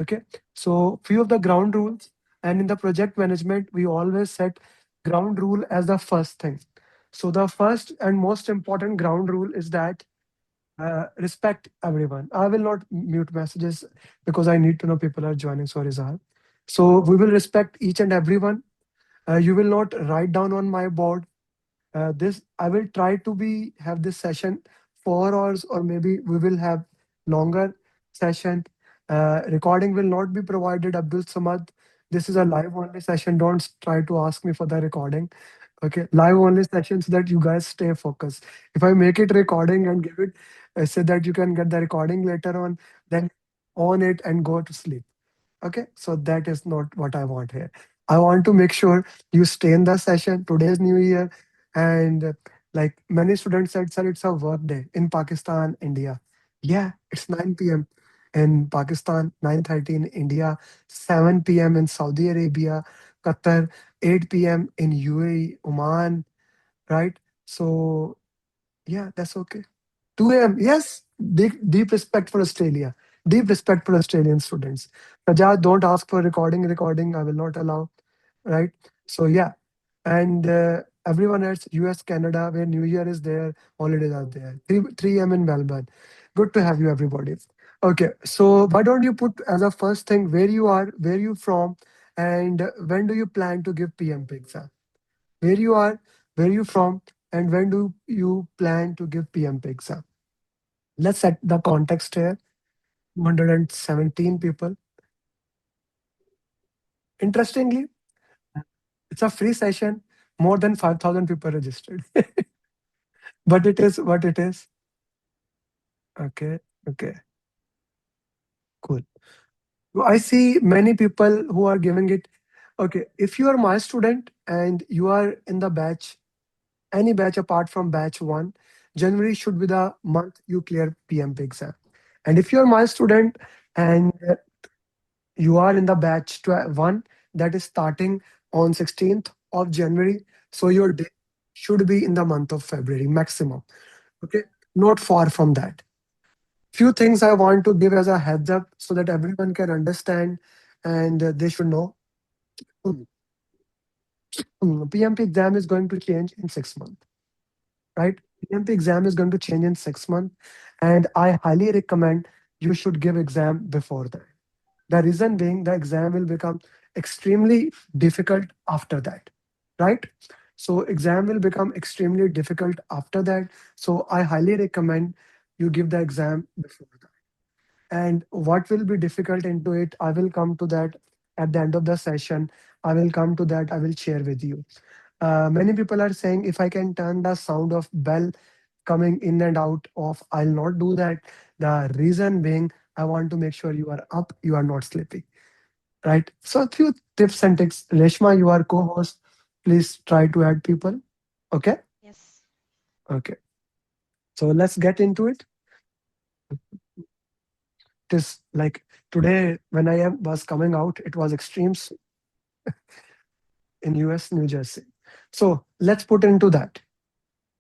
Okay, so few of the ground rules, and in the project management we always set ground rule as the first thing. So the first and most important ground rule is that respect everyone. I will not mute messages because I need to know people are joining. Sorry, Zahar. So we will respect each and everyone. You will not write down on my board. This I will try to be have this session 4 hours, or maybe we will have longer session. Recording will not be provided, Abdul Samad. This is a live only session. Don't try to ask me for the recording. Okay, live only session so that you guys stay focused. If I make it recording and give it, say that you can get the recording later on, then on it and go to sleep. Okay, so that is not what I want here. I want to make sure you stay in the session. Today's New Year, and like many students said, sir, it's a work day in Pakistan, India. Yeah, it's 9 p.m. in Pakistan, 9:30 in India, 7 p.m. in Saudi Arabia, Qatar, 8 p.m. in UAE, Oman, right? So yeah, that's okay. 2 a.m. Yes, deep respect for Australia. Deep respect for Australian students. Sajad, don't ask for recording. Recording, I will not allow. Right. So yeah, and everyone else, US, Canada, where New Year is there, holidays are there. 3 a.m. in Melbourne. Good to have you, everybody. Okay, so why don't you put as a first thing where you are, where you from, and when do you plan to give PMP exam? Where you are, where you from, and when do you plan to give PMP exam? Let's set the context here. 217 people. Interestingly, it's a free session. More than 5,000 people registered. But it is what it is. Okay. Okay. Cool. So I see many people who are giving it. Okay. If you are my student and you are in the batch, any batch apart from batch one, January should be the month you clear PMP exam. And if you are my student and you are in the batch one that is starting on 16th of January. So your day should be in the month of February maximum. Okay. Not far from that. Few things I want to give as a heads up so that everyone can understand and they should know. PMP exam is going to change in 6 months, right? PMP exam is going to change in 6 months. And I highly recommend you should give exam before that. The reason being the exam will become extremely difficult after that, right? So exam will become extremely difficult after that. So I highly recommend you give the exam before that. And what will be difficult into it, I will come to that at the end of the session. I will come to that. I will share with you. Many people are saying if I can turn the sound of bell coming in and out of, I'll not do that. The reason being, I want to make sure you are up, you are not sleeping, right? So a few tips and tricks. Reshma, you are co-host. Please try to add people. Okay. Yes. Okay. So let's get into it. It is like today when was coming out, it was extremes in US, New Jersey. So let's put into that.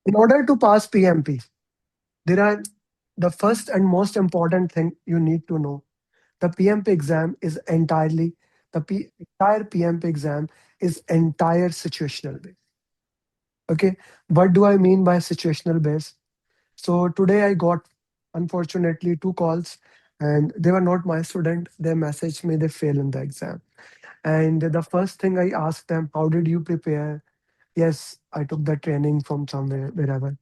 In order to pass PMP, there are the first and most important thing you need to know. The PMP exam is entirely entire PMP exam is entire situational based. Okay, what do I mean by situational based? So today I got unfortunately two calls, and they were not my student. They messaged me they fail in the exam, and the first thing I asked them, how did you prepare? Yes, I took the training from somewhere wherever.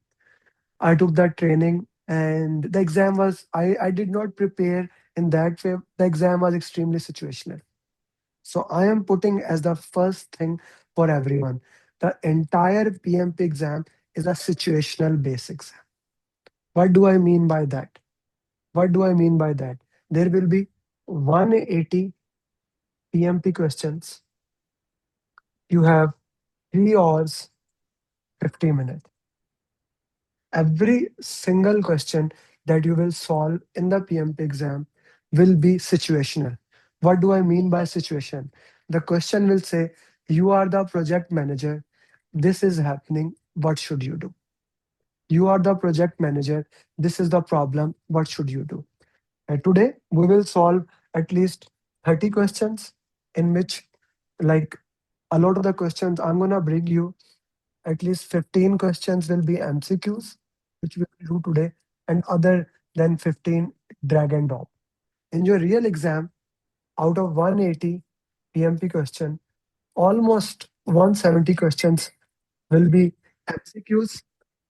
I took that training, and the exam was I did not prepare in that way. The exam was extremely situational. So I am putting as the first thing for everyone. The entire PMP exam is a situational base exam. What do I mean by that? What do I mean by that? There will be 180 PMP questions. You have 3 hours, 50 minutes. Every single question that you will solve in the PMP exam will be situational. What do I mean by situation? The question will say, you are the project manager. This is happening. What should you do? You are the project manager. This is the problem. What should you do? Today, we will solve at least 30 questions, in which, like, a lot of the questions I'm gonna bring you, at least 15 questions will be MCQs, which we will do today, and other than 15 drag and drop. In your real exam, out of 180 PMP question, almost 170 questions will be MCQs,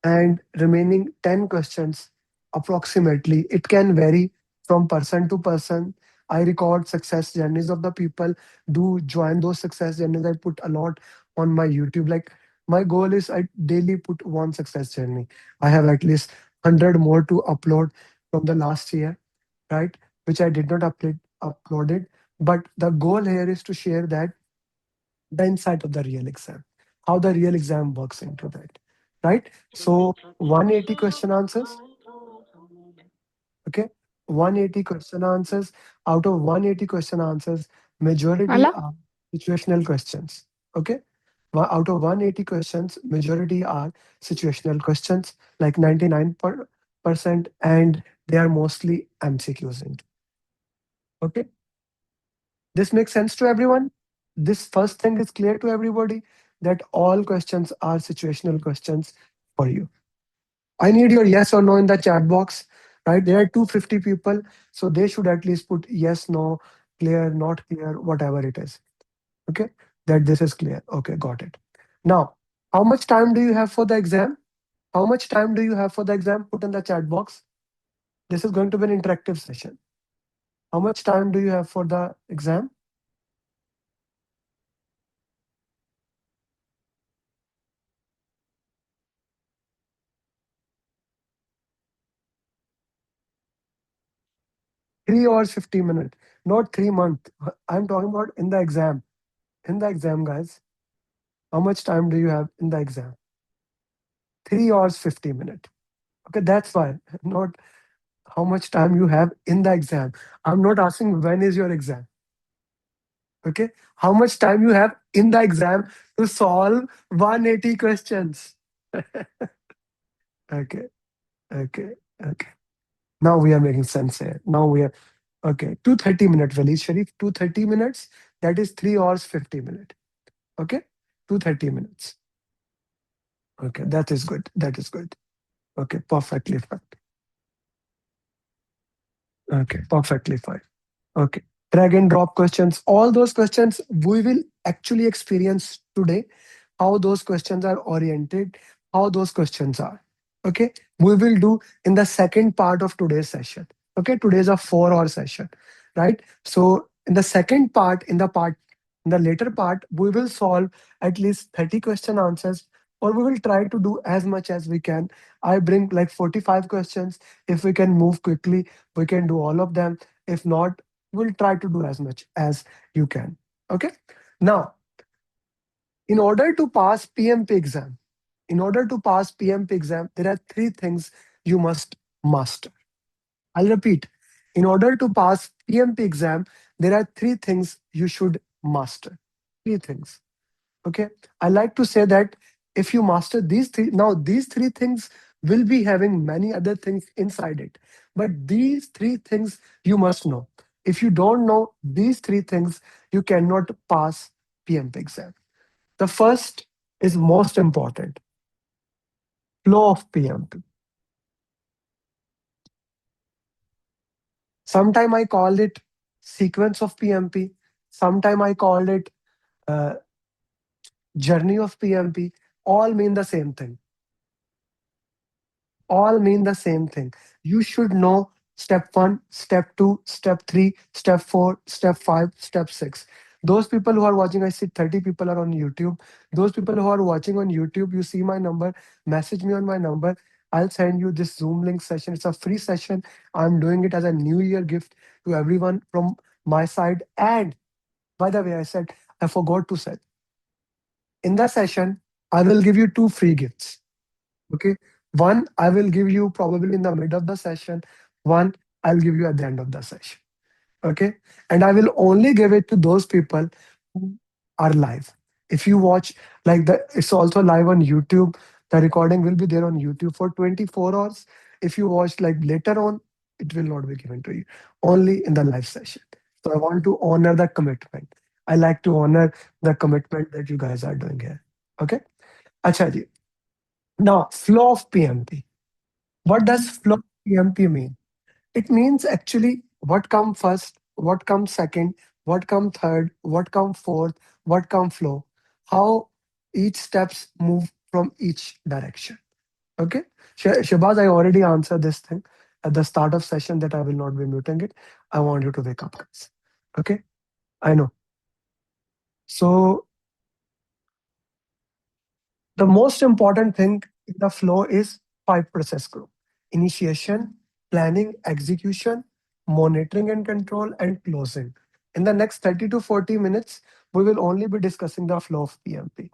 and remaining 10 questions approximately. It can vary from person to person. I record success journeys of the people. Do join those success journeys. I put a lot on my YouTube. Like, my goal is I daily put one success journey. I have at least 100 more to upload from the last year, right? Which I did not uploaded. But the goal here is to share that the insight of the real exam, how the real exam works into that, right? So 180 question answers, okay? 180 question answers. Out of 180 question answers, majority Hello? are situational questions, okay? Out of 180 questions, majority are situational questions, like 99%, and they are mostly MCQs. Okay, this makes sense to everyone. This first thing is clear to everybody, that all questions are situational questions for you. I need your yes or no in the chat box, right? There are 250 people, so they should at least put yes, no, clear, not clear, whatever it is. Okay, that this is clear. Okay, got it. Now, how much time do you have for the exam? How much time do you have for the exam? Put in the chat box. This is going to be an interactive session. How much time do you have for the exam? 3 hours, 50 minutes, not 3 months. I'm talking about in the exam. In the exam, guys, how much time do you have in the exam? 3 hours, 50 minutes. Okay, that's why, not how much time you have in the exam. I'm not asking when is your exam. Okay, how much time you have in the exam to solve 180 questions. Okay, okay, okay. Now we are making sense here. Now we are okay. 230 minutes, Waleed Sharif. 230 minutes. That is 3 hours, 50 minutes. Okay, 230 minutes. Okay, that is good. That is good. Okay, perfectly fine. Okay, perfectly fine. Okay, drag and drop questions. All those questions we will actually experience today. How those questions are oriented, how those questions are. Okay, we will do in the second part of today's session. Okay, today's a 4 hour session, right? So in the second part, in the later part, we will solve at least 30 question answers, or we will try to do as much as we can. I bring like 45 questions. If we can move quickly, we can do all of them. If not, we'll try to do as much as you can. Okay. Now, in order to pass PMP exam, in order to pass PMP exam, there are three things you must master. I'll repeat. In order to pass PMP exam, there are three things you should master. Three things. Okay. I like to say that if you master these three, now these three things will be having many other things inside it. But these three things you must know. If you don't know these three things, you cannot pass PMP exam. The first is most important, flow of PMP. Sometime I called it sequence of PMP. Sometime I called it uh, journey of PMP. All mean the same thing. All mean the same thing. You should know step one, step two, step three, step four, step five, step six. Those people who are watching, I see 30 people are on YouTube. Those people who are watching on YouTube, you see my number, message me on my number. I'll send you this Zoom link session. It's a free session. I'm doing it as a New Year gift to everyone from my side. And by the way, I forgot to say, in the session, I will give you two free gifts. Okay. One, I will give you probably in the mid of the session. One, I'll give you at the end of the session. Okay. And I will only give it to those people who are live. If you watch, like, it's also live on YouTube. The recording will be there on YouTube for 24 hours. If you watch like later on, it will not be given to you. Only in the live session. So I want to honor the commitment. I like to honor the commitment that you guys are doing here. Okay. Acha ji. Now, flow of PMP. What does flow of PMP mean? It means actually what come first, what comes second, what come third, what come fourth, what come flow, how each steps move from each direction. Okay. Shabaz, I already answered this thing at the start of session that I will not be muting it. I want you to wake up, guys. Okay. I know. So the most important thing in the flow is five process group: initiation, planning, execution, monitoring and control, and closing. In the next 30 to 40 minutes, we will only be discussing the flow of PMP.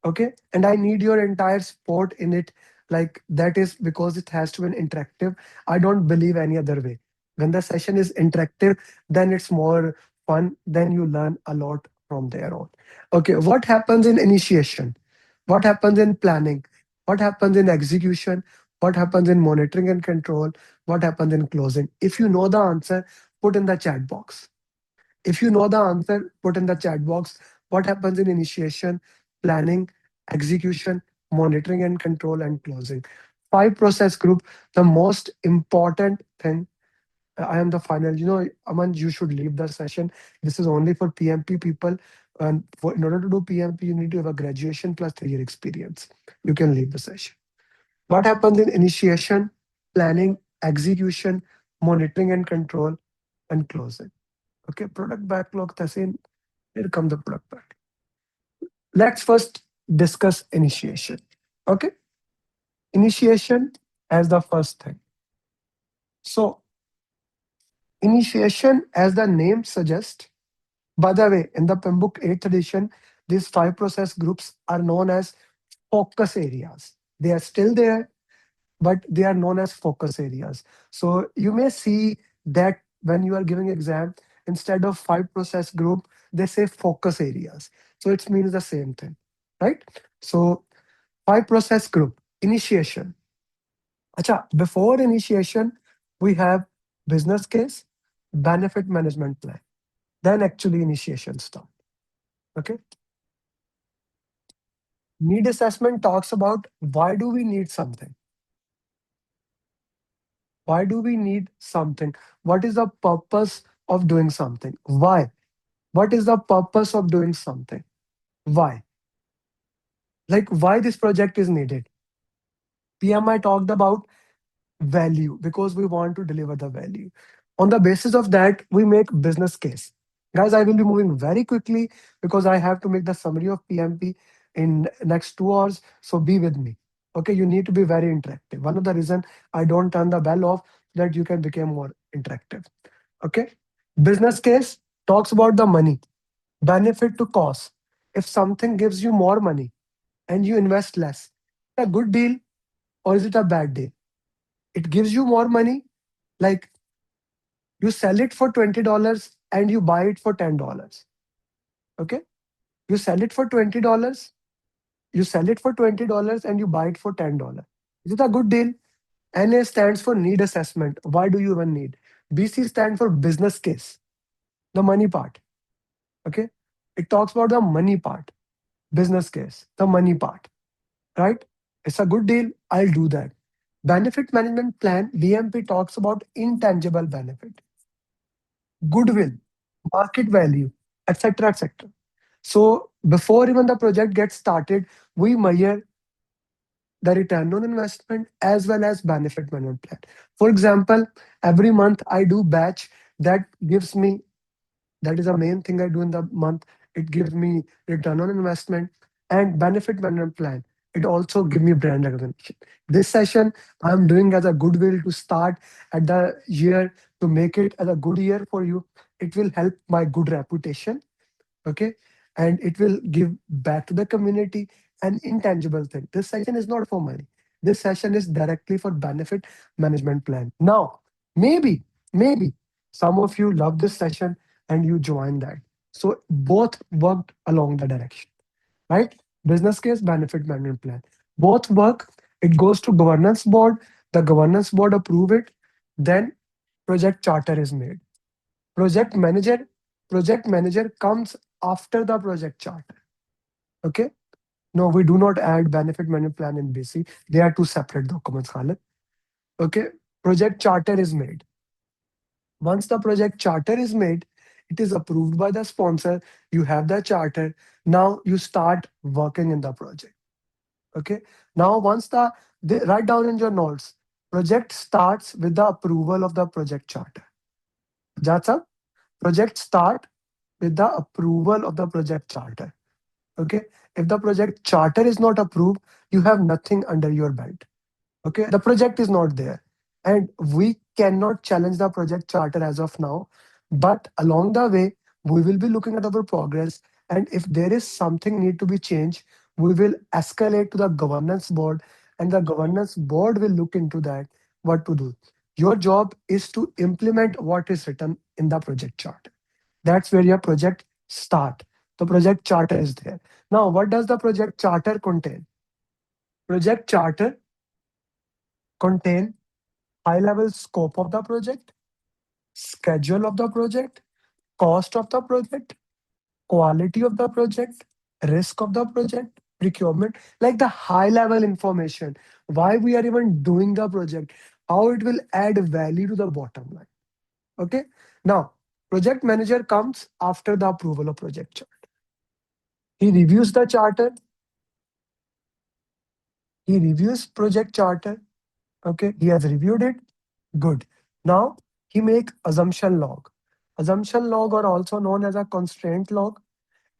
Okay. And I need your entire support in it. Like that is because it has to be interactive. I don't believe any other way. When the session is interactive, then it's more fun. Then you learn a lot from there on. Okay. What happens in initiation? What happens in planning? What happens in execution? What happens in monitoring and control? What happens in closing? If you know the answer, put in the chat box. If you know the answer, put in the chat box. What happens in initiation, planning, execution, monitoring and control, and closing? Five process group. The most important thing. I am the final. Aman, you should leave the session. This is only for PMP people. And in order to do PMP, you need to have a graduation plus 3 year experience. You can leave the session. What happens in initiation, planning, execution, monitoring and control, and closing? Okay, product backlog, Tasin. Here come the product backlog. Let's first discuss initiation. Okay, initiation as the first thing. So, initiation, as the name suggests, by the way, in the PMBOK 8th edition, these five process groups are known as focus areas. They are still there, but they are known as focus areas. So you may see that when you are giving exam, instead of five process group, they say focus areas. So it means the same thing, right? So five process group, initiation. Acha, before initiation, we have business case, benefit management plan. Then actually initiation start. Okay. Need assessment talks about why do we need something? Why do we need something? What is the purpose of doing something? Why? What is the purpose of doing something? Why? Like why this project is needed? PMI talked about value because we want to deliver the value. On the basis of that, we make business case. Guys, I will be moving very quickly because I have to make the summary of PMP in next 2 hours. So be with me. Okay, you need to be very interactive. One of the reason I don't turn the bell off that you can become more interactive. Okay, business case talks about the money, benefit to cost. If something gives you more money and you invest less, a good deal or is it a bad deal? It gives you more money, like you sell it for $20 and you buy it for $10. Okay, you sell it for $20, you sell it for $20 and you buy it for $10. Is it a good deal? NA stands for need assessment. Why do you even need? BC stands for business case, the money part. Okay, it talks about the money part, business case, the money part, right? It's a good deal, I'll do that. Benefit management plan, BMP, talks about intangible benefit, goodwill, market value, etc., etc. So before even the project gets started, we measure the return on investment as well as benefit management plan. For example, every month I do batch that gives me, that is the main thing I do in the month. It gives me return on investment and benefit management plan. It also gives me brand recognition. This session I'm doing as a goodwill to start at the year to make it as a good year for you. It will help my good reputation. Okay. And it will give back to the community an intangible thing. This session is not for money. This session is directly for benefit management plan. Now, maybe some of you love this session and you join that. So both worked along the direction, right? Business case, benefit management plan. Both work. It goes to governance board. The governance board approve it. Then project charter is made. Project manager, project manager comes after the project charter. Okay. No, we do not add benefit menu plan in BC. They are two separate documents, Khalid. Okay. Project charter is made. Once the project charter is made, it is approved by the sponsor. You have the charter. Now you start working in the project. Okay. Now once they write down in your notes, project starts with the approval of the project charter. That's up. Project start with the approval of the project charter. Okay. If the project charter is not approved, you have nothing under your belt. Okay, the project is not there, and we cannot challenge the project charter as of now, but along the way we will be looking at our progress, and if there is something need to be changed, we will escalate to the governance board, and the governance board will look into that, what to do. Your job is to implement what is written in the project chart. That's where your project start. The project charter is there. Now what does the project charter contain? Project charter contain high level scope of the project, schedule of the project, cost of the project, quality of the project, risk of the project, procurement, like the high level information, why we are even doing the project, how it will add value to the bottom line. Okay. Now, project manager comes after the approval of project chart. He reviews the charter, he reviews project charter. Okay. He has reviewed it. Good. Now he make assumption log. Assumption log, or also known as a constraint log,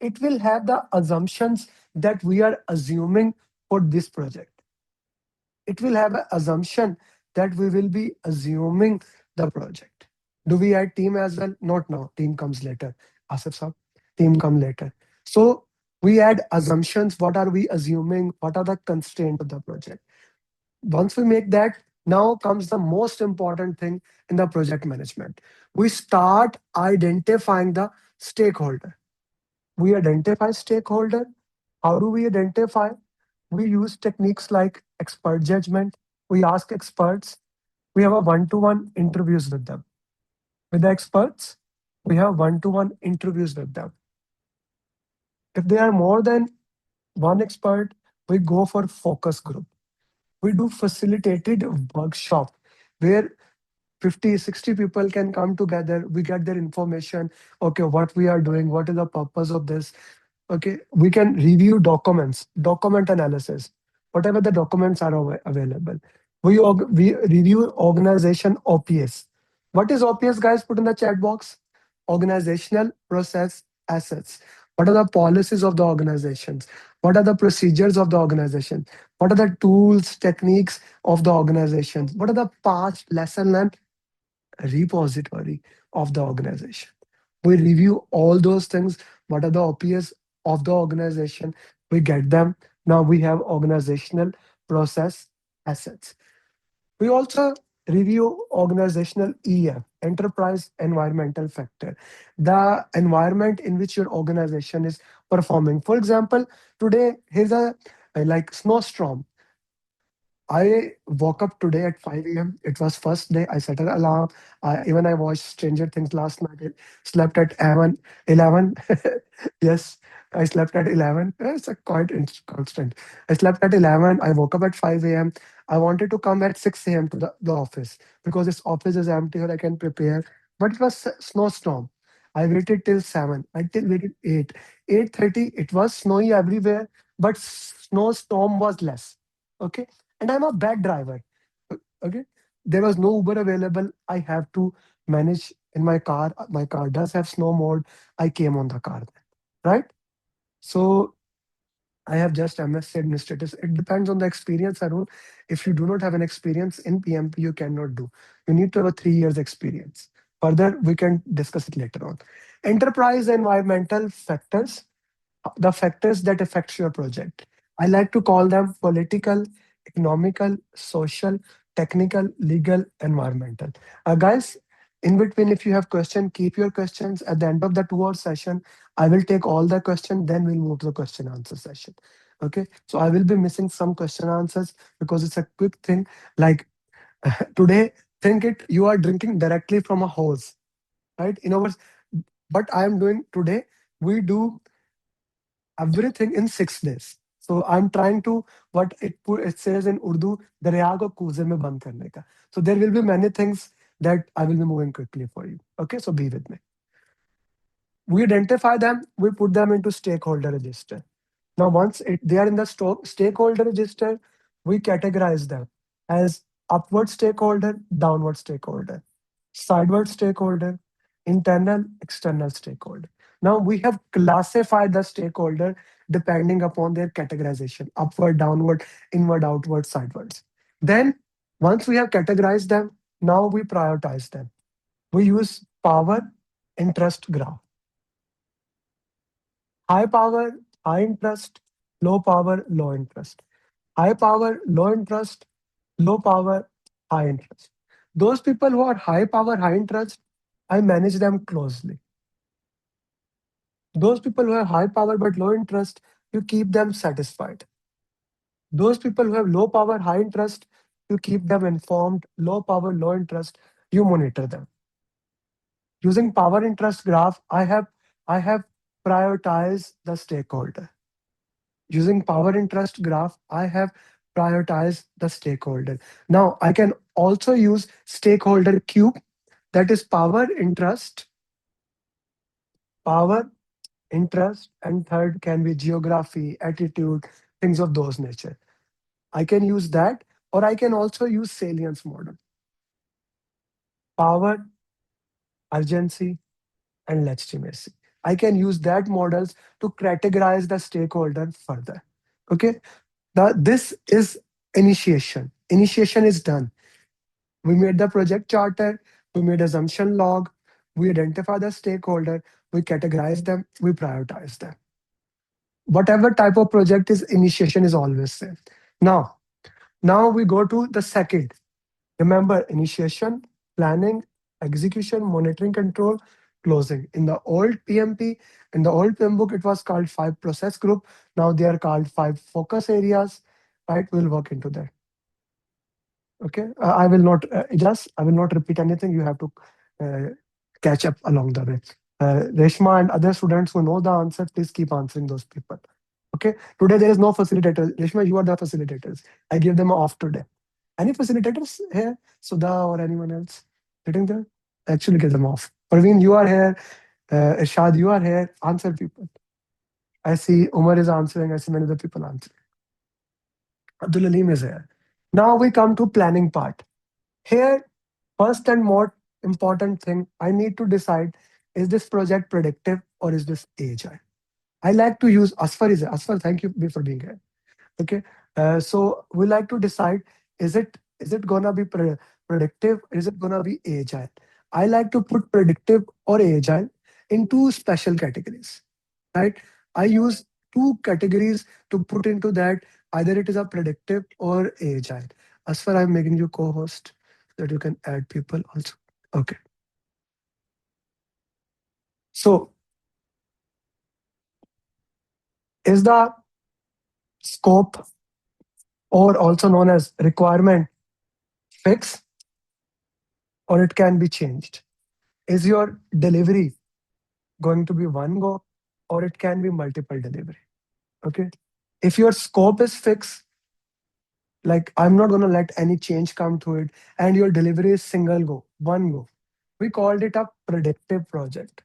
it will have the assumptions that we are assuming for this project. It will have an assumption that we will be assuming the project. Do we add team as well? Not now. Team comes later. Asif sir, team come later. So we add assumptions. What are we assuming? What are the constraints of the project? Once we make that, now comes the most important thing in the project management. We start identifying the stakeholder. We identify stakeholder. How do we identify? We use techniques like expert judgment. We ask experts. We have a one-to-one interviews with them. With the experts, we have one-to-one interviews with them. If there are more than one expert, we go for focus group. We do facilitated workshop where 50, 60 people can come together. We get their information. Okay, what we are doing, what is the purpose of this? Okay, we can review documents, document analysis, whatever the documents are available. We review organization OPS. What is OPS, guys? Put in the chat box. Organizational process assets. What are the policies of the organizations? What are the procedures of the organization? What are the tools, techniques of the organizations? What are the past lesson learned repository of the organization? We review all those things. What are the OPS of the organization? We get them. Now we have organizational process assets. We also review organizational EF, enterprise environmental factor, the environment in which your organization is performing. For example, today here's a like snowstorm. I woke up today at 5 a.m. It was first day. I set an alarm. Even I watched Stranger Things last night. I slept at 11. Yes, I slept at 11. It's a quite constant. I slept at 11. I woke up at 5 a.m. I wanted to come at 6 a.m. to the office because this office is empty or I can prepare. But it was snowstorm. I waited till 7. I till waited 8. 8:30, it was snowy everywhere, but snowstorm was less. Okay, and I'm a bad driver. Okay, there was no Uber available. I have to manage in my car. My car does have snow mode. I came on the car, right? So I have just MSc administrators. It depends on the experience, Arun. If you do not have an experience in PMP, you cannot do. You need to have a 3 years experience. Further, we can discuss it later on. Enterprise environmental factors, the factors that affects your project. I like to call them political, economical, social, technical, legal, environmental. Guys, in between, if you have question, keep your questions. At the end of the 2 hour session, I will take all the question, then we'll move to the question answer session. Okay, so I will be missing some question answers because it's a quick thing. Like today, think it, you are drinking directly from a hose. right? In our what I am doing today, we do everything in 6 days. So I'm trying to what it says in Urdu, darya ko kuze mein band karne ka. So there will be many things that I will be moving quickly for you. Okay, so be with me. We identify them, we put them into stakeholder register. Now, once they are in the stakeholder register, we categorize them as upward stakeholder, downward stakeholder, sideward stakeholder, internal, external stakeholder. Now, we have classified the stakeholder depending upon their categorization, upward, downward, inward, outward, sidewards. Then, once we have categorized them, now we prioritize them. We use power interest graph. High power, high interest, low power, low interest. High power, low interest, low power, high interest. Those people who are high power, high interest, I manage them closely. Those people who have high power but low interest, you keep them satisfied. Those people who have low power, high interest, you keep them informed. Low power, low interest, you monitor them. Using power interest graph, I have prioritized the stakeholder. Using power interest graph, I have prioritized the stakeholder. Now I can also use stakeholder cube, that is power, interest, and third can be geography, attitude, things of those nature. I can use that, or I can also use salience model. Power, urgency, and legitimacy. I can use that models to categorize the stakeholder further. Okay. This is initiation. Initiation is done. We made the project charter, we made assumption log, we identify the stakeholder, we categorize them, we prioritize them. Whatever type of project is initiation is always same. Now, now we go to the second. Remember initiation, planning, execution, monitoring, control, closing. In the old PMP, in the old PMP book, it was called 5 process group. Now they are called 5 focus areas. Right? We'll work into that. Okay. I will not just I will not repeat anything. You have to uh, catch up along the way. Reshma and other students who know the answer, please keep answering those people. Okay. Today there is no facilitator. Reshma, you are the facilitators. I give them off today. Any facilitators here? Sudha or anyone else sitting there? Actually, get them off. Parveen, you are here. Irshad, you are here. Answer people. I see Umar is answering. I see many other people answering. Abdul Alim is here. Now we come to planning part. Here, first and more important thing, I need to decide, is this project predictive or is this agile? I like to use Asfar is Asfar, thank you for being here. Okay. So we like to decide, is it gonna be predictive or is it gonna be agile? I like to put predictive or agile in two special categories, right? I use two categories to put into that. Either it is a predictive or agile. As far I'm making you co-host, so that you can add people also. Okay. So is the scope, or also known as requirement, fixed or it can be changed? Is your delivery going to be one go or it can be multiple delivery? Okay. If your scope is fixed, like I'm not going to let any change come to it, and your delivery is single go, one go, we called it a predictive project,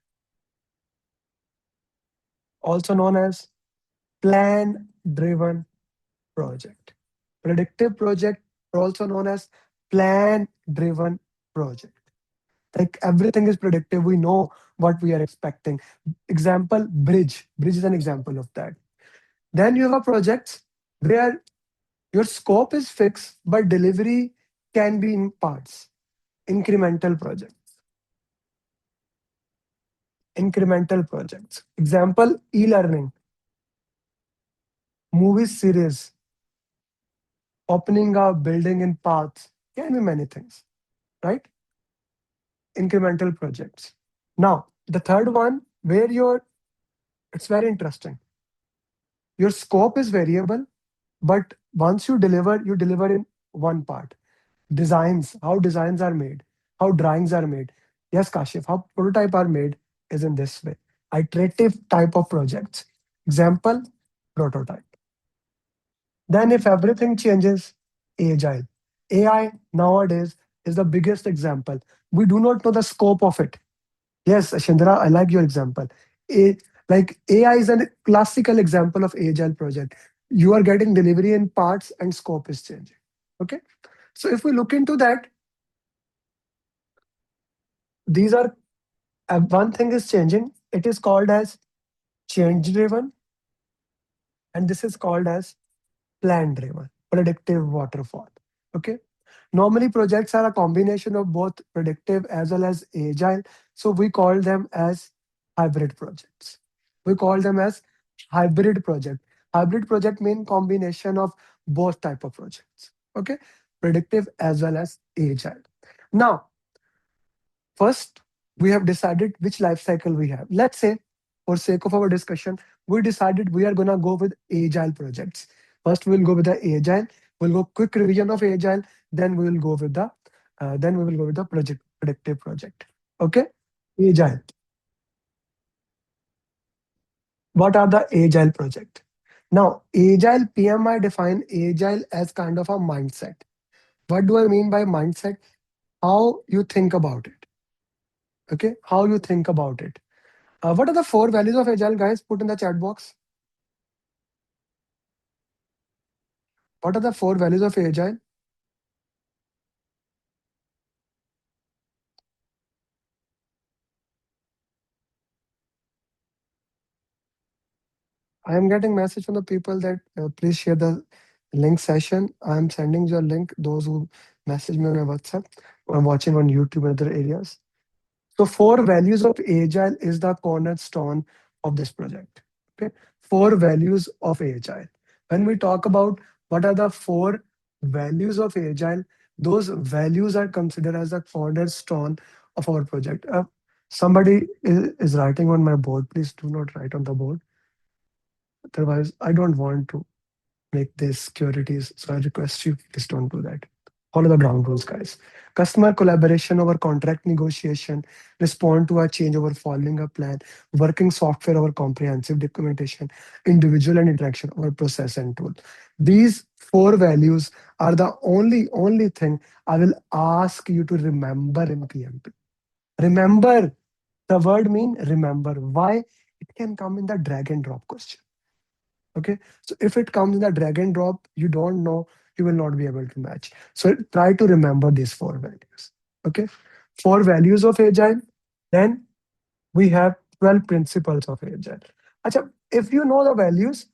also known as plan driven project. Predictive project, also known as plan driven project. Like everything is predictive. We know what we are expecting. Example, bridge. Bridge is an example of that. Then you have a project where your scope is fixed, but delivery can be in parts. Incremental projects. Incremental projects. Example, e-learning, movie series, opening a building in paths, can be many things, right? Incremental projects. Now, the third one, where it's very interesting. Your scope is variable, but once you deliver in one part. Designs, how designs are made, how drawings are made. Yes, Kashif, how prototype are made is in this way. Iterative type of projects. Example, prototype. Then if everything changes, agile. AI nowadays is the biggest example. We do not know the scope of it. Yes, Shindra, I like your example. A, like AI is a classical example of agile project. You are getting delivery in parts and scope is changing. Okay. So if we look into that, these are one thing is changing. It is called as change driven, and this is called as plan driven, predictive waterfall. Okay. Normally, projects are a combination of both predictive as well as agile. So we call them as hybrid projects. We call them as hybrid project. Hybrid project mean combination of both type of projects. Okay, predictive as well as agile. Now, first we have decided which life cycle we have. Let's say, for sake of our discussion, we decided we are gonna go with agile projects. First, we'll go with the agile. We'll go quick revision of agile. Then we will go with the project predictive project. Okay, agile. What are the agile project? Now, agile PMI define agile as kind of a mindset. What do I mean by mindset? How you think about it. Okay, how you think about it. What are the four values of agile, guys? Put in the chat box. What are the four values of agile? I am getting message from the people that please share the link session. I am sending your link. Those who message me on my WhatsApp or watching on YouTube and other areas. So four values of agile is the cornerstone of this project. Okay, four values of agile. When we talk about what are the four values of agile, those values are considered as the cornerstone of our project. Somebody is writing on my board. Please do not write on the board. Otherwise, I don't want to make this securities. So I request you, please don't do that. Follow the ground rules, guys. Customer collaboration over contract negotiation, respond to a change over following a plan, working software over comprehensive documentation, individual and interaction over process and tool. These four values are the only thing I will ask you to remember in PMP. Remember, the word mean remember. Why? It can come in the drag and drop question. Okay. So if it comes in the drag and drop, you don't know, you will not be able to match. So try to remember these four values. Okay. Four values of agile. Then we have 12 principles of agile. Acha, if you know the values,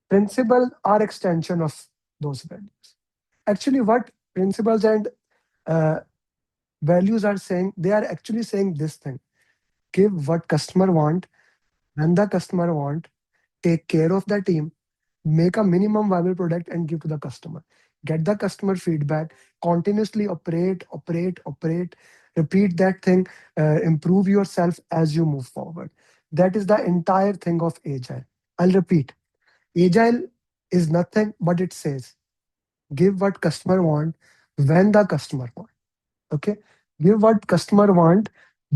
principles are extension of those values. Actually, what principles and uh, values are saying, they are actually saying this thing. Give what customer want, when the customer want, take care of the team, make a minimum viable product and give to the customer, get the customer feedback, continuously operate, repeat that thing, improve yourself as you move forward. That is the entire thing of agile. I'll repeat, agile is nothing but it says give what customer want, when the customer want. Okay, give what customer want,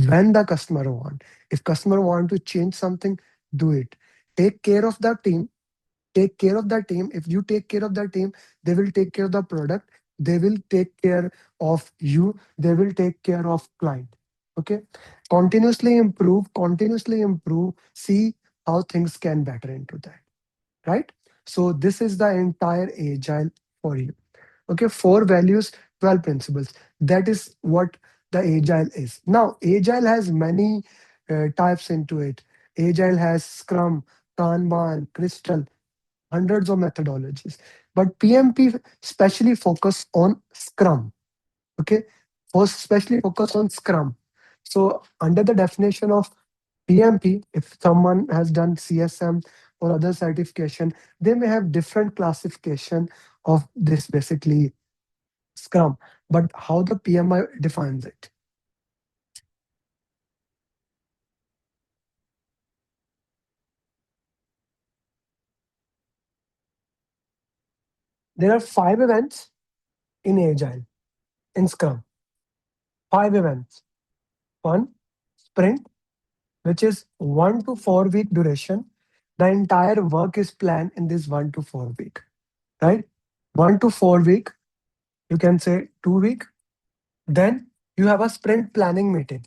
when the customer want. If customer want to change something, do it. Take care of the team, take care of the team. If you take care of the team, they will take care of the product, they will take care of you, they will take care of client. Okay, continuously improve, see how things can better into that, right? So this is the entire agile for you. Okay, four values, 12 principles. That is what the agile is. Now agile has many types into it. Agile has scrum, kanban, crystal, hundreds of methodologies. But PMP specially focus on Scrum. Okay, first specially focus on Scrum. So under the definition of PMP, if someone has done CSM or other certification, they may have different classification of this basically Scrum. But how the PMI defines it? There are five events in Agile, in Scrum. Five events. One, sprint, which is 1 to 4 week duration. The entire work is planned in this 1 to 4 week, right? 1 to 4 week, you can say 2 week. Then you have a sprint planning meeting.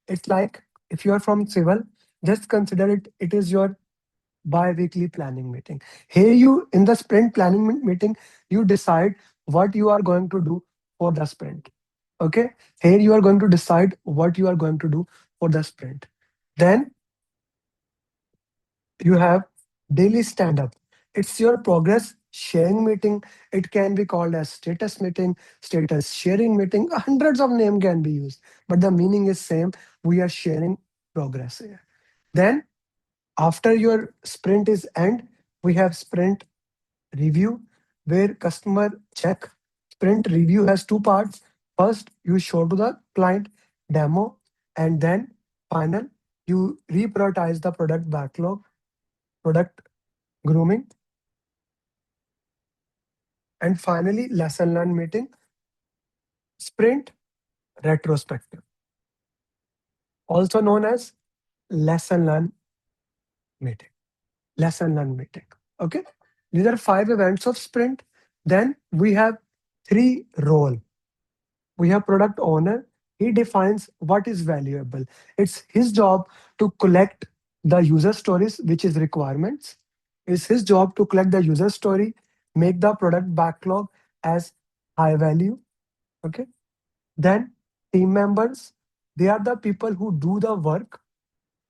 It's like if you are from civil, just consider it is your bi-weekly planning meeting. Here you in the sprint planning meeting, you decide what you are going to do for the sprint. Okay. Here you are going to decide what you are going to do for the sprint. Then you have daily stand up. It's your progress sharing meeting. It can be called as status meeting, status sharing meeting. Hundreds of name can be used, but the meaning is same. We are sharing progress here. Then after your sprint is end, we have sprint review, where customer check. Sprint review has two parts. First, you show to the client demo, and then final, you reprioritize the product backlog, product grooming, and finally, lesson learned meeting, sprint retrospective, also known as lesson learned meeting. Lesson learned meeting. Okay, these are 5 events of sprint. Then we have 3 role. We have product owner. He defines what is valuable. It's his job to collect the user stories, which is requirements. It's his job to collect the user story, make the product backlog as high value. Okay. Then team members, they are the people who do the work.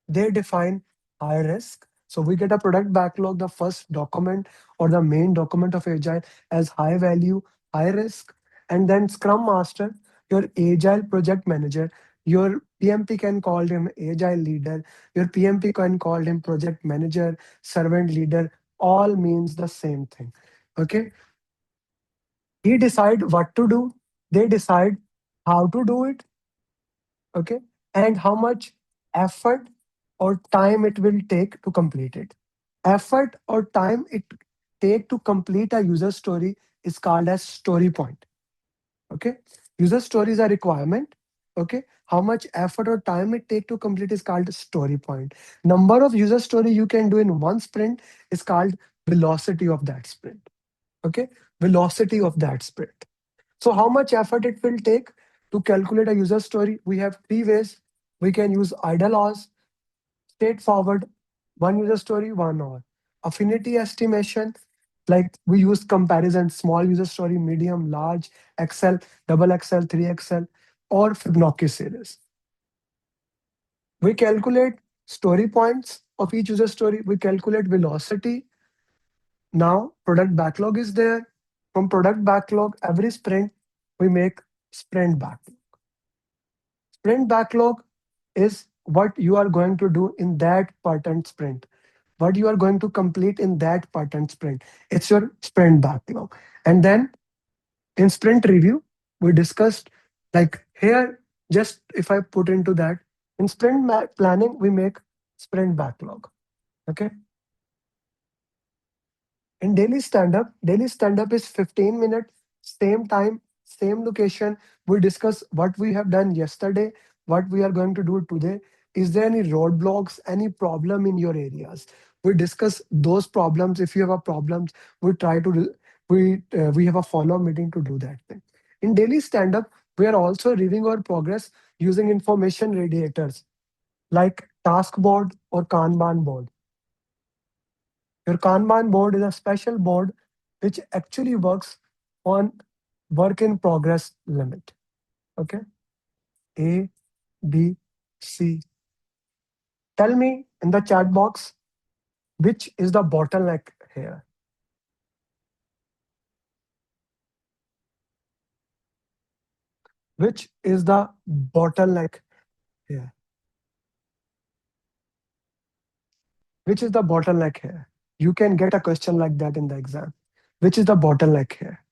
They define high risk. So we get a product backlog, the first document or the main document of Agile as high value, high risk. And then Scrum Master, your Agile project manager, your PMP can call him Agile leader, your PMP can call him project manager, servant leader, all means the same thing. Okay. He decide what to do. They decide how to do it. Okay. And how much effort or time it will take to complete it. Effort or time it take to complete a user story is called as story point. Okay. User story is a requirement. Okay. How much effort or time it take to complete is called story point. Number of user story you can do in one sprint is called velocity of that sprint. Okay. Velocity of that sprint. So how much effort it will take to calculate a user story? We have 3 ways. We can use idle hours, straightforward, one user story, 1 hour. Affinity estimation, like we use comparison, small user story, medium, large, Excel, double Excel, 3XL, or Fibonacci series. We calculate story points of each user story. We calculate velocity. Now product backlog is there. From product backlog, every sprint, we make sprint backlog. Sprint backlog is what you are going to do in that pattern sprint, what you are going to complete in that pattern sprint. It's your sprint backlog. And then in sprint review, we discussed like here, just if I put into that, in sprint planning, we make sprint backlog. Okay. In daily stand up is 15 minutes, same time, same location. We discuss what we have done yesterday, what we are going to do today. Is there any roadblocks, any problem in your areas? We discuss those problems. If you have a problems, we try to we have a follow meeting to do that thing. In daily stand up, we are also reviewing our progress using information radiators like task board or Kanban board. Your Kanban board is a special board which actually works on work in progress limit. Okay. A, B, C. Tell me in the chat box which is the bottleneck here. Which is the bottleneck here? Which is the bottleneck here? You can get a question like that in the exam. Which is the bottleneck here?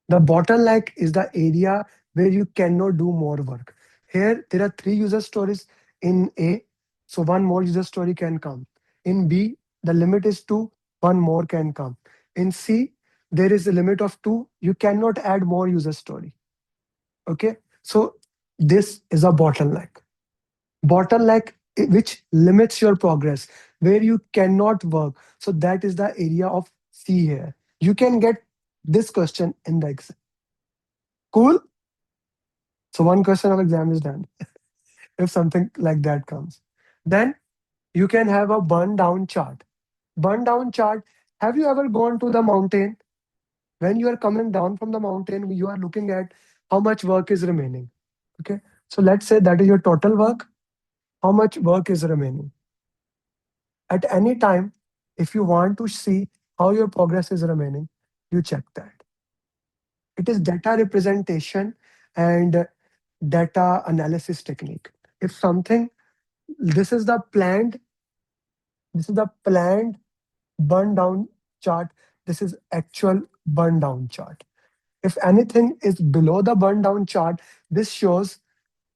The bottleneck is the area where you cannot do more work. Here, there are 3 user stories in A, so one more user story can come. In B, the limit is 2, one more can come. In C, there is a limit of 2, you cannot add more user story. Okay, so this is a bottleneck which limits your progress, where you cannot work. So that is the area of C here. You can get this question in the exam. Cool. So one question of exam is done. If something like that comes, then you can have a burn down chart. Burn down chart. Have you ever gone to the mountain? When you are coming down from the mountain, you are looking at how much work is remaining. Okay, so let's say that is your total work. How much work is remaining at any time? If you want to see how your progress is remaining, you check that. It is data representation and data analysis technique. If something, this is the planned, this is the planned burn down chart. This is actual burn down chart. If anything is below the burn down chart, this shows,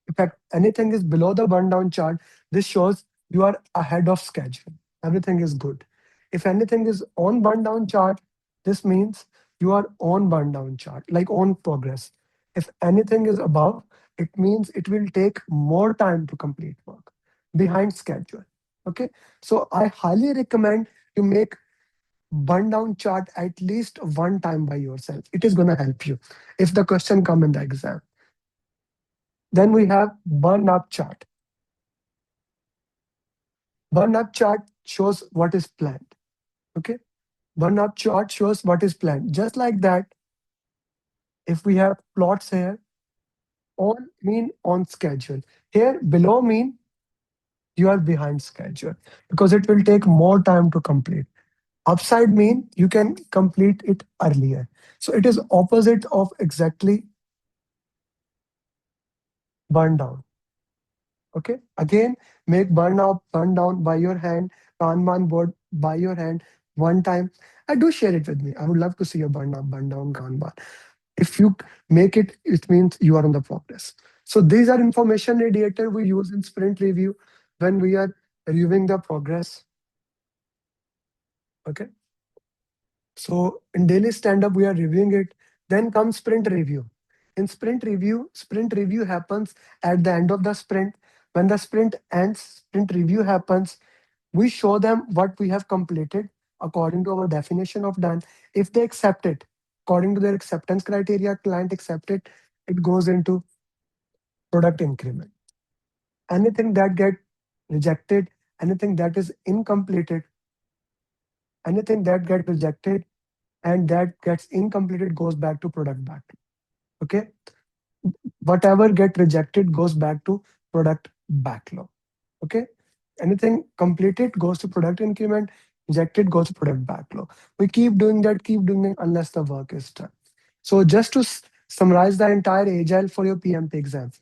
in fact, anything is below the burn down chart, this shows you are ahead of schedule. Everything is good. If anything is on burn down chart, this means you are on burn down chart, like on progress. If anything is above, it means it will take more time to complete work behind schedule. Okay. So I highly recommend you make burn down chart at least one time by yourself. It is going to help you if the question come in the exam. Then we have burn up chart. Burn up chart shows what is planned. Okay. Burn up chart shows what is planned. Just like that, if we have plots here, on mean on schedule. Here below mean you are behind schedule because it will take more time to complete. Upside mean you can complete it earlier. So it is opposite of exactly burn down. Okay. Again, make burn up, burn down by your hand, Kanban board by your hand one time. And do share it with me. I would love to see your burn up, burn down, Kanban. If you make it, it means you are on the progress. So these are information radiator we use in sprint review when we are reviewing the progress. Okay. So in daily stand-up, we are reviewing it. Then comes sprint review. In sprint review happens at the end of the sprint. When the sprint ends, sprint review happens. We show them what we have completed according to our definition of done. If they accept it, according to their acceptance criteria, client accept it, it goes into product increment. Anything that get rejected, anything that is incompleted, anything that get rejected and that gets incompleted goes back to product back. Okay. Whatever get rejected goes back to product backlog. Okay. Anything completed goes to product increment, rejected goes to product backlog. We keep doing that unless the work is done. So just to summarize the entire agile for your PMP exams: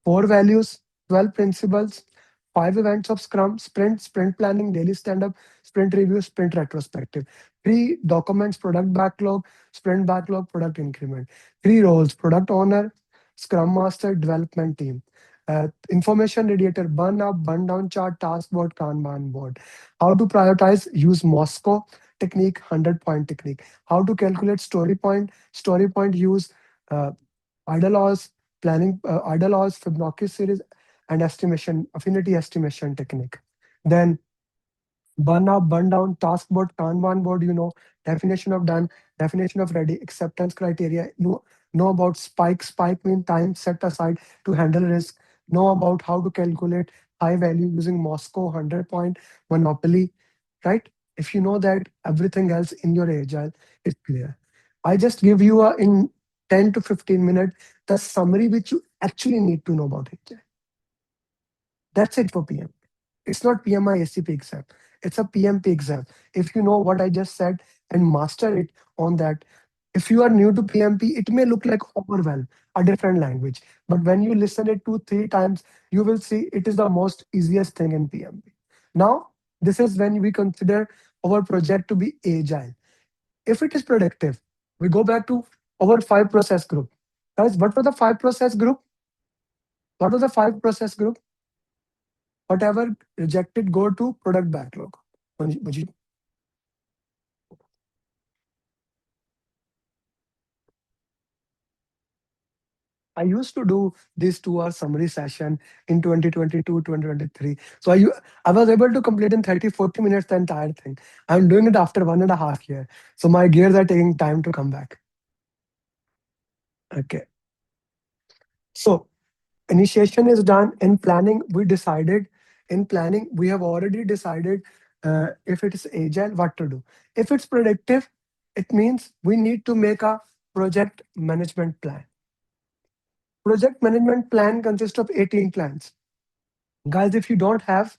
four values, 12 principles, five events of Scrum, sprint, sprint planning, daily stand up, sprint review, sprint retrospective. Three documents, product backlog, sprint backlog, product increment. Three roles: product owner, Scrum master, development team. Information radiator, burn up, burn down chart, task board, Kanban board. How to prioritize, use Moscow technique, 100-point technique. How to calculate story point use uh, idle planning, idle Fibonacci series, and estimation, affinity estimation technique. Then burn up, burn down, task board, Kanban board, definition of done, definition of ready, acceptance criteria, know about spike. Spike means time set aside to handle risk. Know about how to calculate high value using Moscow 100-point monopoly, right? If you know that, everything else in your agile is clear. I just give you a in 10 to 15 minutes the summary which you actually need to know about agile. That's it for PM. It's not PMI SCP exam. It's a PMP exam. If you know what I just said and master it on that, if you are new to PMP, it may look like overwhelm, a different language. But when you listen it two, three times, you will see it is the most easiest thing in PMP. Now, this is when we consider our project to be agile. If it is predictive, we go back to our five process group. Guys, what were the five process group? What was the five process group? Whatever rejected go to product backlog. Manjeet. I used to do this 2 hour summary session in 2022, 2023. So I was able to complete in 30, 40 minutes the entire thing. I'm doing it after 1.5 years. So my gears are taking time to come back. Okay. So initiation is done. In planning, we decided. In planning, we have already decided if it is agile, what to do. If it's predictive, it means we need to make a project management plan. Project management plan consists of 18 plans. Guys, if you don't have,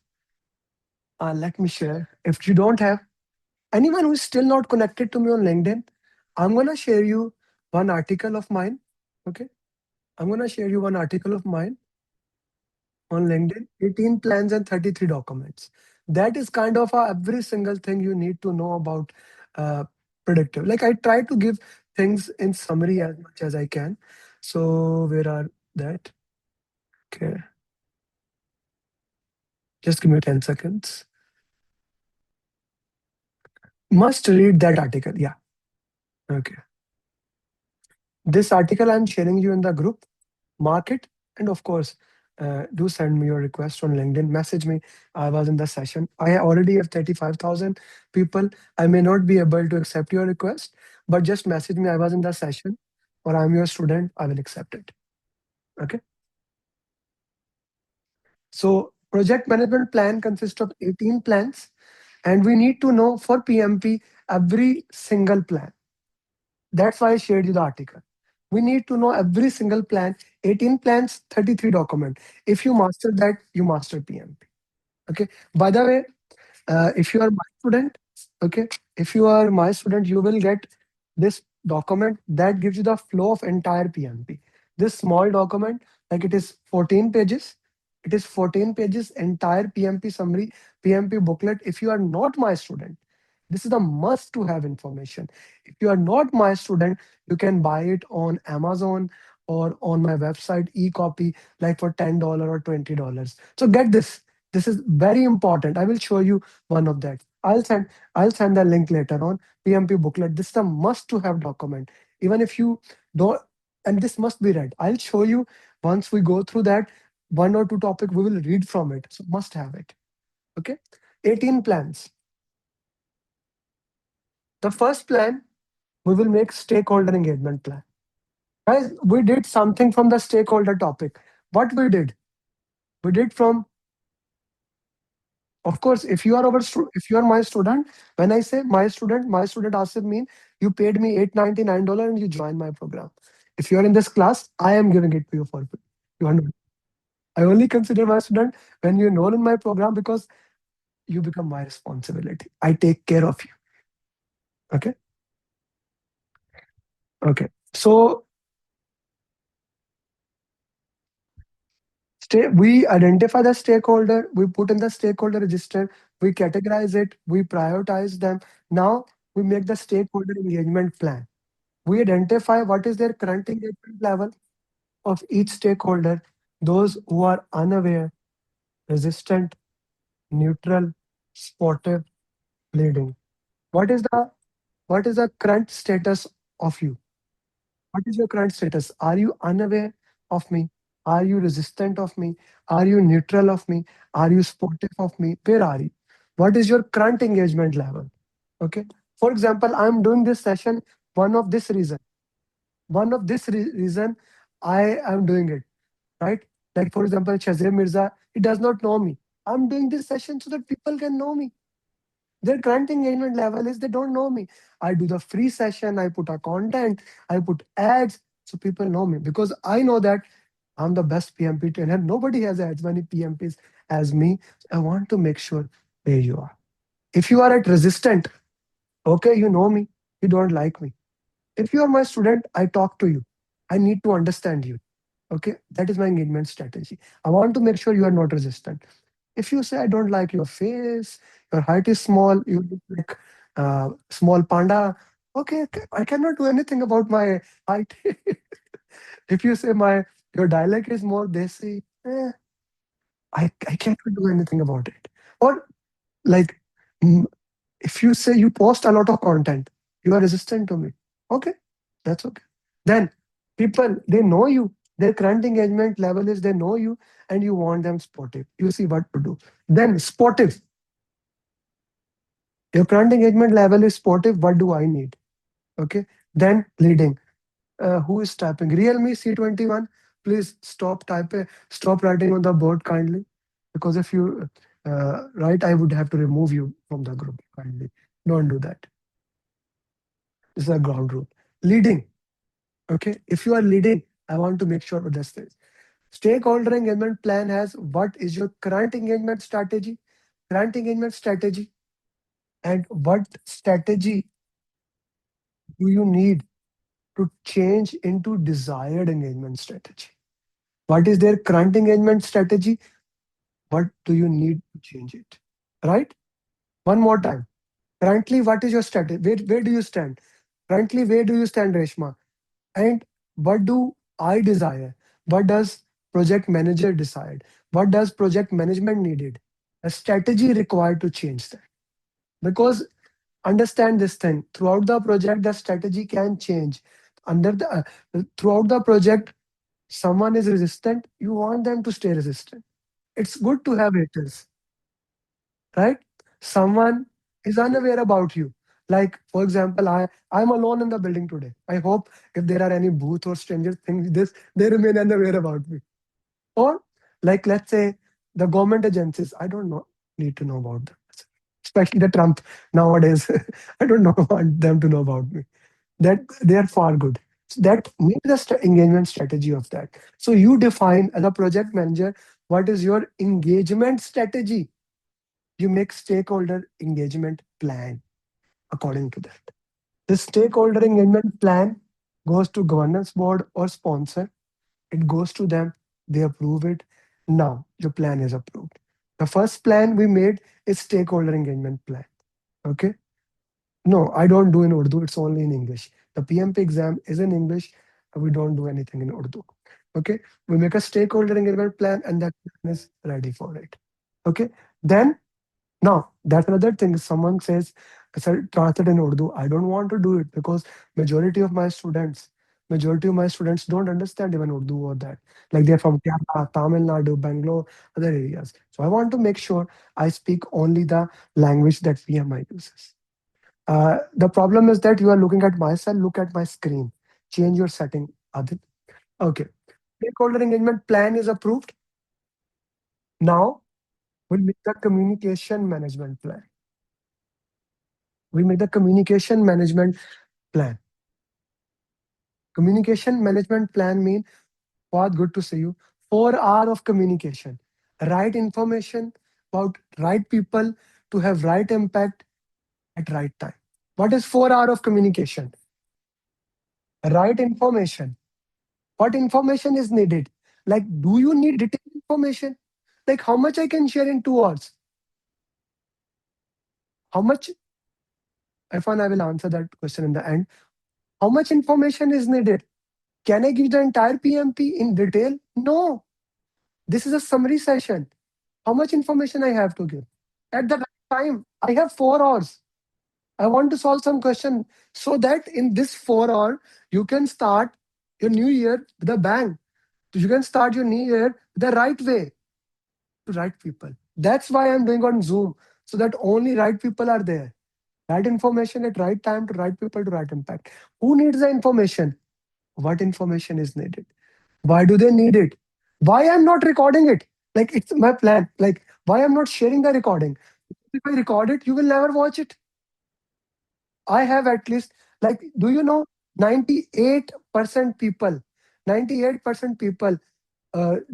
let me share. If you don't have anyone who is still not connected to me on LinkedIn, I'm gonna share you one article of mine. Okay, I'm gonna share you one article of mine on LinkedIn. 18 plans and 33 documents. That is kind of every single thing you need to know about uh, predictive. Like I try to give things in summary as much as I can. So where are that? Okay, just give me 10 seconds. Must read that article. Yeah. Okay. This article I'm sharing you in the group, mark it, and of course, do send me your request on LinkedIn. Message me. I was in the session. I already have 35,000 people. I may not be able to accept your request, but just message me. I was in the session, or I'm your student. I will accept it. Okay. So project management plan consists of 18 plans, and we need to know for PMP every single plan. That's why I shared you the article. We need to know every single plan, 18 plans, 33 document. If you master that, you master PMP. Okay. By the way, if you are my student, okay, if you are my student, you will get this document that gives you the flow of entire PMP. This small document, like it is 14 pages. It is 14 pages, entire PMP summary, PMP booklet. If you are not my student, this is the must to have information. If you are not my student, you can buy it on Amazon or on my website, e-copy, like for $10 or $20. So get this. This is very important. I will show you one of that. I'll send the link later on. PMP booklet. This is a must to have document. Even if you don't, and this must be read. I'll show you once we go through that one or two topic, we will read from it. So must have it. Okay. 18 plans. The first plan, we will make stakeholder engagement plan. Guys, we did something from the stakeholder topic. What we did? We did from, of course, if you are if you are my student, when I say my student Asif mean you paid me $899 and you joined my program. If you are in this class, I am giving it to you for free. You understand? I only consider my student when you enroll in my program because you become my responsibility. I take care of you. Okay. Okay. So we identify the stakeholder, we put in the stakeholder register, we categorize it, we prioritize them. Now we make the stakeholder engagement plan. We identify what is their current engagement level of each stakeholder, those who are unaware, resistant, neutral, sportive, leading. What is the current status of you? What is your current status? Are you unaware of me? Are you resistant of me? Are you neutral of me? Are you sportive of me? Where are you? What is your current engagement level? Okay. For example, I'm doing this session one of this reason. One of this reason I am doing it, right? Like for example, Shazir Mirza, he does not know me. I'm doing this session so that people can know me. Their current engagement level is they don't know me. I do the free session, I put a content, I put ads, so people know me because I know that I'm the best PMP trainer. Nobody has as many PMPs as me. I want to make sure where you are. If you are at resistant, okay, you know me, you don't like me. If you are my student, I talk to you. I need to understand you. Okay, that is my engagement strategy. I want to make sure you are not resistant. If you say, I don't like your face, your height is small, you look like small panda, okay, I cannot do anything about my height. If you say your dialect is more desi, I cannot do anything about it. Or like, mm, if you say you post a lot of content, you are resistant to me. Okay, that's okay. Then people, they know you. Their current engagement level is they know you and you want them sportive. You see what to do. Then sportive. Your current engagement level is sportive. What do I need? Okay. Then leading. Who is typing? Realme C21. Please stop typing. Stop writing on the board kindly. Because if you write, I would have to remove you from the group kindly. Don't do that. This is a ground rule. Leading. Okay. If you are leading, I want to make sure of this thing. Stakeholder engagement plan has what is your current engagement strategy, current engagement strategy, and what strategy do you need to change into desired engagement strategy? What is their current engagement strategy? What do you need to change it? Right? One more time. Currently, what is your strategy? Where do you stand? Currently, where do you stand, Reshma? And what do I desire? What does project manager decide? What does project management needed? A strategy required to change that. Because understand this thing, throughout the project, the strategy can change. Under the throughout the project, someone is resistant. You want them to stay resistant. It's good to have haters, right? Someone is unaware about you. Like, for example, I'm alone in the building today. I hope if there are any booth or stranger things, this they remain unaware about me. Or like let's say the government agencies, I don't know need to know about them. Especially the Trump nowadays. I don't know want them to know about me. That they are far good. So that make the engagement strategy of that. So you define as a project manager what is your engagement strategy. You make stakeholder engagement plan according to that. The stakeholder engagement plan goes to governance board or sponsor. It goes to them. They approve it. Now your plan is approved. The first plan we made is stakeholder engagement plan. Okay. No, I don't do in Urdu. It's only in English. The PMP exam is in English. We don't do anything in Urdu. Okay. We make a stakeholder engagement plan and that plan is ready for it. Okay. Then now, that's another thing. Someone says, "Sir, translate in Urdu." I don't want to do it because majority of my students don't understand even Urdu or that. Like they're from Kerala, Tamil Nadu, Bangalore, other areas. So I want to make sure I speak only the language that PMI uses. The problem is that you are looking at myself, look at my screen. Change your setting, Adit. Okay. Stakeholder engagement plan is approved. Now we'll make the communication management plan. We make the communication management plan. Communication management plan mean बहुत good to see you. 4 hour of communication. Right information about right people to have right impact at right time. What is 4 hour of communication? Right information. What information is needed? Like, do you need detailed information? Like how much I can share in 2 hours? How much? Ifan, I will answer that question in the end. How much information is needed? Can I give the entire PMP in detail? No. This is a summary session. How much information I have to give? At the right time, I have 4 hours. I want to solve some question so that in this 4 hour, you can start your new year with a bang. You can start your new year the right way to right people. That's why I'm doing on Zoom so that only right people are there. Right information at right time to right people to right impact. Who needs the information? What information is needed? Why do they need it? Why I'm not recording it? Like it's my plan. Like why I'm not sharing the recording? If I record it, you will never watch it. I have at least like do you know 98% people, 98% people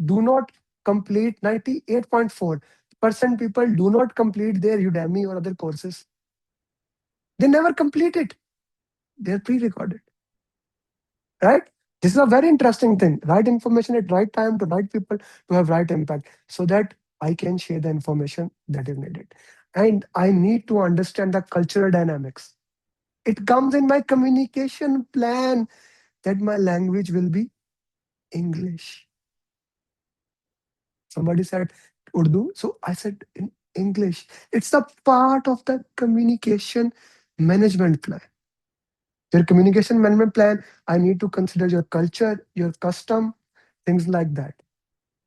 do not complete 98.4% people do not complete their Udemy or other courses. They never complete it. They're pre-recorded. Right? This is a very interesting thing. Right information at right time to right people to have right impact so that I can share the information that is needed. And I need to understand the cultural dynamics. It comes in my communication plan that my language will be English. Somebody said Urdu. So I said in English. It's a part of the communication management plan. Your communication management plan, I need to consider your culture, your custom, things like that.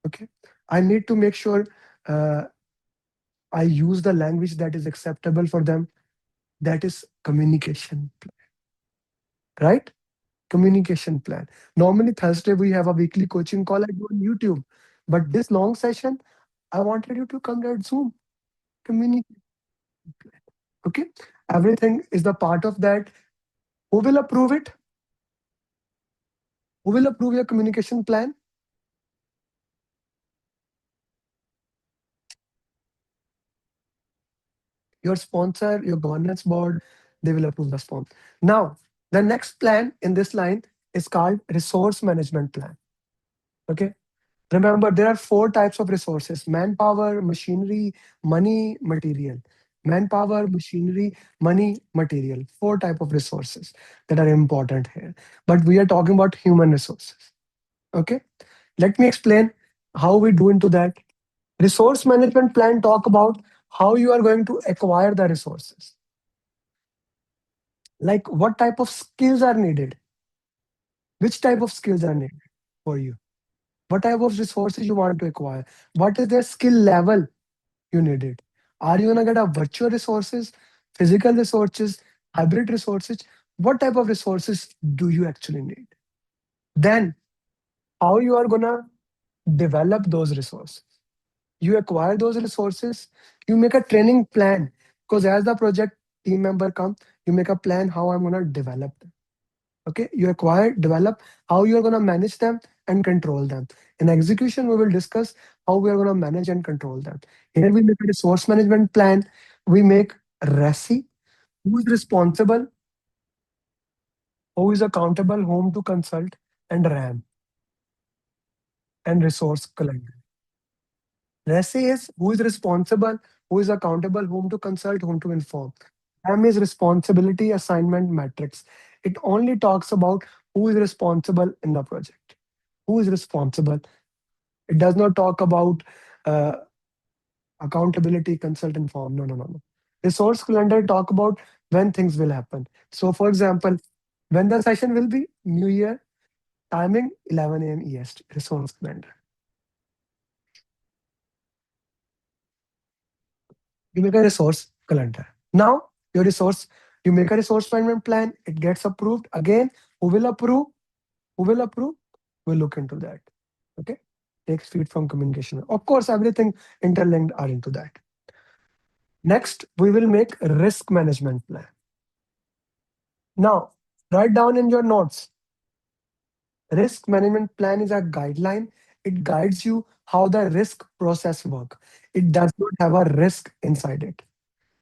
Okay, I need to make sure uh, I use the language that is acceptable for them. That is communication, right? Communication plan. Normally Thursday we have a weekly coaching call I do on YouTube, but this long session I wanted you to come at Zoom. Communicate. Okay, everything is the part of that. Who will approve it? Who will approve your communication plan? Your sponsor, your governance board, they will approve the sponsor. Now, the next plan in this line is called resource management plan. Okay. Remember, there are four types of resources: manpower, machinery, money, material. Manpower, machinery, money, material. Four type of resources that are important here. But we are talking about human resources. Okay. Let me explain how we do into that. Resource management plan talk about how you are going to acquire the resources. Like what type of skills are needed, which type of skills are needed for you, what type of resources you want to acquire, what is their skill level you need it. Are you gonna get a virtual resources, physical resources, hybrid resources? What type of resources do you actually need? Then how you are gonna develop those resources? You acquire those resources, you make a training plan, because as the project team member come, you make a plan how I'm gonna develop them. Okay, you acquire, develop, how you're going to manage them and control them. In execution we will discuss how we are going to manage and control them. Here we make a resource management plan. We make RESI, who is responsible, who is accountable, whom to consult, and RAM, and resource calendar. RESI is who is responsible, who is accountable, whom to consult, whom to inform. RAM is responsibility assignment matrix. It only talks about who is responsible in the project, who is responsible. It does not talk about uh, accountability, consult, form. No, no, no, no. Resource calendar talk about when things will happen. So, for example, when the session will be, New Year, timing 11 a.m. EST, resource calendar. You make a resource calendar. Now, your resource, you make a resource management plan, it gets approved. Again, who will approve? Who will approve? We'll look into that. Okay. Takes feed from communication. Of course, everything interlinked are into that. Next, we will make risk management plan. Now, write down in your notes. Risk management plan is a guideline. It guides you how the risk process work. It does not have a risk inside it.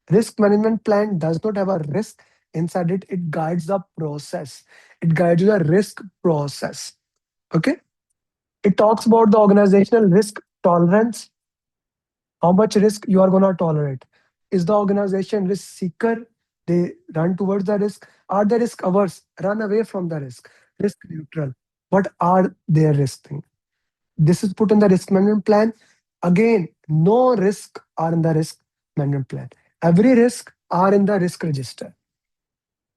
Risk management plan does not have a risk inside it. It guides the process. It guides you the risk process. Okay. It talks about the organizational risk tolerance, how much risk you are going to tolerate. Is the organization risk seeker? They run towards the risk. Are they risk averse? Run away from the risk. Risk neutral. What are their risk things? This is put in the risk management plan. Again, no risk are in the risk management plan. Every risk are in the risk register.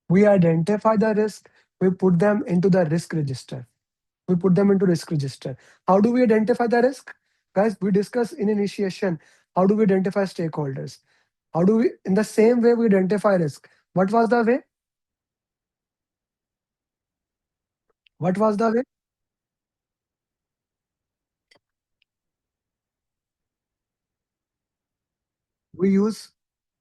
We identify the risk. We put them into the risk register. We put them into risk register. How do we identify the risk? Guys, we discuss in initiation. How do we identify stakeholders? How do we, in the same way we identify risk? What was the way? What was the way? We use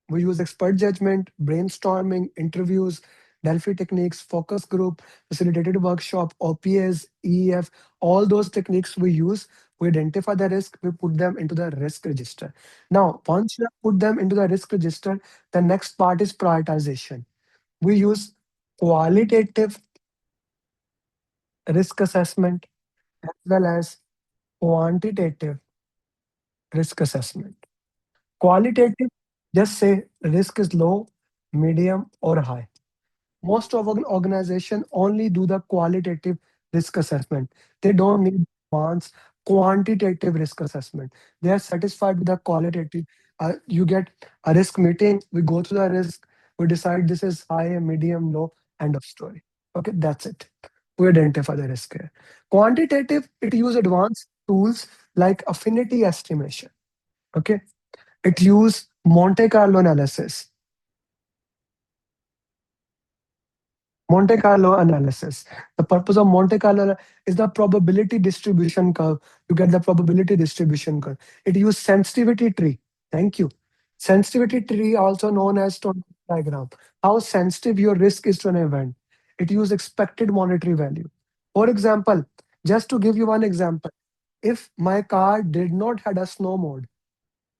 we use expert judgment, brainstorming, interviews, Delphi techniques, focus group, facilitated workshop, OPS, EEF, all those techniques we use. We identify the risk, we put them into the risk register. Now, once you have put them into the risk register, the next part is prioritization. We use qualitative risk assessment as well as quantitative risk assessment. Qualitative, just say risk is low, medium, or high. Most of organization only do the qualitative risk assessment. They don't need advanced quantitative risk assessment. They are satisfied with the qualitative. You get a risk meeting, we go through the risk, we decide this is high, medium, low, end of story. Okay, that's it. We identify the risk here. Quantitative, it use advanced tools like affinity estimation. Okay. It use Monte Carlo analysis. Monte Carlo analysis. The purpose of Monte Carlo is the probability distribution curve. You get the probability distribution curve. It use sensitivity tree. Thank you. Sensitivity tree, also known as Stochastic diagram. How sensitive your risk is to an event. It use expected monetary value. For example, just to give you one example, if my car did not had a snow mode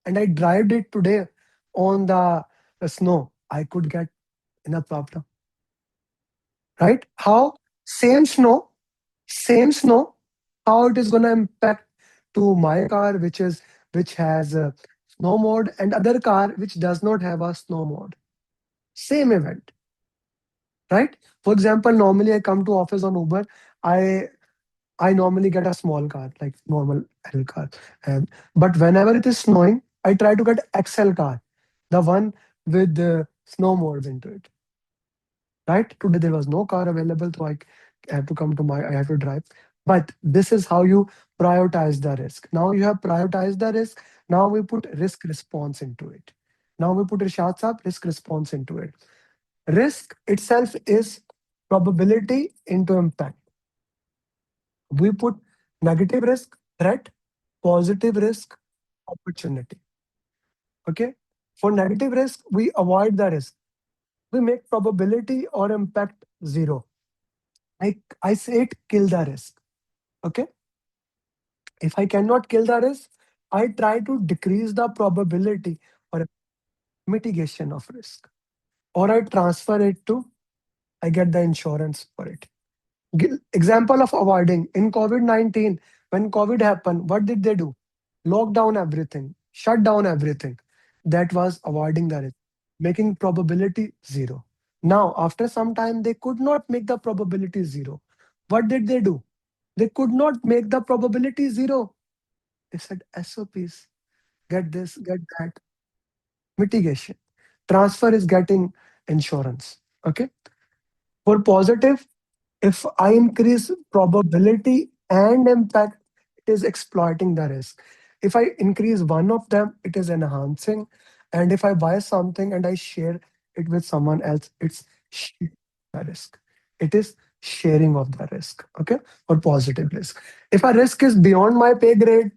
and I drive it today on the snow, I could get in a problem, right? How same snow, how it is going to impact to my car, which has a snow mode, and other car which does not have a snow mode. Same event, right? For example, normally I come to office on Uber. I I normally get a small car, like normal L car. And but whenever it is snowing, I try to get XL car, the one with the snow modes into it. Right? Today there was no car available, so I have to come to my I have to drive. But this is how you prioritize the risk. Now you have prioritized the risk. Now we put risk response into it. Now we put Rishad Saab risk response into it. Risk itself is probability into impact. We put negative risk, threat, positive risk, opportunity. Okay. For negative risk, we avoid the risk. We make probability or impact zero. I say it kill the risk. Okay. If I cannot kill the risk, I try to decrease the probability or mitigation of risk. Or I transfer it to, I get the insurance for it. Example of avoiding in COVID-19, when COVID happened, what did they do? Lock down everything, shut down everything. That was avoiding the risk, making probability zero. Now, after some time, they could not make the probability zero. What did they do? They could not make the probability zero. They said SOPs, get this, get that. Mitigation. Transfer is getting insurance. Okay. For positive, if I increase probability and impact, it is exploiting the risk. If I increase one of them, it is enhancing. And if I buy something and I share it with someone else, it's sharing the risk. It is sharing of the risk. Okay. For positive risk. If a risk is beyond my pay grade,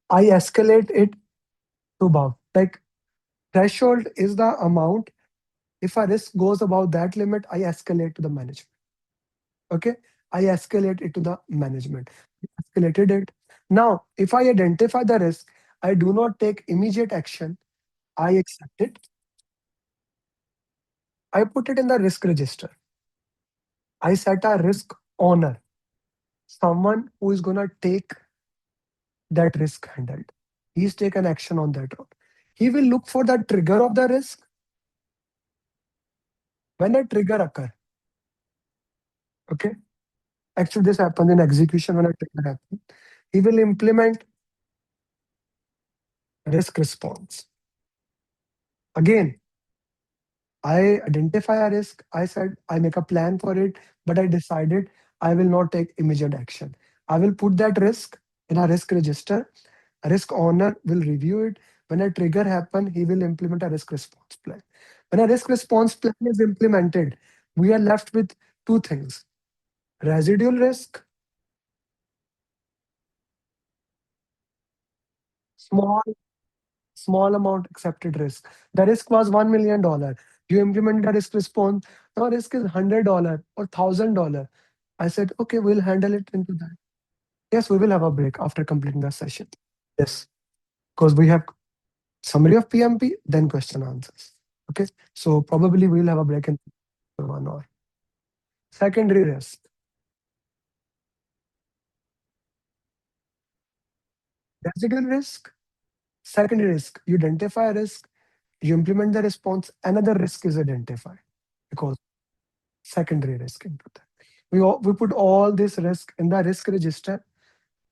I escalate it to above. Like threshold is the amount. If a risk goes above that limit, I escalate to the management. Okay. I escalate it to the management. Escalated it. Now, if I identify the risk, I do not take immediate action. I accept it. I put it in the risk register. I set a risk owner, someone who is going to take that risk handled. He's taken action on that road. He will look for the trigger of the risk. When a trigger occur, okay, actually this happens in execution when a trigger happens. He will implement risk response. Again, I identify a risk. I said I make a plan for it, but I decided I will not take immediate action. I will put that risk in a risk register. A risk owner will review it. When a trigger happen, he will implement a risk response plan. When a risk response plan is implemented, we are left with two things: residual risk, small small amount accepted risk. The risk was $1 million. You implement the risk response. Now risk is $100 or $1,000. I said, okay, we'll handle it into that. Yes, we will have a break after completing the session. Yes, because we have summary of PMP, then question answers. Okay, so probably we'll have a break in 1 hour. Secondary risk. Residual risk, secondary risk. You identify a risk, you implement the response, another risk is identified because secondary risk into that. We put all this risk in the risk register.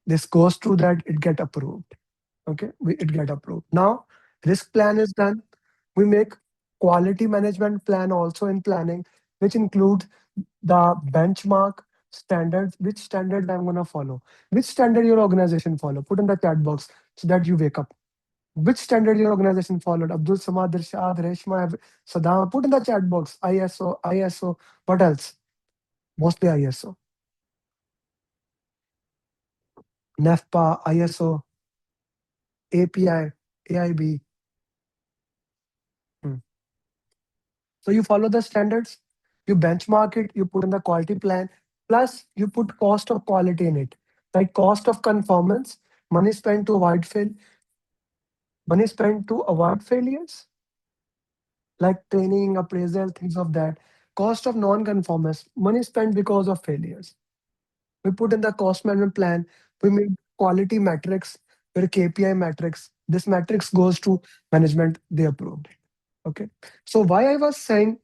This goes to that, it get approved. Okay, it get approved. Now, risk plan is done. We make quality management plan also in planning, which includes the benchmark. standards, which standards I'm gonna follow, which standard your organization follow. Put in the chat box so that you wake up. Which standard your organization followed? Abdul Samad, Irshad, Reshma, Saddam. Put in the chat box. ISO, ISO. What else? Mostly ISO. NEFPA, ISO, API, AIB. Hmm. So you follow the standards, you benchmark it, you put in the quality plan, plus you put cost of quality in it, like cost of conformance, money spent to avoid money spent to avoid failures, like training, appraisal, things of that. Cost of non-conformance, money spent because of failures. We put in the cost management plan. We made quality metrics, where KPI metrics. This metrics goes to management. They approved it. Okay. So why I was saying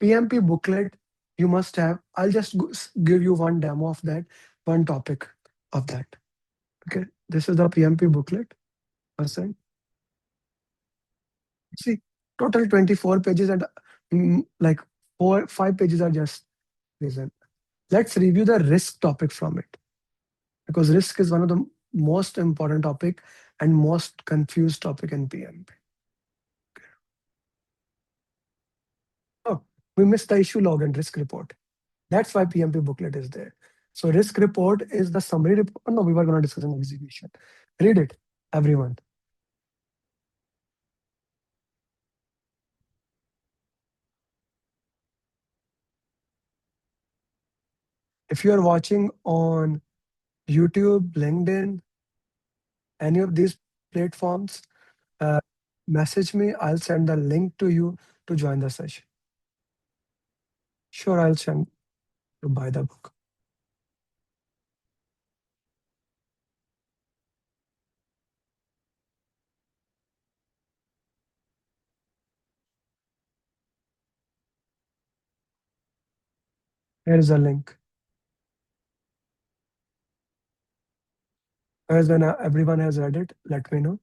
PMP booklet you must have. I'll just give you one demo of that, one topic of that. Okay. This is the PMP booklet. Percent. See, total 24 pages and like 5 pages are just reason. Let's review the risk topic from it, because risk is one of the most important topic and most confused topic in PMP. Oh, we missed the issue log and risk report. That's why PMP booklet is there. So risk report is the summary report. No, we were going to discuss an execution. Read it, everyone. If you are watching on YouTube, LinkedIn, any of these platforms, uh, message me. I'll send the link to you to join the session. Sure, I'll send to buy the book. Here is a link. As when everyone has read it, let me know.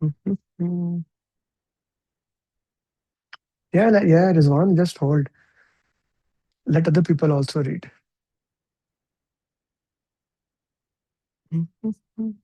Mhm. Yeah, yeah, Rizwan, just hold. Let other people also read. Mhm.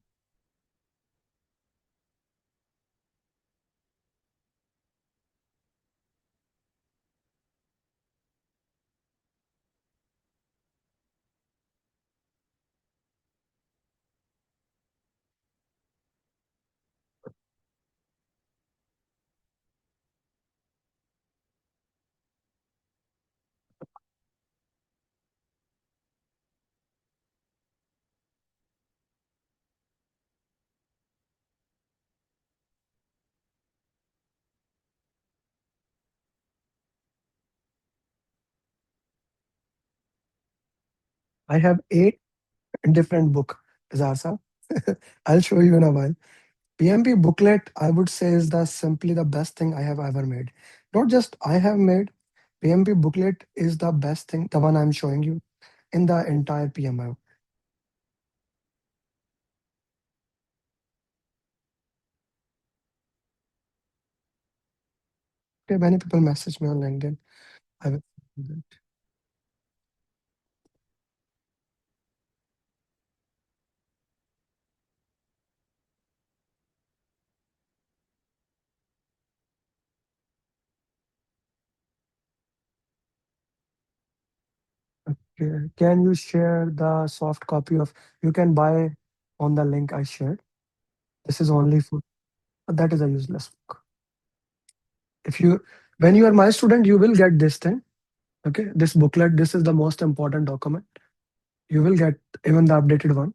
I have 8 different book, Zasa. I'll show you in a while. PMP booklet, I would say, is the simply the best thing I have ever made. Not just I have made. PMP booklet is the best thing, the one I'm showing you in the entire PMI. Okay, many people message me on LinkedIn. I will do that. Okay. Can you share the soft copy of you can buy on the link I shared? This is only for that is a useless book. If you When you are my student, you will get this thing. Okay, this booklet, this is the most important document. You will get even the updated one.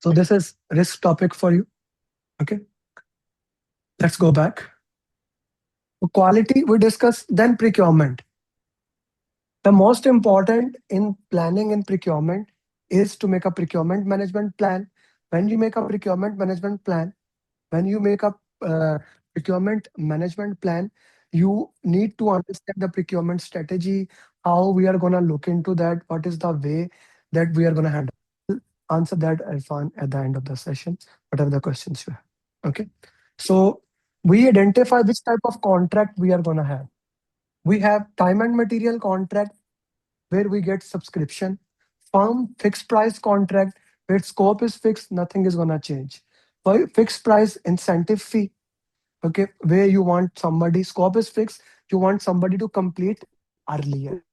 So this is risk topic for you. Okay, let's go back. So quality we discuss, then procurement. The most important in planning and procurement is to make a procurement management plan. When you make a procurement management plan, when you make a procurement management plan, you need to understand the procurement strategy, how we are going to look into that, what is the way that we are going to handle. Answer that, Irfan, at the end of the session, whatever the questions you have. Okay. So we identify which type of contract we are going to have. We have time and material contract where we get subscription, firm fixed price contract where scope is fixed, nothing is gonna change. Fixed price incentive fee, okay, where you want somebody, scope is fixed, you want somebody to complete earlier.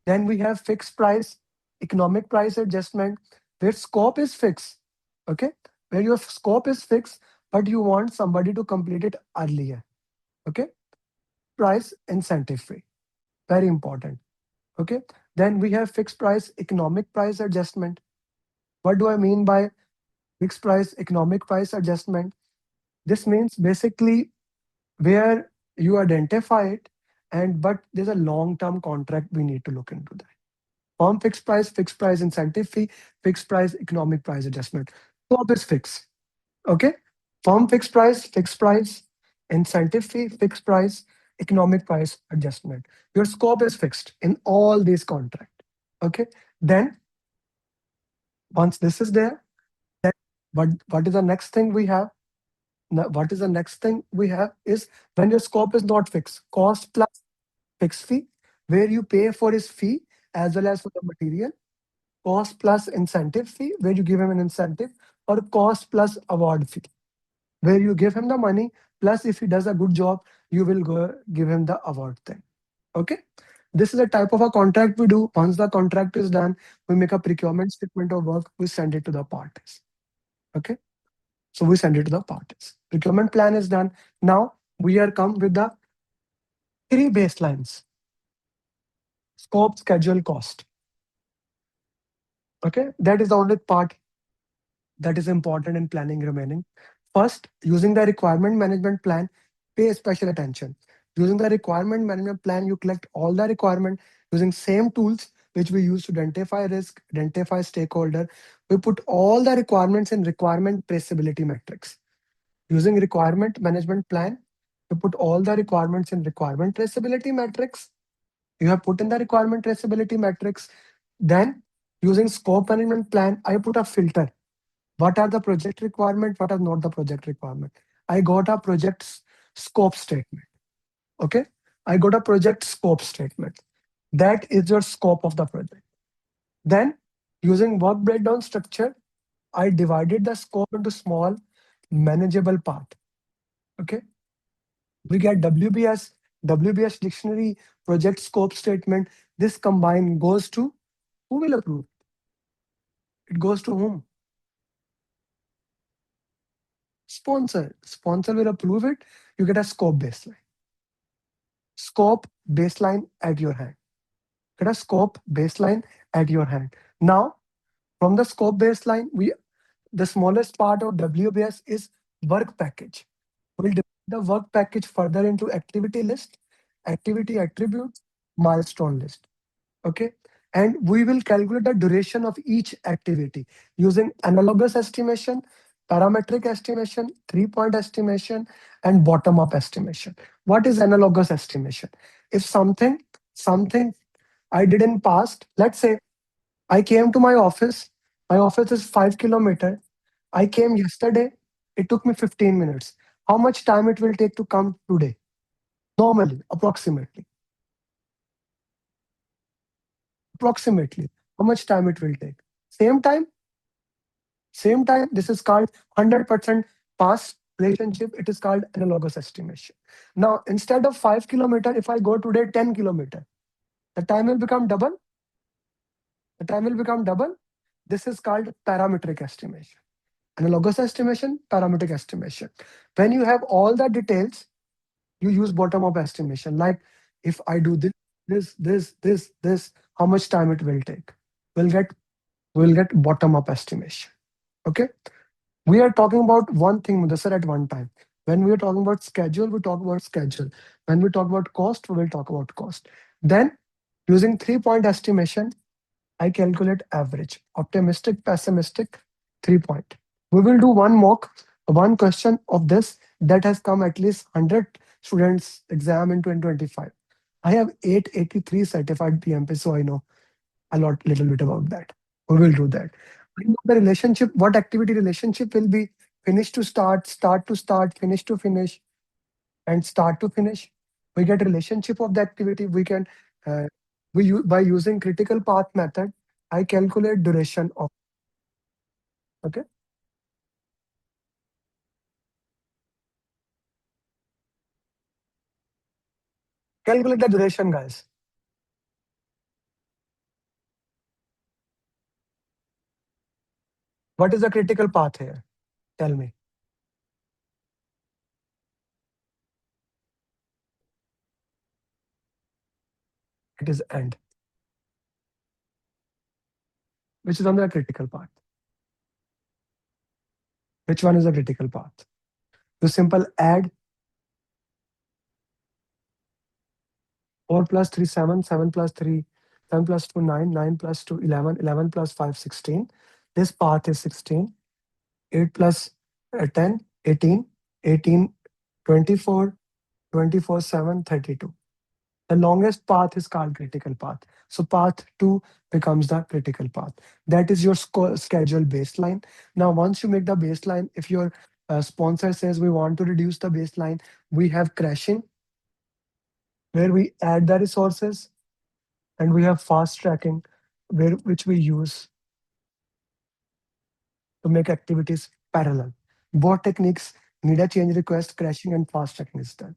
Then we have fixed price, economic price adjustment, where scope is fixed, okay, where your scope is fixed, but you want somebody to complete it earlier, okay. Price incentive fee, very important. Okay. Then we have fixed price, economic price adjustment. What do I mean by fixed price, economic price adjustment? This means basically where you identify it, and but there's a long-term contract we need to look into that. Firm fixed price incentive fee, fixed price, economic price adjustment. Scope is fixed. Okay. Firm fixed price, incentive fee, fixed price, economic price adjustment. Your scope is fixed in all these contracts. Okay. Then once this is there, then what is the next thing we have? What is the next thing we have is when your scope is not fixed, cost plus fixed fee, where you pay for his fee as well as for the material, cost plus incentive fee, where you give him an incentive, or cost plus award fee, where you give him the money, plus if he does a good job, you will go give him the award thing. Okay. This is a type of a contract we do. Once the contract is done, we make a procurement statement of work, we send it to the parties. Okay. So we send it to the parties. Procurement plan is done. Now we are come with the three baselines: scope, schedule, cost. Okay. That is the only part that is important in planning remaining. First, using the requirement management plan, pay special attention. Using the requirement management plan, you collect all the requirement using same tools which we use to identify risk, identify stakeholder. We put all the requirements in requirement traceability metrics. Using requirement management plan, you put all the requirements in requirement traceability metrics. You have put in the requirement traceability metrics. Then using scope management plan, I put a filter. What are the project requirement? What are not the project requirement? I got a project scope statement. Okay. I got a project scope statement. That is your scope of the project. Then using work breakdown structure, I divided the scope into small manageable part. Okay. We get WBS dictionary, project scope statement. This combined goes to who will approve? It goes to whom? Sponsor. Sponsor will approve it. You get a scope baseline. Scope baseline at your hand. Get a scope baseline at your hand. Now, from the scope baseline, we the smallest part of WBS is work package. We'll divide the work package further into activity list, activity attribute, milestone list. Okay. and we will calculate the duration of each activity using analogous estimation, parametric estimation, 3 point estimation, and bottom up estimation. What is analogous estimation? If something I did in past, let's say I came to my office is 5 kilometer. I came yesterday, it took me 15 minutes. How much time it will take to come today? Normally, approximately, how much time it will take? Same time, same time. This is called 100% past relationship. It is called analogous estimation. Now, instead of 5 kilometer, if I go today 10 kilometer, the time will become double. The time will become double. This is called parametric estimation. Analogous estimation, parametric estimation. When you have all the details, you use bottom-up estimation. Like if I do this, how much time it will take? We'll get we'll get bottom-up estimation. Okay. We are talking about one thing, Mudassar, at one time. When we are talking about schedule, we talk about schedule. When we talk about cost, we will talk about cost. Then, using 3 point estimation, I calculate average, optimistic, pessimistic, 3 point. We will do one mock, one question of this that has come at least 100 students exam in 2025. I have 883 certified PMP, so I know little bit about that. We will do that. I know the relationship, what activity relationship will be finish to start, start to start, finish to finish, and start to finish. We get relationship of the activity. We can by using critical path method, I calculate duration of. Okay, calculate the duration, guys. What is the critical path here? Tell me. It is end, which is on the critical path. Which one is the critical path? You simple add 4 plus 3, 7, 7 plus 3, 7 plus 2, 9, 9 plus 2, 11, 11 plus 5, 16. This path is 16. 8 plus 10, 18, 18, 24, 24, 7, 32. The longest path is called critical path. So path 2 becomes the critical path. That is your schedule baseline. Now, once you make the baseline, if your sponsor says we want to reduce the baseline, we have crashing, where we add the resources, and we have fast tracking, which we use to make activities parallel. Both techniques need a change request, crashing, and fast tracking is done.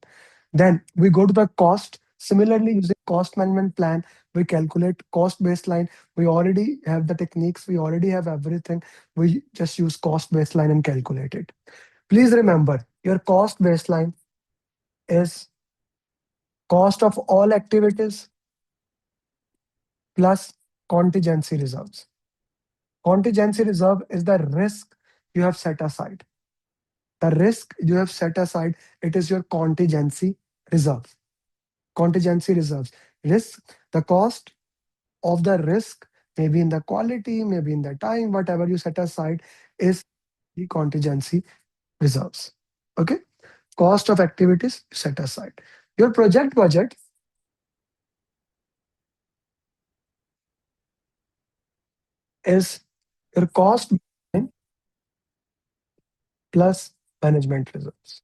Then we go to the cost. Similarly, using cost management plan, we calculate cost baseline. We already have the techniques, we already have everything. We just use cost baseline and calculate it. Please remember, your cost baseline is cost of all activities plus contingency reserves. Contingency reserve is the risk you have set aside. The risk you have set aside, it is your contingency reserve. Contingency reserves. Risk, the cost of the risk, maybe in the quality, maybe in the time, whatever you set aside is the contingency reserves. Okay? Cost of activities set aside. Your project budget is your cost plus management reserves.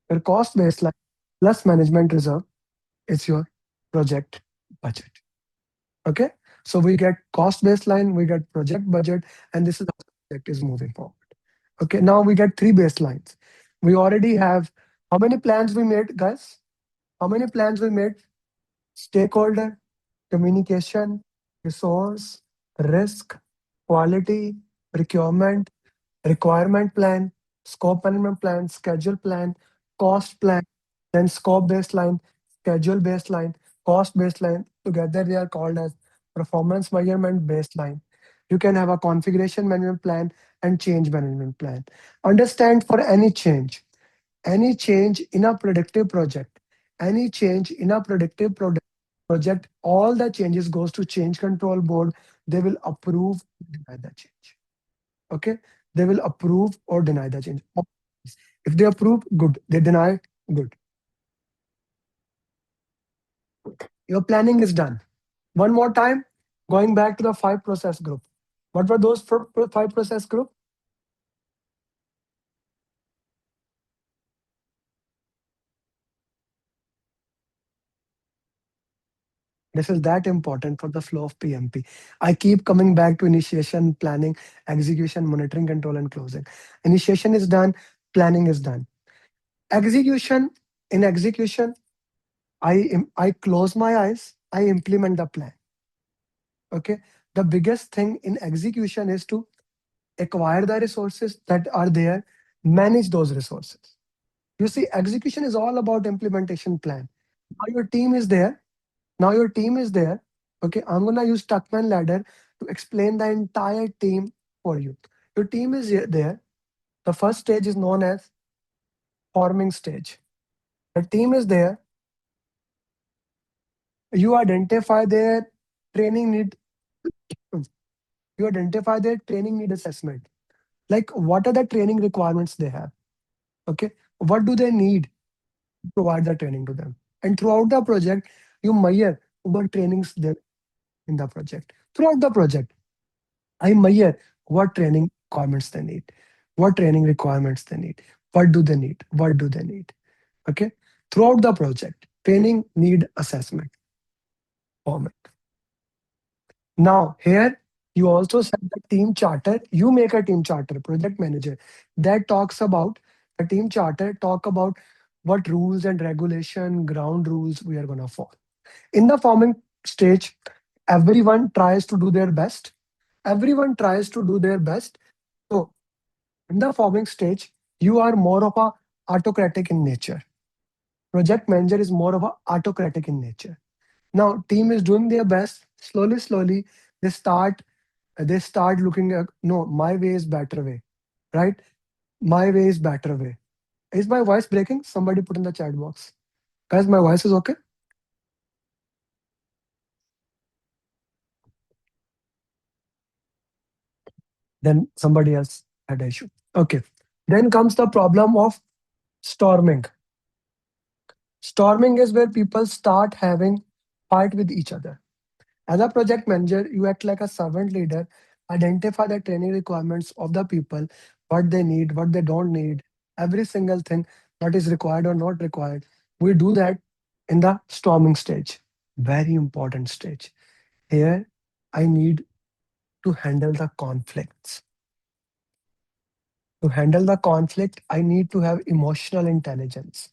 Your cost baseline plus management reserve is your project budget. Okay. So we get cost baseline, we get project budget, and this is how the project is moving forward. Okay. Now we get three baselines. We already have how many plans we made, guys? How many plans we made? Stakeholder, communication, resource, risk, quality, procurement, requirement plan, scope management plan, schedule plan, cost plan, then scope baseline, schedule baseline, cost baseline. Together they are called as performance measurement baseline. You can have a configuration management plan and change management plan. Understand, for any change in a predictive project, any change in a predictive product, Project, all the changes goes to change control board. They will approve, deny the change. Okay, they will approve or deny the change. If they approve, good. They deny, good. Your planning is done. One more time, going back to the five process group. What were those five process group? This is that important for the flow of PMP. I keep coming back to initiation, planning, execution, monitoring, control, and closing. Initiation is done, planning is done. Execution, in execution, I close my eyes, I implement the plan. Okay. The biggest thing in execution is to acquire the resources that are there, manage those resources. You see, execution is all about implementation plan. Now your team is there. Now your team is there. Okay, I'm gonna use Tuckman ladder to explain the entire team for you. Your team is there. The first stage is known as forming stage. The team is there. You identify their training need. You identify their training need assessment. Like what are the training requirements they have? Okay, what do they need to provide the training to them? And throughout the project, you measure what trainings there in the project. Throughout the project, I measure what training requirements they need, what training requirements they need, what do they need, what do they need. Okay, throughout the project, training need assessment format. Now here you also set the team charter. You make a team charter, project manager, that talks about the team charter. Talk about what rules and regulation, ground rules we are gonna follow. In the forming stage, everyone tries to do their best. Everyone tries to do their best. So in the forming stage, you are more of a autocratic in nature. Project manager is more of a autocratic in nature. Now team is doing their best. Slowly, slowly, they start they start looking at, no, my way is better way, right? My way is better way. Is my voice breaking? Somebody put in the chat box. Guys, my voice is okay? Then somebody else had an issue. Okay. Then comes the problem of storming. Storming is where people start having fight with each other. As a project manager, you act like a servant leader, identify the training requirements of the people, what they need, what they don't need, every single thing, what is required or not required. We do that in the storming stage. Very important stage. Here, I need to handle the conflicts. To handle the conflict, I need to have emotional intelligence.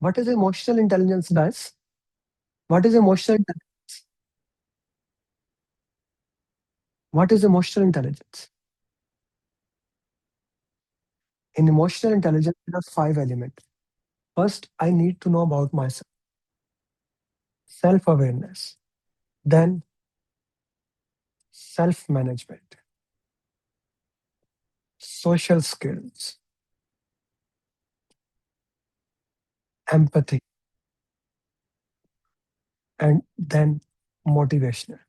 What is emotional intelligence, guys? What is emotional intelligence? What is emotional intelligence? In emotional intelligence, there are five elements. First, I need to know about myself, self awareness, then self management, social skills, empathy, and then motivational.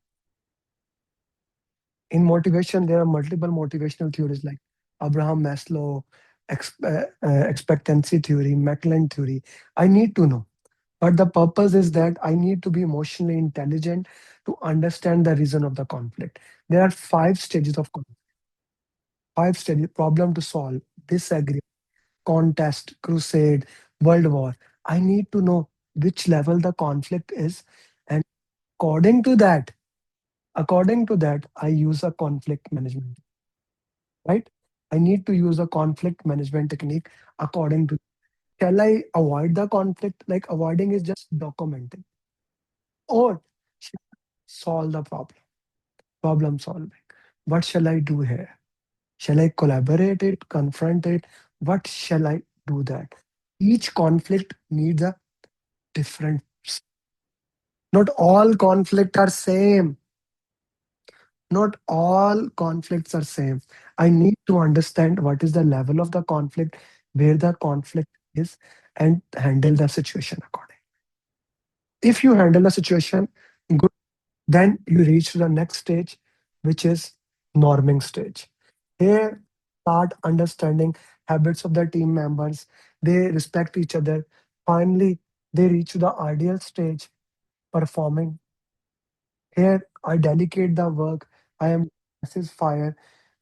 In motivation, there are multiple motivational theories like Abraham Maslow, expectancy theory, Macklen theory. I need to know. But the purpose is that I need to be emotionally intelligent to understand the reason of the conflict. There are five stages of conflict, five stages: problem to solve, disagree, contest, crusade, world war. I need to know which level the conflict is, and according to that, I use a conflict management, right? I need to use a conflict management technique according to. Shall I avoid the conflict? Like avoiding is just documenting, or shall I solve the problem? Problem solving. What shall I do here? Shall I collaborate it, confront it? What shall I do that? Each conflict needs a different. Not all conflict are same. Not all conflicts are same. I need to understand what is the level of the conflict, where the conflict is, and handle the situation accordingly. If you handle a situation good, then you reach to the next stage, which is norming stage. Here, start understanding habits of the team members. They respect each other. Finally, they reach to the ideal stage, performing. Here, I delegate the work. I am this is fire.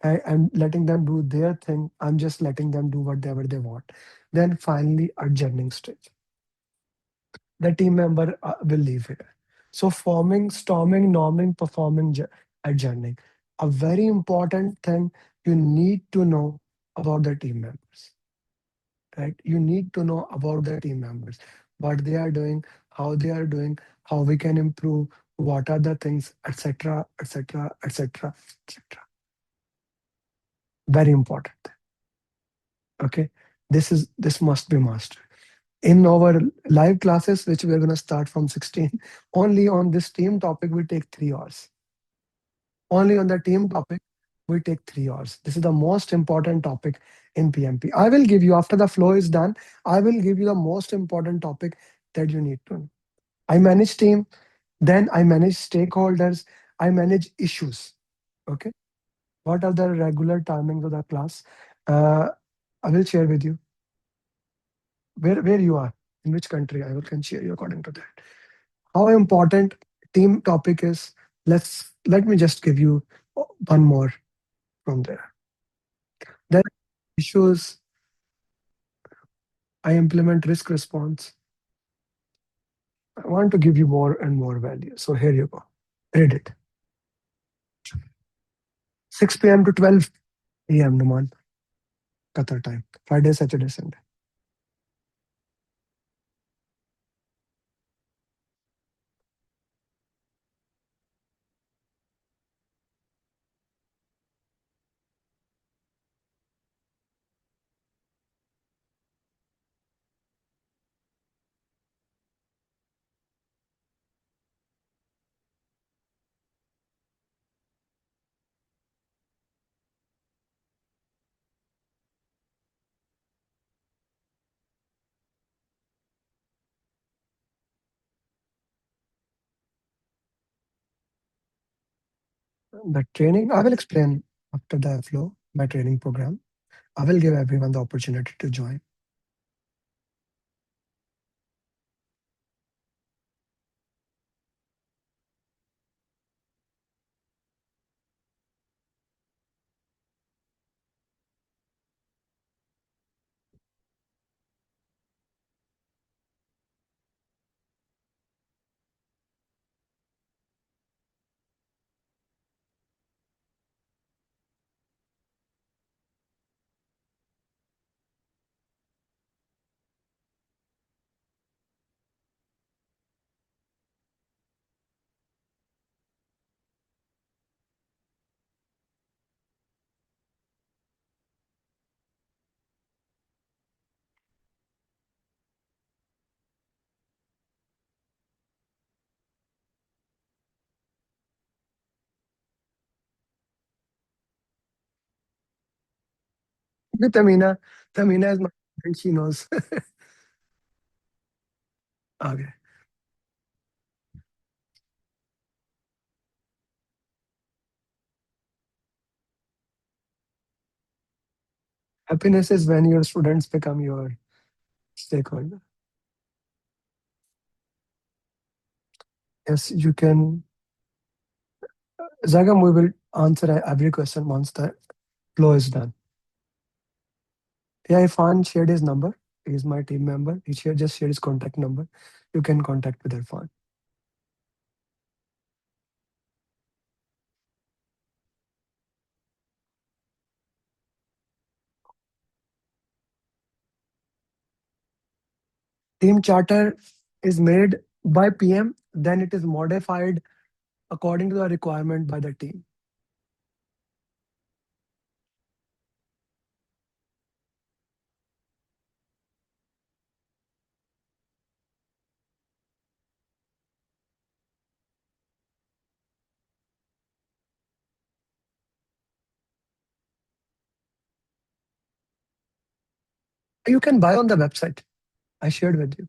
I'm letting them do their thing. I'm just letting them do whatever they want. Then finally, adjourning stage. The team member will leave here. So forming, storming, norming, performing, adjourning. A very important thing you need to know about the team members, right? You need to know about the team members, what they are doing, how they are doing, how we can improve, what are the things, etc., etc., etc., etc. Very important. Okay, this must be mastered. In our live classes, which we're going to start from 16, only on this team topic, we take 3 hours. Only on the team topic, we take 3 hours. This is the most important topic in PMP. I will give you, after the flow is done, I will give you the most important topic that you need to know. I manage team, then I manage stakeholders, I manage issues. Okay. What are the regular timings of the class? Uh, I will share with you where you are, in which country. I will can share you according to that. How important team topic is. Let me just give you one more from there. Then issues, I implement risk response. I want to give you more and more value. So here you go. Read it. 6 p.m. to 12 a.m. Numan, Qatar time. Friday, Saturday, Sunday. The training, I will explain after the flow, my training program. I will give everyone the opportunity to join. With Tamina, Tamina is my friend, she knows. Okay. Happiness is when your students become your stakeholder. Yes, you can. Zagam, we will answer every question once the flow is done. Yeah, Irfan shared his number. He's my team member. Just shared his contact number. You can contact with Irfan. Team charter is made by PM, then it is modified according to the requirement by the team. You can buy on the website. I shared with you.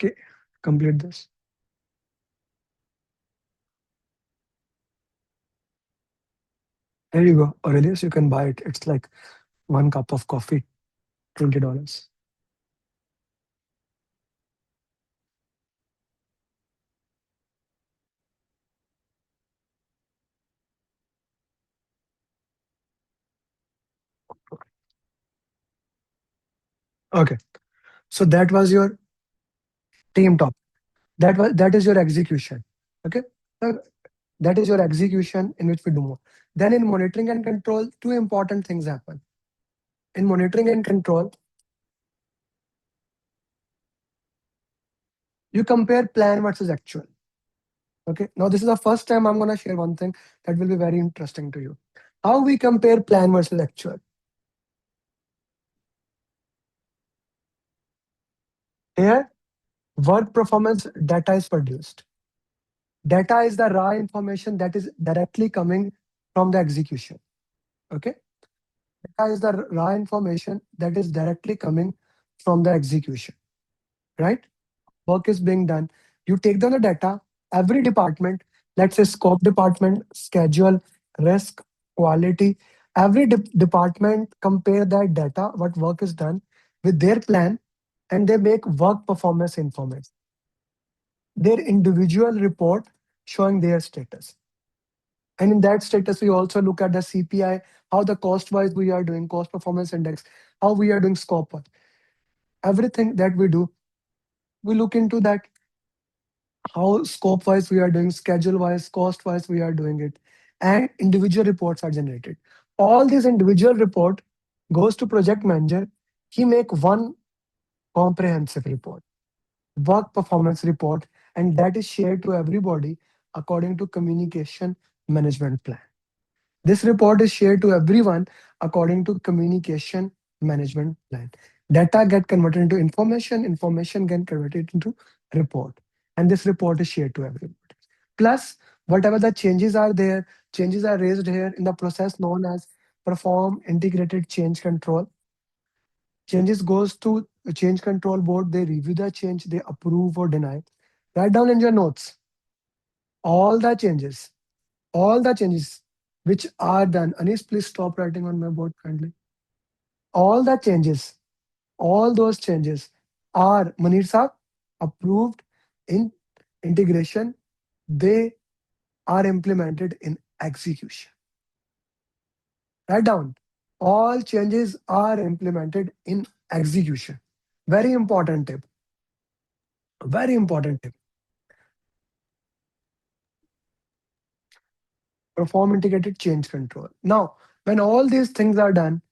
Okay, complete this. There you go, Aurelius. You can buy it. It's like one cup of coffee, $20. Okay, so that was your team top. That is your execution. Okay, Uh, that is your execution in which we do more. Then in monitoring and control, two important things happen. In monitoring and control, you compare plan versus actual. Okay, now this is the first time I'm gonna share one thing that will be very interesting to you. How we compare plan versus actual. Here, work performance data is produced. Data is the raw information that is directly coming from the execution. Okay, data is the raw information that is directly coming from the execution. Right, work is being done. You take down the data. Every department, let's say scope department, schedule, risk, quality. Every department compare that data, what work is done, with their plan, and they make work performance information. Their individual report showing their status. And in that status, we also look at the CPI, how the cost wise we are doing, cost performance index, how we are doing scope wise. Everything that we do, we look into that, how scope wise we are doing, schedule wise, cost wise we are doing it, and individual reports are generated. All these individual report goes to project manager. He make one comprehensive report, work performance report, and that is shared to everybody according to communication management plan. This report is shared to everyone according to communication management plan. Data get converted into information, information get converted into report, and this report is shared to everybody. Plus, whatever the changes are there, changes are raised here in the process known as perform integrated change control. Changes goes to a change control board. They review the change, they approve or deny. Write down in your notes all the changes, all the changes which are done. Anis, please stop writing on my board kindly. All the changes, all those changes are Manir Saab approved in integration. They are implemented in execution. Write down. All changes are implemented in execution. Very important tip. Very important tip. Perform integrated change control. Now, when all these things are done,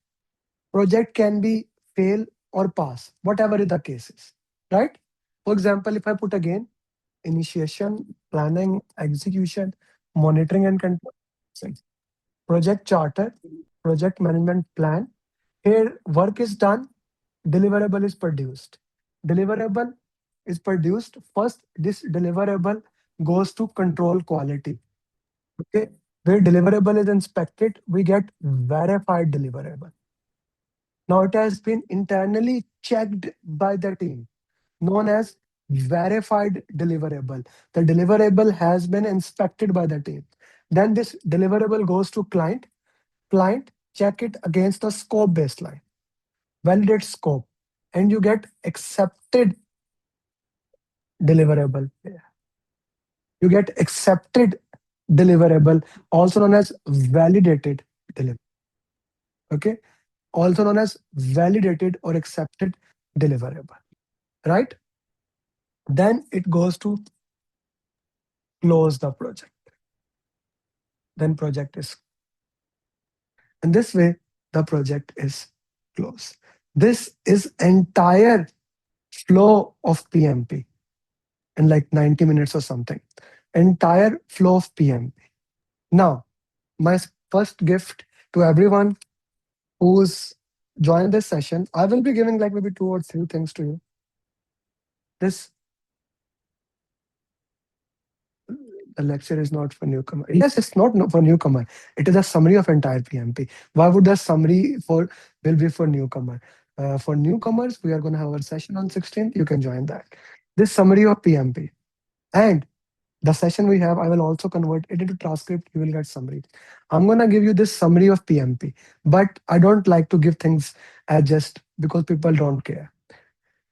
project can be fail or pass, whatever is the cases, right? For example, if I put again initiation, planning, execution, monitoring and control, project charter, project management plan. Here, work is done, deliverable is produced. Deliverable is produced. First, this deliverable goes to control quality. Okay, where deliverable is inspected, we get verified deliverable. Now it has been internally checked by the team, known as verified deliverable. The deliverable has been inspected by the team. Then this deliverable goes to client. Client check it against the scope baseline, validate scope, and you get accepted deliverable. You get accepted deliverable, also known as validated deliverable. Okay, also known as validated or accepted deliverable. Right? Then it goes to close the project. Then project is, in this way, the project is closed. This is entire flow of PMP in like 90 minutes or something. Entire flow of PMP. Now, my first gift to everyone who's joined this session, I will be giving like maybe two or three things to you. This the lecture is not for newcomer. Yes, it's not for newcomer. It is a summary of entire PMP. Why would the summary for will be for newcomer? For newcomers, we are going to have our session on 16th. You can join that. this summary of PMP. And the session we have, I will also convert it into transcript. You will get summary. I'm gonna give you this summary of PMP, but I don't like to give things as just because people don't care.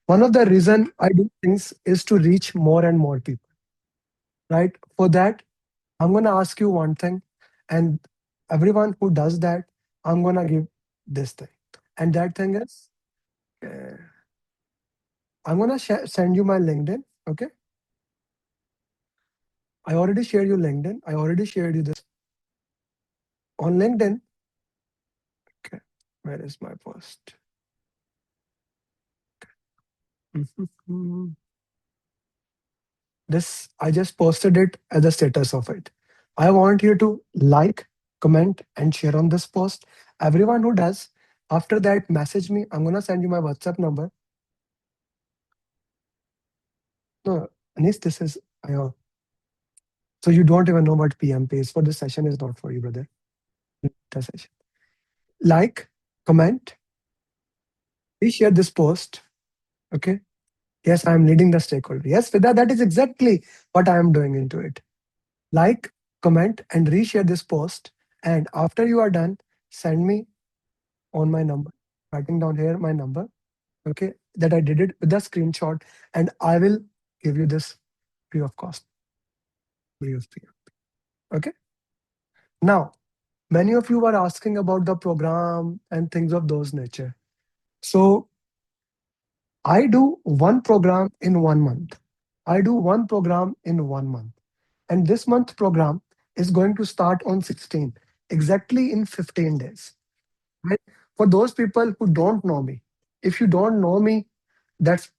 One of the reason I do things is to reach more and more people, right? For that, I'm gonna ask you one thing, and everyone who does that, I'm gonna give this thing. And that thing is, uh, I'm gonna send you my LinkedIn. Okay, I already shared you LinkedIn. I already shared you this on LinkedIn. Okay, where is my post? This I just posted it as a status of it. I want you to like, comment, and share on this post. Everyone who does, after that, message me. I'm gonna send you my WhatsApp number. No, Anis, this is so you don't even know what PMP is. For this session is not for you, brother. The session. Like, comment, please share this post. Okay. Yes, I am leading the stakeholder. Yes, Vida, that is exactly what I am doing into it. Like, comment, and reshare this post. And after you are done, send me on my number, writing down here my number, okay, that I did it with the screenshot, and I will give you this free of cost, free of fee. Okay. Now, many of you are asking about the program and things of those nature. So I do one program in 1 month. I do one program in 1 month. And this month program is going to start on 16, exactly in 15 days. Right? For those people who don't know me, if you don't know me, that's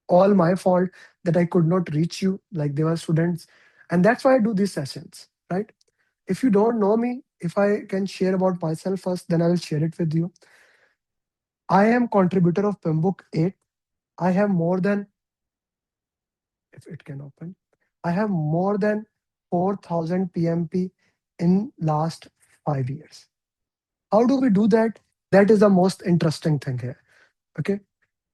all my fault that I could not reach you like they were students. And that's why I do these sessions, right? If you don't know me, if I can share about myself first, then I will share it with you. I am contributor of PMBOK 8. I have more than, if it can open, I have more than 4,000 PMP in last 5 years. How do we do that? That is the most interesting thing here. Okay.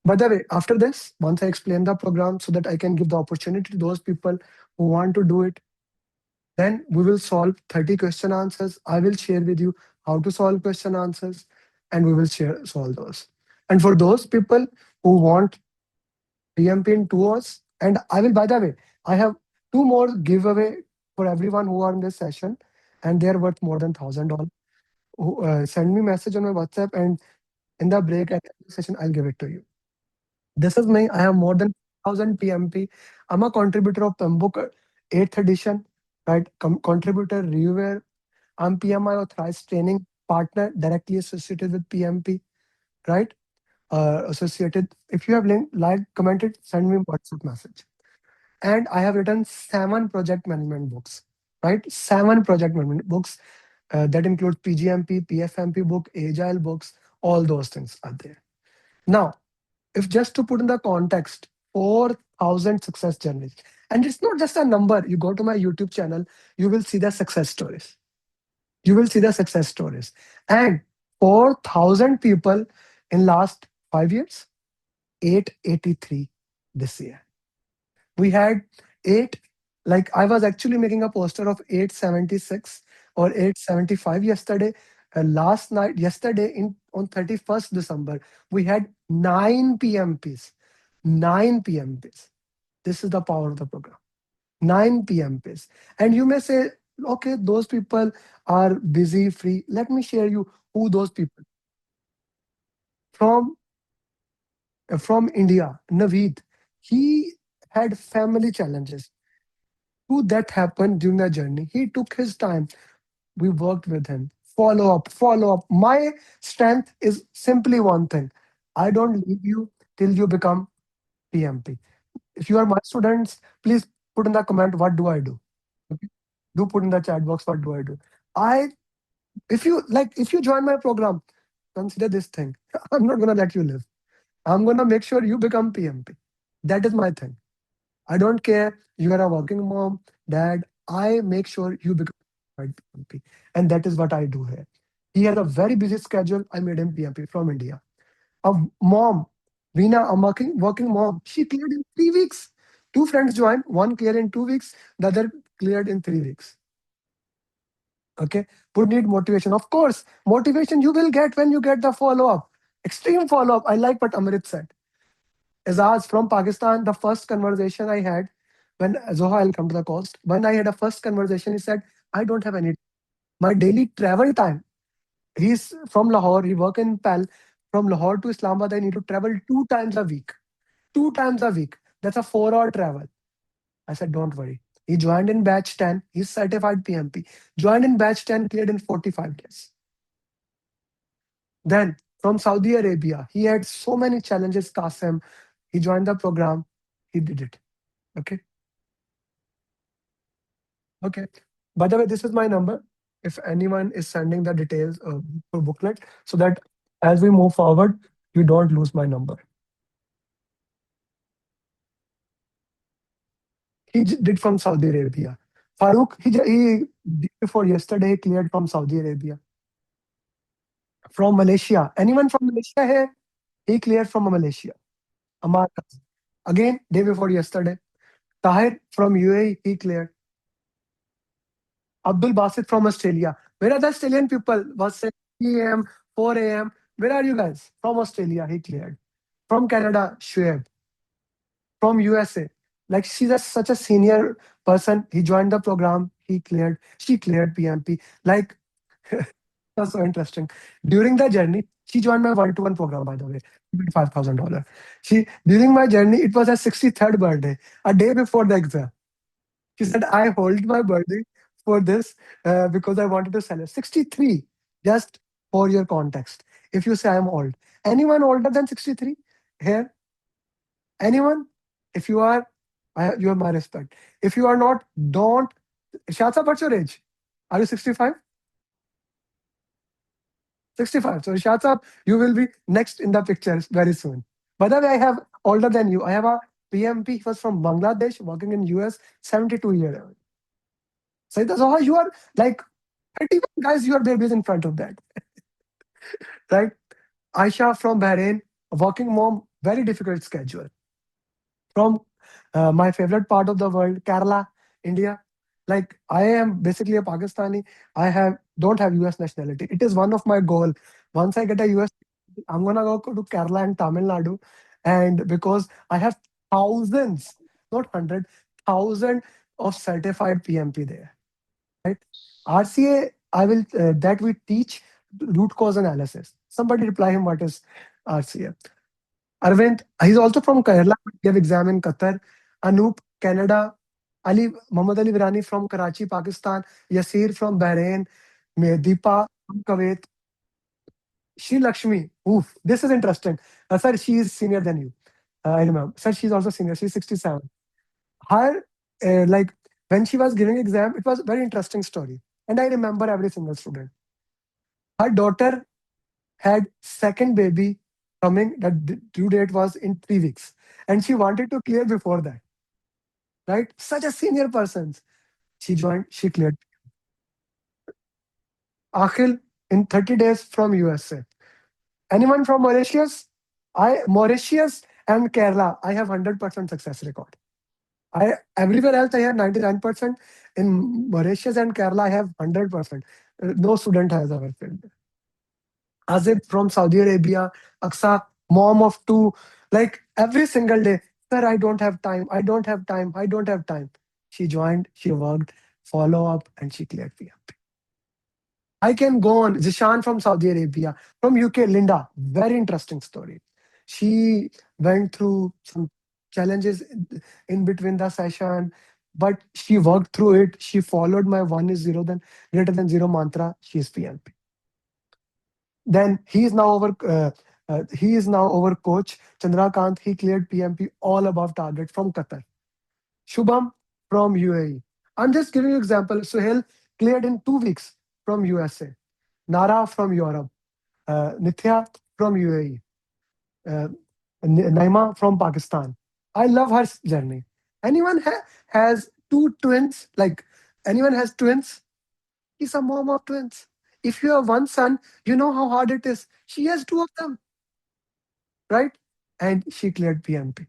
By the way, after this, once I explain the program so that I can give the opportunity to those people who want to do it, then we will solve 30 question answers. I will share with you how to solve question answers, and we will share solve those. And for those people who want PMP in 2 hours, and I will, by the way, I have two more giveaway for everyone who are in this session, and they are worth more than $1,000. Send me message on my WhatsApp, and in the break at the session, I'll give it to you. This is me. I have more than 1,000 PMP. I'm a contributor of PMBOK 8th edition, right? Contributor, reviewer. I'm PMI authorized training partner directly associated with PMP, right? Associated. If you have link, like, commented, send me WhatsApp message. And I have written 7 project management books, right? 7 project management books that include PGMP, PFMP book, Agile books, all those things are there. Now, if just to put in the context, 4,000 success journeys. And it's not just a number. You go to my YouTube channel, you will see the success stories. You will see the success stories. And 4,000 people in last 5 years, 883 this year. We had eight, like I was actually making a poster of 876 or 875 yesterday. Last night, yesterday, in on 31st December, we had 9 PMPs. 9 PMPs. This is the power of the program. 9 PMPs. And you may say, okay, those people are busy, free. Let me share you who those people from from India. Naveed, he had family challenges. Who that happened during the journey. He took his time. We worked with him. Follow up, follow up. My strength is simply one thing. I don't leave you till you become PMP. If you are my students, please put in the comment, what do I do? Okay? Do put in the chat box, what do I do? I, if you like, if you join my program, consider this thing. I'm not gonna let you live. I'm gonna make sure you become PMP. That is my thing. I don't care. You are a working mom, dad. I make sure you become right PMP. And that is what I do here. He has a very busy schedule. I made him PMP from India. A mom, Veena, a working mom. She cleared in 3 weeks. Two friends joined, one cleared in 2 weeks, the other cleared in 3 weeks. Okay. Would need motivation. Of course, motivation you will get when you get the follow up. Extreme follow up. I like what Amrit said. Azaz from Pakistan, the first conversation I had when Zoha, I'll come to the cost. When I had a first conversation, he said, I don't have any. My daily travel time. He's from Lahore. He work in PAL. From Lahore to Islamabad, I need to travel 2 times a week. 2 times a week. That's a 4 hour travel. I said, don't worry. He joined in batch 10. He's certified PMP. Joined in batch 10, cleared in 45 days. Then from Saudi Arabia, he had so many challenges, Qasim. He joined the program. He did it. Okay. Okay. By the way, this is my number. If anyone is sending the details for booklet, so that as we move forward, you don't lose my number. Did from Saudi Arabia. Farouk, he before yesterday cleared from Saudi Arabia. From Malaysia. Anyone from Malaysia here? He cleared from Malaysia. Amar again, day before yesterday. Tahir from UAE, he cleared. Abdul Basit from Australia. Where are the Australian people? Was 7 a.m., 4 a.m. Where are you guys? From Australia, he cleared. From Canada, Shoaib. From USA. Like she's such a senior person. He joined the program. He cleared. She cleared PMP. Like that's so interesting. During the journey, she joined my one-to-one program, by the way, $5,000. She during my journey, it was her 63rd birthday, a day before the exam. She said, I hold my birthday for this because I wanted to celebrate. 63, just for your context. If you say I'm old. Anyone older than 63 here? Anyone? If you are, you have my respect. If you are not, don't. Shatsa, what's your age? Are you 65? 65. So Shatsa, you will be next in the pictures very soon. By the way, I have older than you. I have a PMP. He was from Bangladesh, working in US, 72 years old. So Zoha, you are like 31 guys, you are babies in front of that, right? Aisha from Bahrain, a working mom, very difficult schedule. From my favorite part of the world, Kerala, India. Like I am basically a Pakistani. I have don't have US nationality. It is one of my goal. Once I get a US, I'm gonna go to Kerala and Tamil Nadu, and because I have thousands, not hundred, thousand of certified PMP there. Right? RCA, I will that we teach root cause analysis. Somebody reply him what is RCA. Arvind, he's also from Kerala, but gave exam in Qatar. Anoop, Canada. Ali Muhammad Ali Virani from Karachi, Pakistan. Yasir from Bahrain. Deepa from Kuwait. Shri Lakshmi. Oof, this is interesting. Sir, she is senior than you. I remember. Sir, she's also senior. She's 67. Her, like, when she was giving exam, it was a very interesting story. And I remember every single student. Her daughter had second baby coming. The due date was in 3 weeks, and she wanted to clear before that. Right, such a senior person. She joined. She cleared. Akhil in 30 days from USA. Anyone from Mauritius? I Mauritius and Kerala. I have 100% success record. I everywhere else I have 99%. In Mauritius and Kerala, I have 100%. No student has ever failed. Azib from Saudi Arabia, Aksa, mom of two, like every single day, sir, I don't have time, I don't have time, I don't have time. She joined, she worked, follow up, and she cleared PMP. I can go on. Zishan from Saudi Arabia, from UK, Linda, very interesting story. She went through some challenges in between the session, but she worked through it. She followed my one is zero, then greater than zero mantra. She's PMP. Then he is now over coach Chandrakant. He cleared PMP all above target from Qatar. Shubham from UAE. I'm just giving you example. Suhail cleared in 2 weeks from USA. Nara from Europe. Nithya from UAE. Uh, Naima from Pakistan. I love her journey. Anyone has two twins? Like anyone has twins? He's a mom of twins. If you have one son, you know how hard it is. She has two of them, right? And she cleared PMP.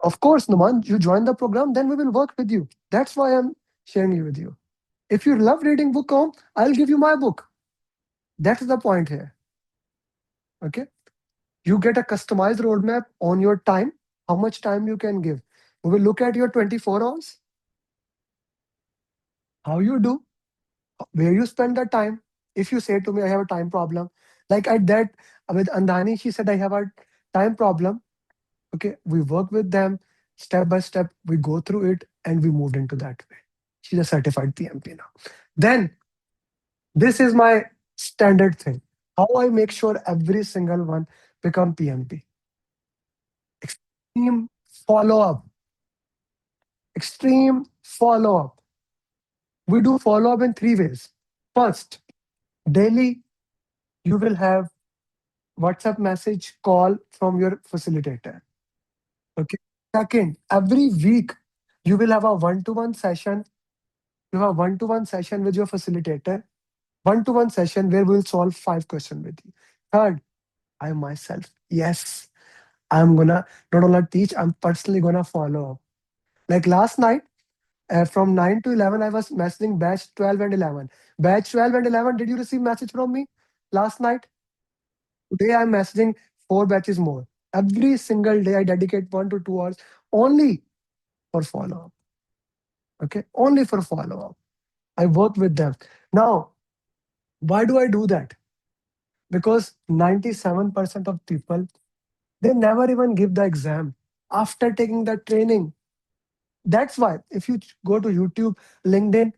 Of course, Numan, you join the program, then we will work with you. That's why I'm sharing it with you. If you love reading book home, I'll give you my book. That's the point here. Okay. You get a customized roadmap on your time, how much time you can give. We will look at your 24 hours, how you do, where you spend the time. If you say to me, I have a time problem, like I did with Andhani, she said, I have a time problem. Okay, we work with them step by step. We go through it and we moved into that way. She's a certified PMP now. Then this is my standard thing. How I make sure every single one become PMP. Extreme follow up. Extreme follow up. We do follow up in three ways. First, daily you will have WhatsApp message call from your facilitator. Okay. Second, every week you will have a one-to-one session. You have one-to-one session with your facilitator. One-to-one session where we'll solve five questions with you. Third, I myself. Yes, I'm gonna not only teach, I'm personally gonna follow up. Like last night, from 9 to 11, I was messaging batch 12 and 11. Batch 12 and 11, did you receive message from me last night? Today, I'm messaging four batches more. Every single day, I dedicate 1 to 2 hours only for follow up. Okay, only for follow up. I work with them. Now, why do I do that? Because 97% of people, they never even give the exam after taking the training. That's why if you go to YouTube, LinkedIn,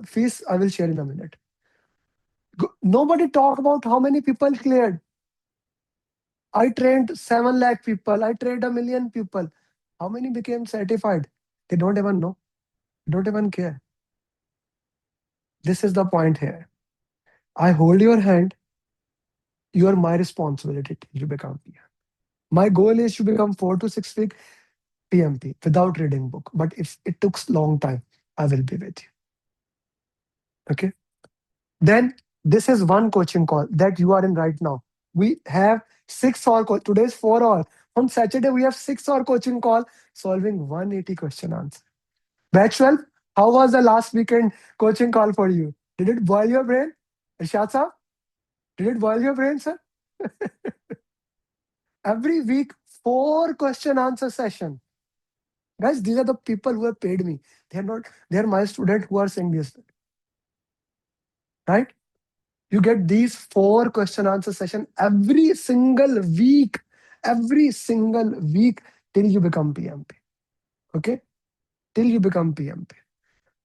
fees, I will share in a minute. Nobody talk about how many people cleared. I trained 7 lakh people. I trained a million people. How many became certified? They don't even know. Don't even care. This is the point here. I hold your hand. You are my responsibility till you become PM. My goal is to become 4 to 6 week PMP without reading book. But if it took long time, I will be with you. Okay. Then this is one coaching call that you are in right now. We have 6 hour today's 4 hour. On Saturday, we have 6 hour coaching call solving 180 question answer. Batch 12, how was the last weekend coaching call for you? Did it boil your brain? Irshad sir, did it boil your brain, sir? Every week, four question answer session. Guys, these are the people who have paid me. They're not, they're my student who are saying this, right? You get these four question answer session every single week till you become PMP. Okay, till you become PMP.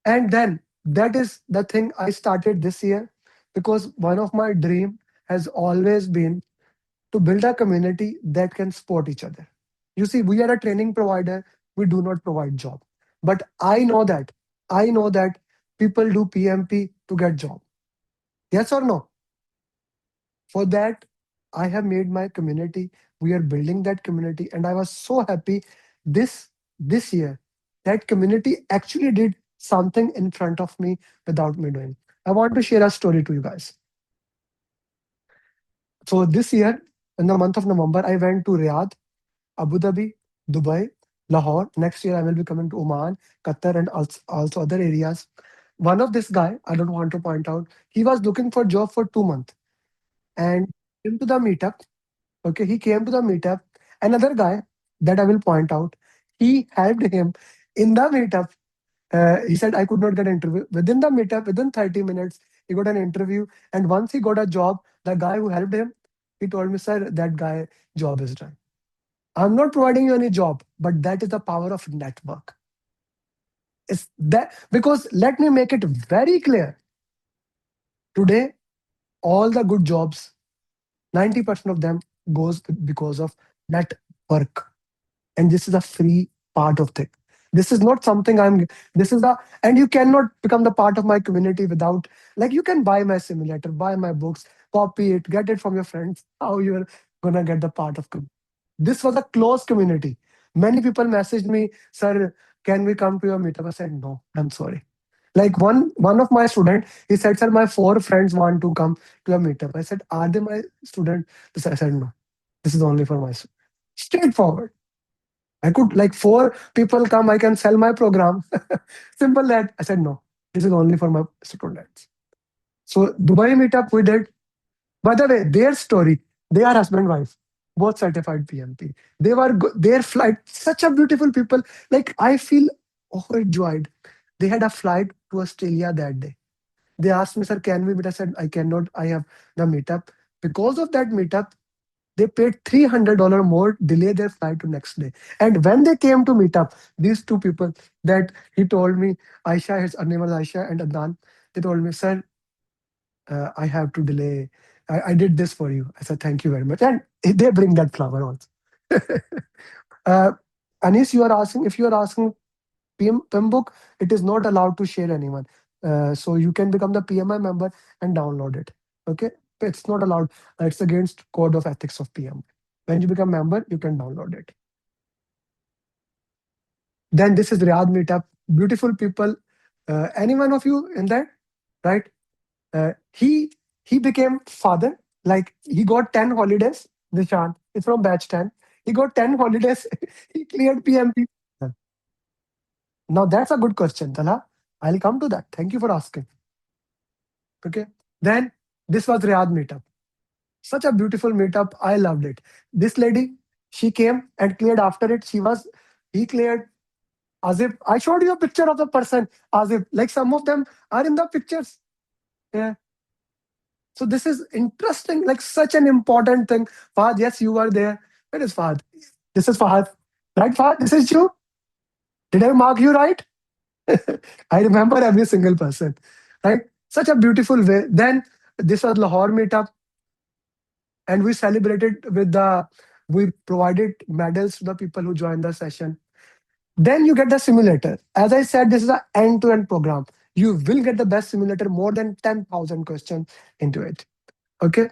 And then that is the thing I started this year because one of my dream has always been to build a community that can support each other. You see, we are a training provider. We do not provide job, but I know that people do PMP to get job. Yes or no? For that, I have made my community. We are building that community, and I was so happy this this year that community actually did something in front of me without me doing. I want to share a story to you guys. So this year, in the month of November, I went to Riyadh, Abu Dhabi, Dubai, Lahore. Next year, I will be coming to Oman, Qatar, and also other areas. One of this guy, I don't want to point out, he was looking for job for 2 months and came to the meetup. Okay, he came to the meetup. Another guy that I will point out, he helped him in the meetup. He said, I could not get an interview. Within the meetup, within 30 minutes, he got an interview. And once he got a job, the guy who helped him, he told me, sir, that guy job is done. I'm not providing you any job, but that is the power of network. It's that because let me make it very clear. Today, all the good jobs, 90% of them goes because of network. And this is a free part of thing. This is not something I'm this is the and you cannot become the part of my community without like you can buy my simulator, buy my books, copy it, get it from your friends. How you're gonna get the part of this was a close community. Many people messaged me, sir, can we come to your meetup? I said, no, I'm sorry. Like one of my student, he said, sir, my four friends want to come to a meetup. I said, are they my student? I said, no, this is only for my student. Straightforward. I could like four people come, I can sell my program. Simple that. I said no. This is only for my students. So Dubai meetup we did. By the way, their story, they are husband wife, both certified PMP. They were their flight, such a beautiful people. Like I feel overjoyed. They had a flight to Australia that day. They asked me, sir, can we meet? I said, I cannot. I have the meetup. Because of that meetup, they paid $300 more, delay their flight to next day. And when they came to meet up, these two people that he told me, Aisha, her name was Aisha and Adnan, they told me, sir, I have to delay. I did this for you. I said, thank you very much. And they bring that flower also. uh, Anis, you are asking, if you are asking PM book, it is not allowed to share anyone. So you can become the PMI member and download it. Okay, it's not allowed. It's against code of ethics of PM. When you become member, you can download it. Then this is Riyadh meetup. Beautiful people. Any one of you in that, right? He became father. Like he got 10 holidays. Nishan is from batch 10. He got 10 holidays. He cleared PMP. Now that's a good question, Talha. I'll come to that. Thank you for asking. Okay. Then this was Riyadh meetup. Such a beautiful meetup. I loved it. This lady, she came and cleared after it. He cleared as if I showed you a picture of the person as if like some of them are in the pictures. Yeah. So this is interesting, like such an important thing. Fahad, yes, you were there. Where is Fahad? This is Fahad. Right, Fahad? This is you. Did I mark you right? I remember every single person. Right? Such a beautiful way. Then this was Lahore meetup, and we celebrated with we provided medals to the people who joined the session. Then you get the simulator. As I said, this is an end-to-end program. You will get the best simulator, more than 10,000 questions into it. Okay.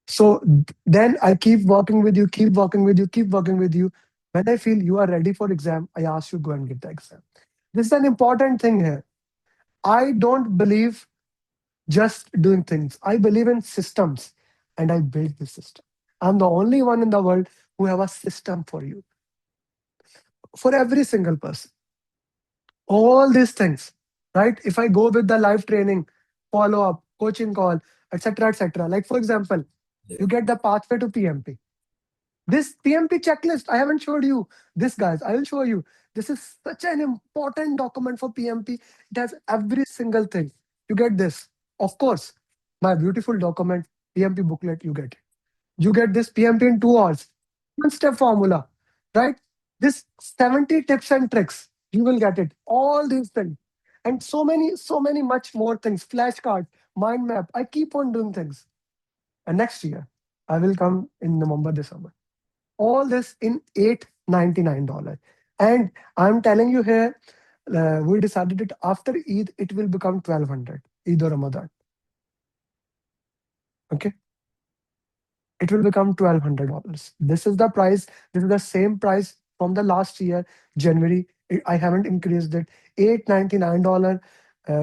So then I keep working with you, keep working with you, keep working with you. When I feel you are ready for exam, I ask you go and get the exam. This is an important thing here. I don't believe just doing things. I believe in systems, and I build this system. I'm the only one in the world who have a system for you, for every single person. All these things, right? If I go with the live training, follow up, coaching call, etc., etc. Like for example, you get the pathway to PMP. This PMP checklist, I haven't showed you this, guys. I will show you. This is such an important document for PMP. It has every single thing. You get this. Of course, my beautiful document, PMP booklet, you get it. You get this PMP in 2 hours. One step formula, right? This 70 tips and tricks, you will get it. All these things. And so many much more things. Flashcard, mind map. I keep on doing things. And next year, I will come in November, December. All this in $899. And I'm telling you here, we decided it after Eid, it will become 1200, Eid or Ramadan. Okay. It will become $1,200. This is the price. This is the same price from the last year, January. I haven't increased it. $899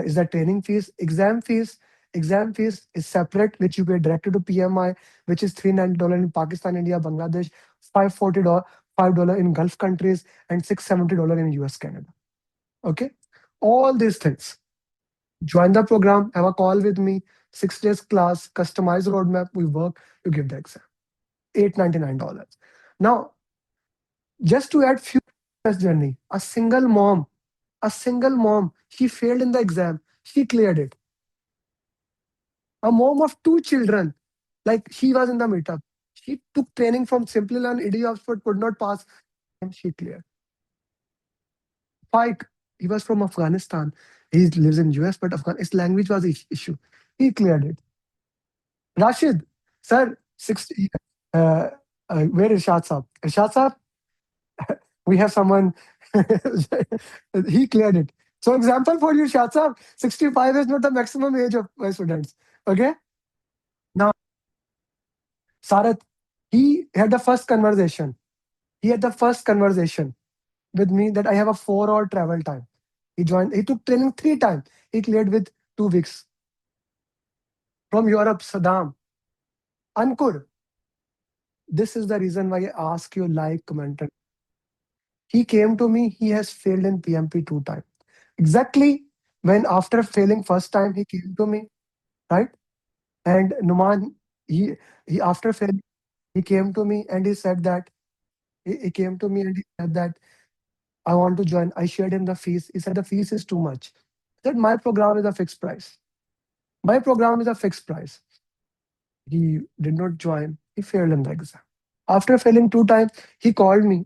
is the training fees. Exam fees is separate, which you pay directly to PMI, which is $390 in Pakistan, India, Bangladesh, $540, $5 in Gulf countries, and $670 in US, Canada. Okay, all these things. Join the program, have a call with me, 6 days class, customized roadmap. We work. You give the exam. $899. Now, just to add few journey, a single mom, she failed in the exam. She cleared it. A mom of two children, like she was in the meetup. She took training from Simple Learn, ED Oxford, could not pass, and she cleared. Pike, he was from Afghanistan. He lives in US, but his language was issue. He cleared it. Rashid, sir, 60. Uh, where is Shad Saab? Shad Saab, we have someone. He cleared it. So example for you, Shad Saab, 65 is not the maximum age of my students. Okay. Now, Sarat, he had the first conversation. He had the first conversation with me that I have a 4 hour travel time. He joined, he took training 3 times. He cleared with 2 weeks. From Europe, Saddam. Ankur, this is the reason why I ask you like, comment. He came to me. He has failed in PMP 2 times. Exactly when after failing first time, he came to me, right? And Numan, he he after failing, he came to me and he said that he came to me and he said that I want to join. I shared him the fees. He said the fees is too much. I said my program is a fixed price. My program is a fixed price. He did not join. He failed in the exam. After failing 2 times, he called me.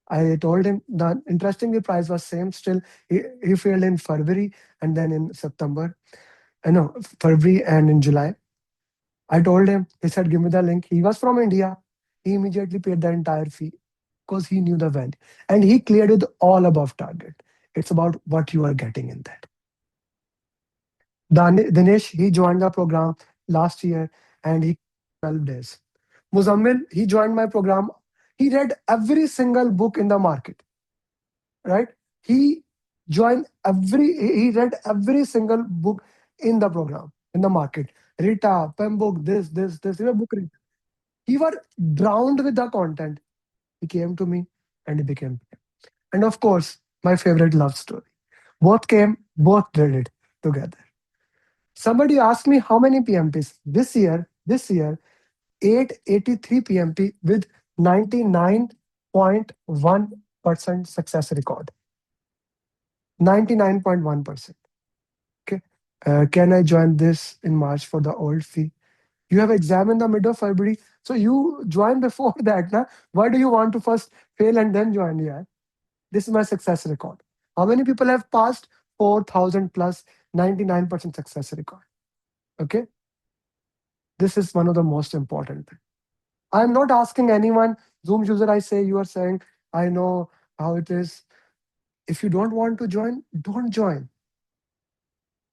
I told him the interestingly price was same still. He failed in February and then in September. No, February and in July. I told him, he said, give me the link. He was from India. He immediately paid the entire fee because he knew the value. And he cleared with all above target. It's about what you are getting in that. Dinesh, he joined the program last year and he 12 days. Muzammil, he joined my program. He read every single book in the market, right? He he read every single book in the program, in the market. Rita, Pembroke, this, book read. He was drowned with the content. He came to me and he became. And of course, my favorite love story. Both came, both did it together. Somebody asked me how many PMPs this year, 883 PMP with 99.1% success record. 99.1%. Okay. Can I join this in March for the old fee? You have exam in the middle of February. So you join before that. Na? Why do you want to first fail and then join? Yeah. This is my success record. How many people have passed? 4,000 plus 99% success record. Okay. This is one of the most important things. I'm not asking anyone, Zoom user, I say, you are saying, I know how it is. If you don't want to join, don't join.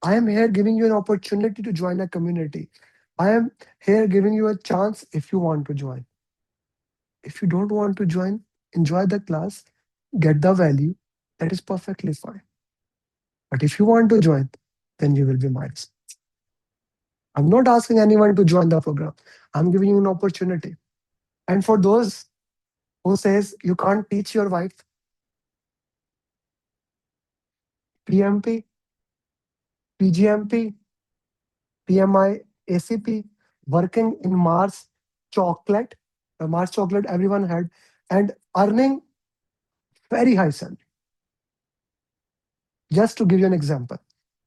I am here giving you an opportunity to join a community. I am here giving you a chance if you want to join. If you don't want to join, enjoy the class, get the value. That is perfectly fine. But if you want to join, then you will be mine. I'm not asking anyone to join the program. I'm giving you an opportunity. And for those who says you can't teach your wife PMP, PGMP, PMI, ACP, working in Mars chocolate, Mars chocolate everyone had, and earning very high salary. Just to give you an example,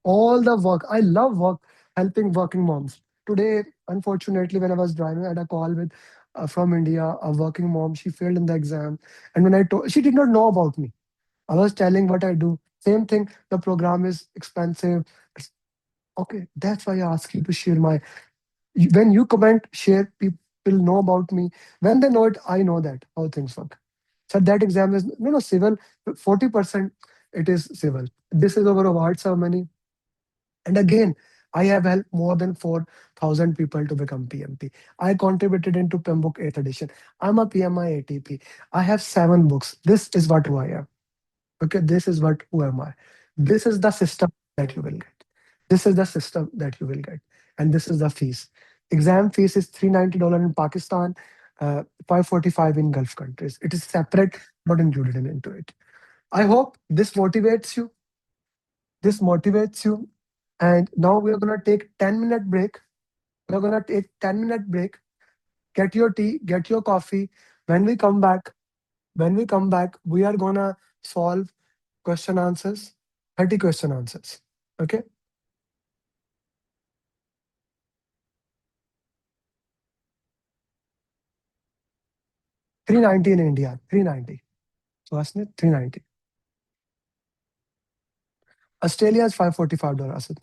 all the work, I love helping working moms. Today, unfortunately, when I was driving, I had a call with from India, a working mom. She failed in the exam, and when I told, she did not know about me. I was telling what I do. Same thing. The program is expensive. Okay, that's why I ask you to share my. When you comment, share. People know about me. When they know it, I know that how things work. So that exam is no civil. 40% it is civil. This is our award ceremony. And again, I have helped more than 4,000 people to become PMP. I contributed into PMBOK 8th edition. I'm a PMI ATP. I have 7 books. This is what who I am. Okay, this is what who am I. This is the system that you will get. This is the system that you will get. And this is the fees. Exam fees is $390 in Pakistan, 545 in Gulf countries. It is separate, not included into it. I hope this motivates you. This motivates you. And now we are gonna take 10-minute break. We're gonna take 10-minute break. Get your tea, get your coffee. When we come back, we are gonna solve question answers, 30 question answers. Okay. 390 in India. 390. So Asnit, 390. Australia is $545.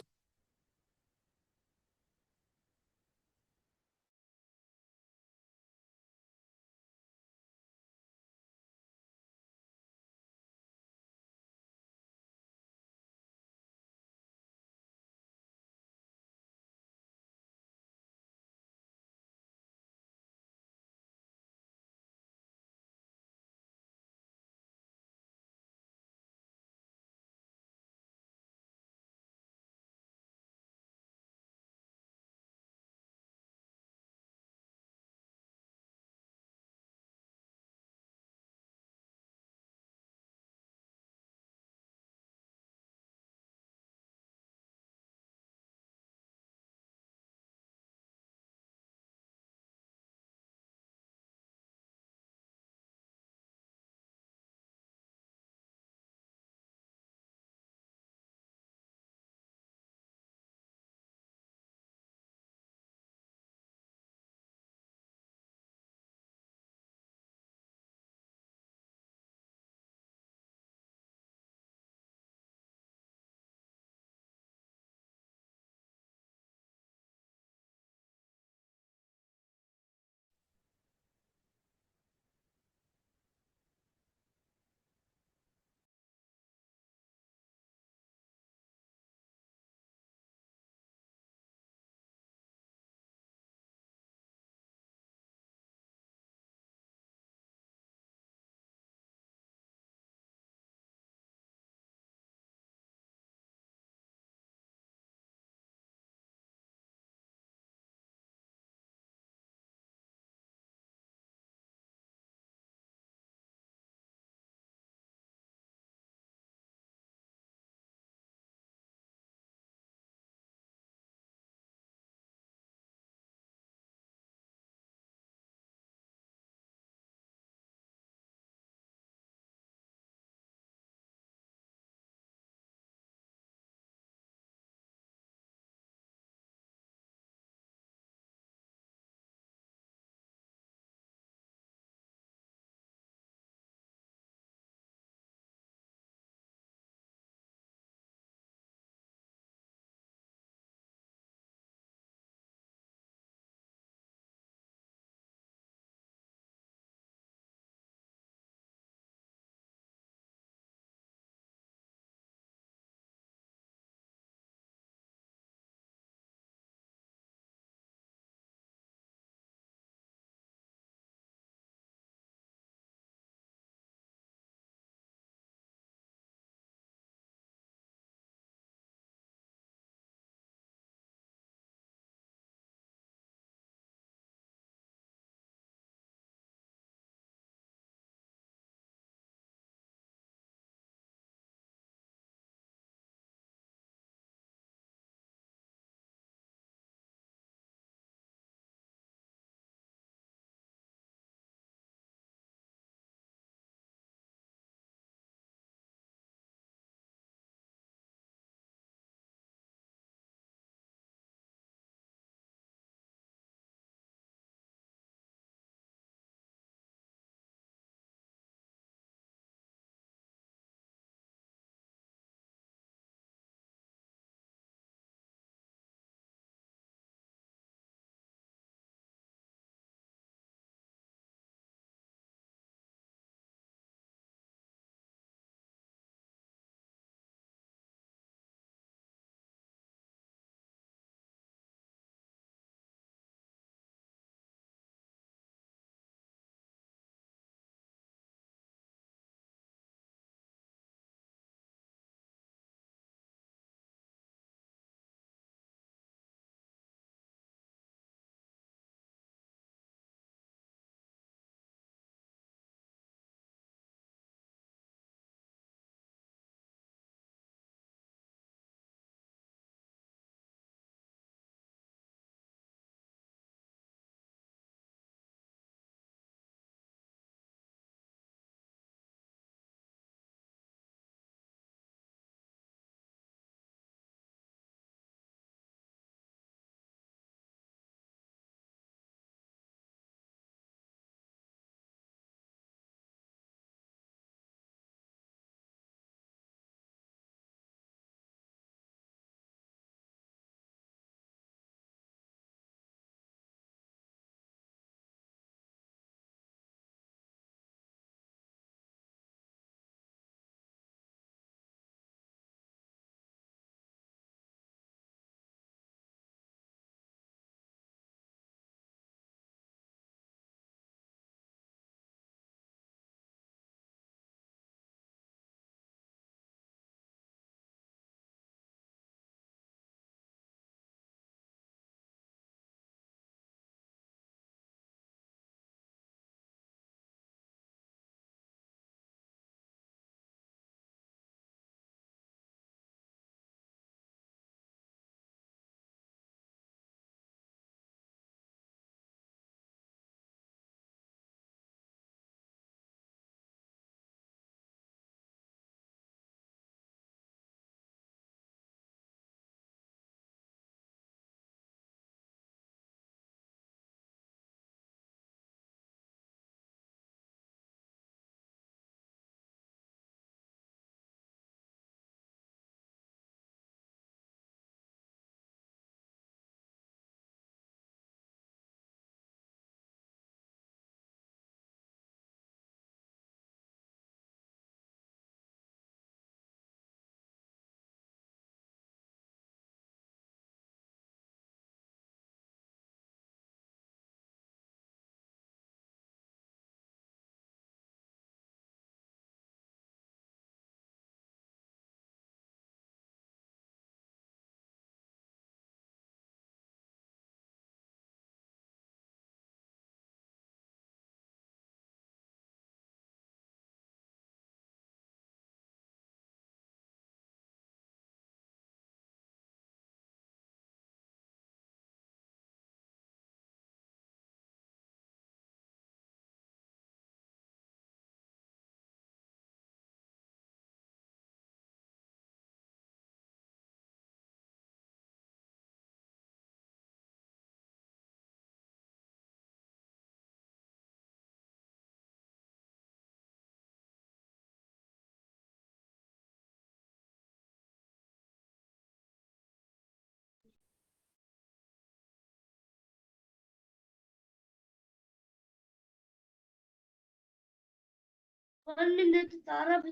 1 minute सारा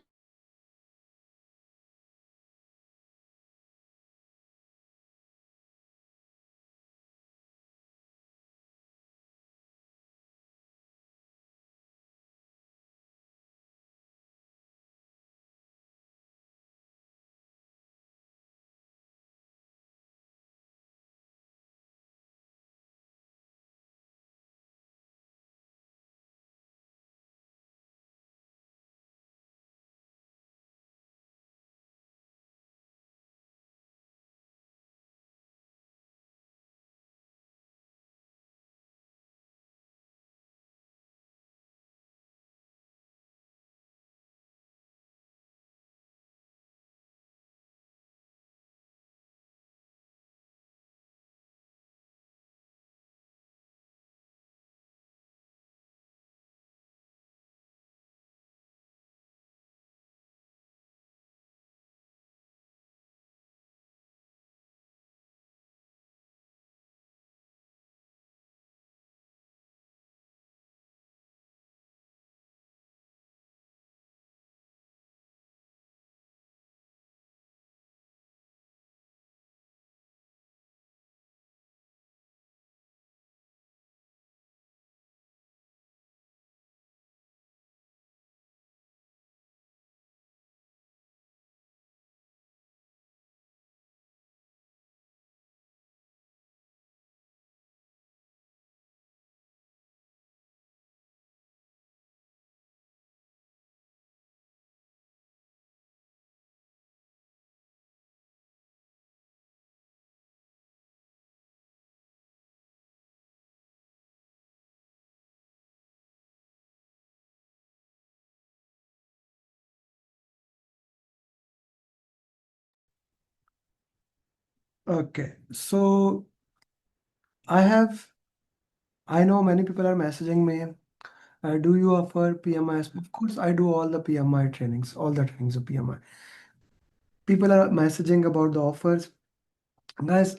Okay, so I have, I know many people are messaging me. Do you offer PMI? Of course, I do all the PMI trainings, all the trainings of PMI. People are messaging about the offers. Guys,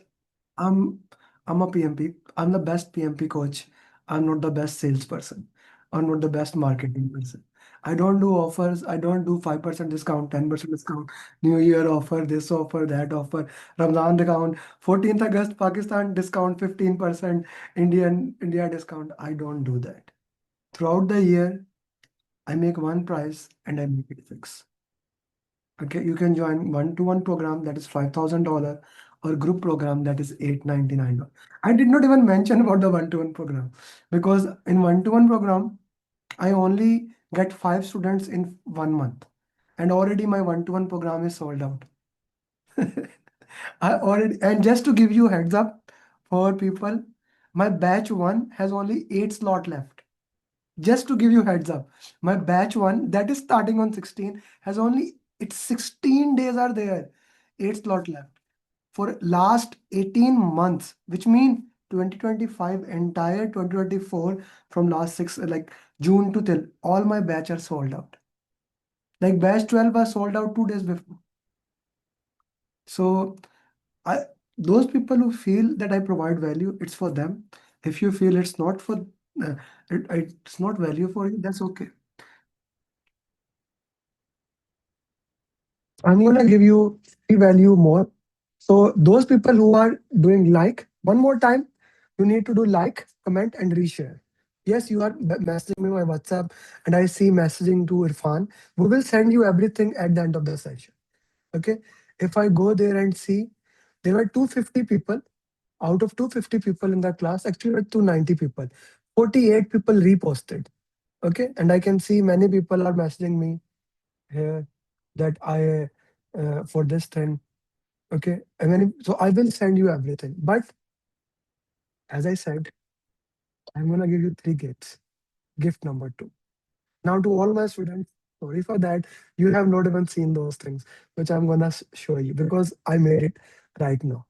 I'm I'm a PMP. I'm the best PMP coach. I'm not the best salesperson. I'm not the best marketing person. I don't do offers. I don't do 5% discount, 10% discount, New Year offer, this offer, that offer, Ramadan discount, 14th August Pakistan discount, 15%, India discount. I don't do that. Throughout the year, I make one price and I make it fixed. Okay, you can join one-to-one program that is $5,000 or group program that is $899. I did not even mention about the one-to-one program because in one-to-one program, I only get 5 students in 1 month, and already my one-to-one program is sold out. I already, and just to give you heads up for people, my batch one has only 8 slot left. Just to give you heads up, my batch one that is starting on 16 has only, it's 16 days are there, 8 slot left for last 18 months, which mean 2025 entire 2024 from last six like June to till all my batch are sold out. Like batch 12 was sold out 2 days before. So I, those people who feel that I provide value, it's for them. If you feel it's not for it's not value for you, that's okay. I'm gonna give you free value more. So those people who are doing like, one more time, you need to do like, comment, and reshare. Yes, you are messaging me on my WhatsApp, and I see messaging to Irfan. We will send you everything at the end of the session. Okay. If I go there and see, there were 250 people. Out of 250 people in the class, actually, there were 290 people. 48 people reposted. Okay. And I can see many people are messaging me here that I for this thing. Okay, and then so I will send you everything. But as I said, I'm gonna give you three gifts. Gift number two. Now to all my students, sorry for that. You have not even seen those things, which I'm gonna show you because I made it right now.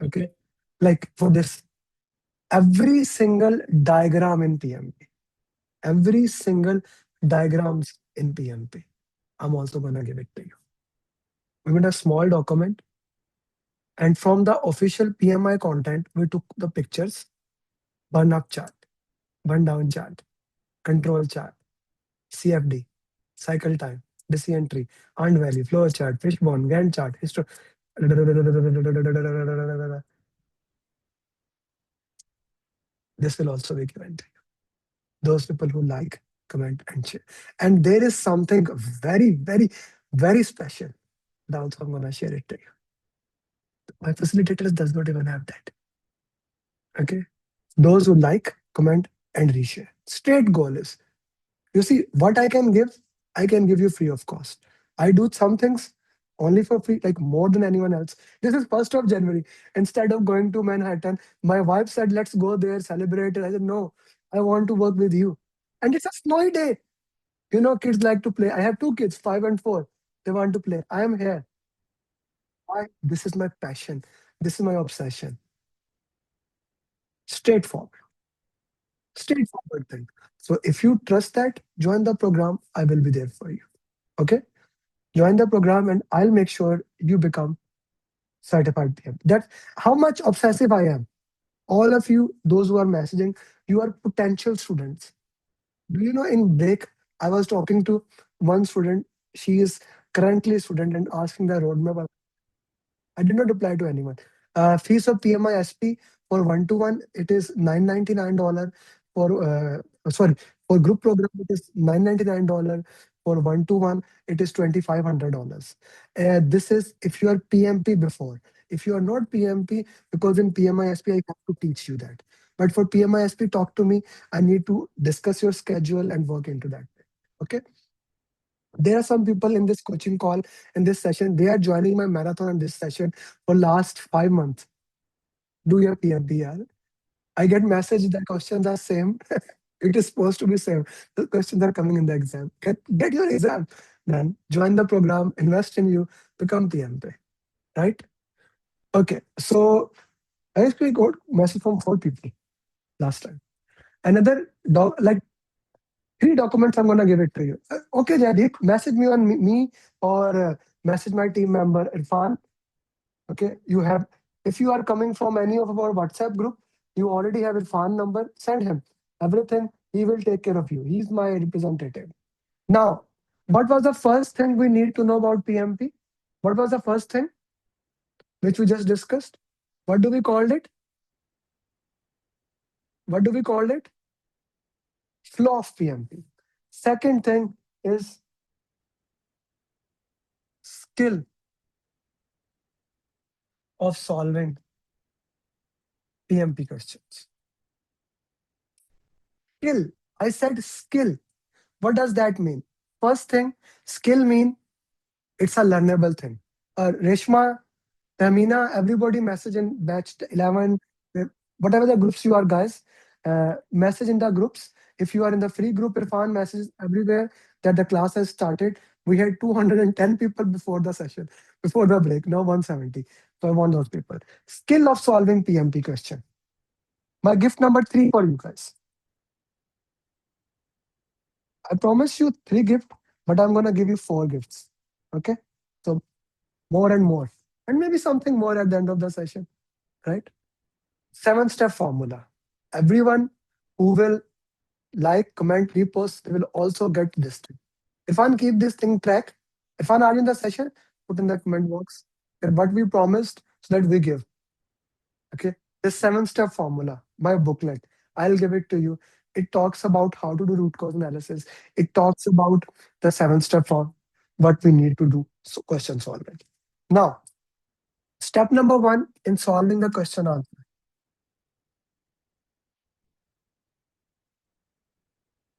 Okay, like for this, every single diagram in PMP, every single diagrams in PMP. I'm also gonna give it to you. We made a small document. And from the official PMI content, we took the pictures, burn up chart, burn down chart, control chart, CFD. cycle time, decision tree, earned value, flow chart, fishbone, Gantt chart, history. This will also be given to you. Those people who like, comment, and share. And there is something very, very, very special. That also I'm gonna share it to you. My facilitators does not even have that. Okay. Those who like, comment, and reshare. Straight goal is, you see, what I can give you free of cost. I do some things only for free, like more than anyone else. This is 1st of January. Instead of going to Manhattan, my wife said, let's go there, celebrate it. I said, no, I want to work with you. And it's a snowy day. You know, kids like to play. I have two kids, 5 and 4. They want to play. I am here. Why? This is my passion. This is my obsession. Straightforward. Straightforward thing. So if you trust that, join the program. I will be there for you. Okay? Join the program and I'll make sure you become certified PM. That's how much obsessive I am. All of you, those who are messaging, you are potential students. Do you know in break, I was talking to one student. She is currently a student and asking the roadmap. I did not reply to anyone. Fees of PMI for one-to-one, it is $999. For sorry, for group program, it is $999. For one-to-one, it is $2,500. This is if you are PMP before. If you are not PMP, because in PMI I have to teach you that. But for PMI talk to me. I need to discuss your schedule and work into that. Okay. There are some people in this coaching call, in this session, they are joining my marathon in this session for last 5 months. Do your PMP. I get message the questions are same. It is supposed to be same. The questions are coming in the exam. Get your exam done. Join the program, invest in you, become PMP. Right? Okay. So I actually got message from 4 people last time. Another like 3 documents, I'm gonna give it to you. Okay, Jaideep, message me on me or message my team member Irfan. Okay, you have, if you are coming from any of our WhatsApp group, you already have Irfan number. Send him everything. He will take care of you. He's my representative. Now, what was the first thing we need to know about PMP? What was the first thing which we just discussed? What do we call it? What do we call it? Flow of PMP. Second thing is skill of solving PMP questions. Skill. I said skill. What does that mean? First thing, skill mean it's a learnable thing. Reshma, Tamina, everybody message in batch 11, whatever the groups you are, guys, message in the groups. If you are in the free group, Irfan message everywhere that the class has started. We had 210 people before the session, before the break, now 170. So I want those people. Skill of solving PMP question. My gift number 3 for you guys. I promise you 3 gifts, but I'm gonna give you 4 gifts. Okay? So more and more. And maybe something more at the end of the session, right? 7-step formula. Everyone who will like, comment, repost, they will also get this thing. If I keep this thing track, if I are in the session, put in the comment box that what we promised so that we give. Okay. The 7-step formula, my booklet, I'll give it to you. It talks about how to do root cause analysis. It talks about the 7-step form, what we need to do. So question solving. Now, step number 1 in solving the question answer.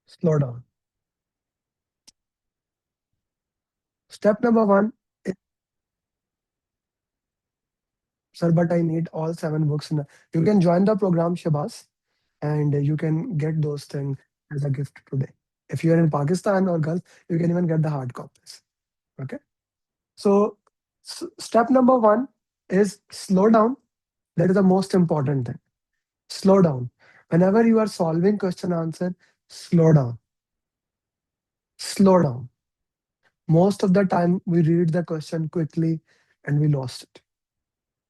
Slow down. Step number 1 is, sir, but I need all 7 books. You can join the program, Shabas, and you can get those things as a gift today. If you're in Pakistan or Gulf, you can even get the hard copies. Okay. So, step number 1 is slow down. That is the most important thing. Slow down. Whenever you are solving question answer, slow down. Slow down. Most of the time, we read the question quickly and we lost it.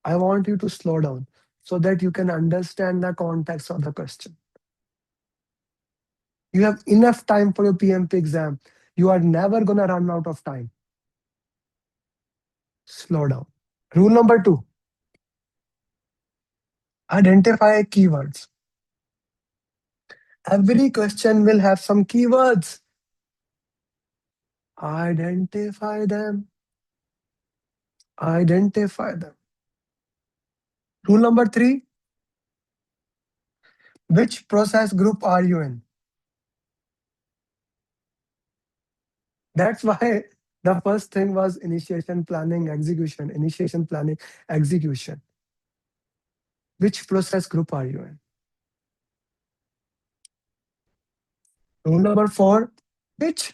I want you to slow down so that you can understand the context of the question. You have enough time for your PMP exam. You are never gonna run out of time. Slow down. Rule number two, identify keywords. Every question will have some keywords. Identify them. Identify them. Rule number three, which process group are you in? That's why the first thing was initiation, planning, execution. Initiation, planning, execution. Which process group are you in? Rule number four, which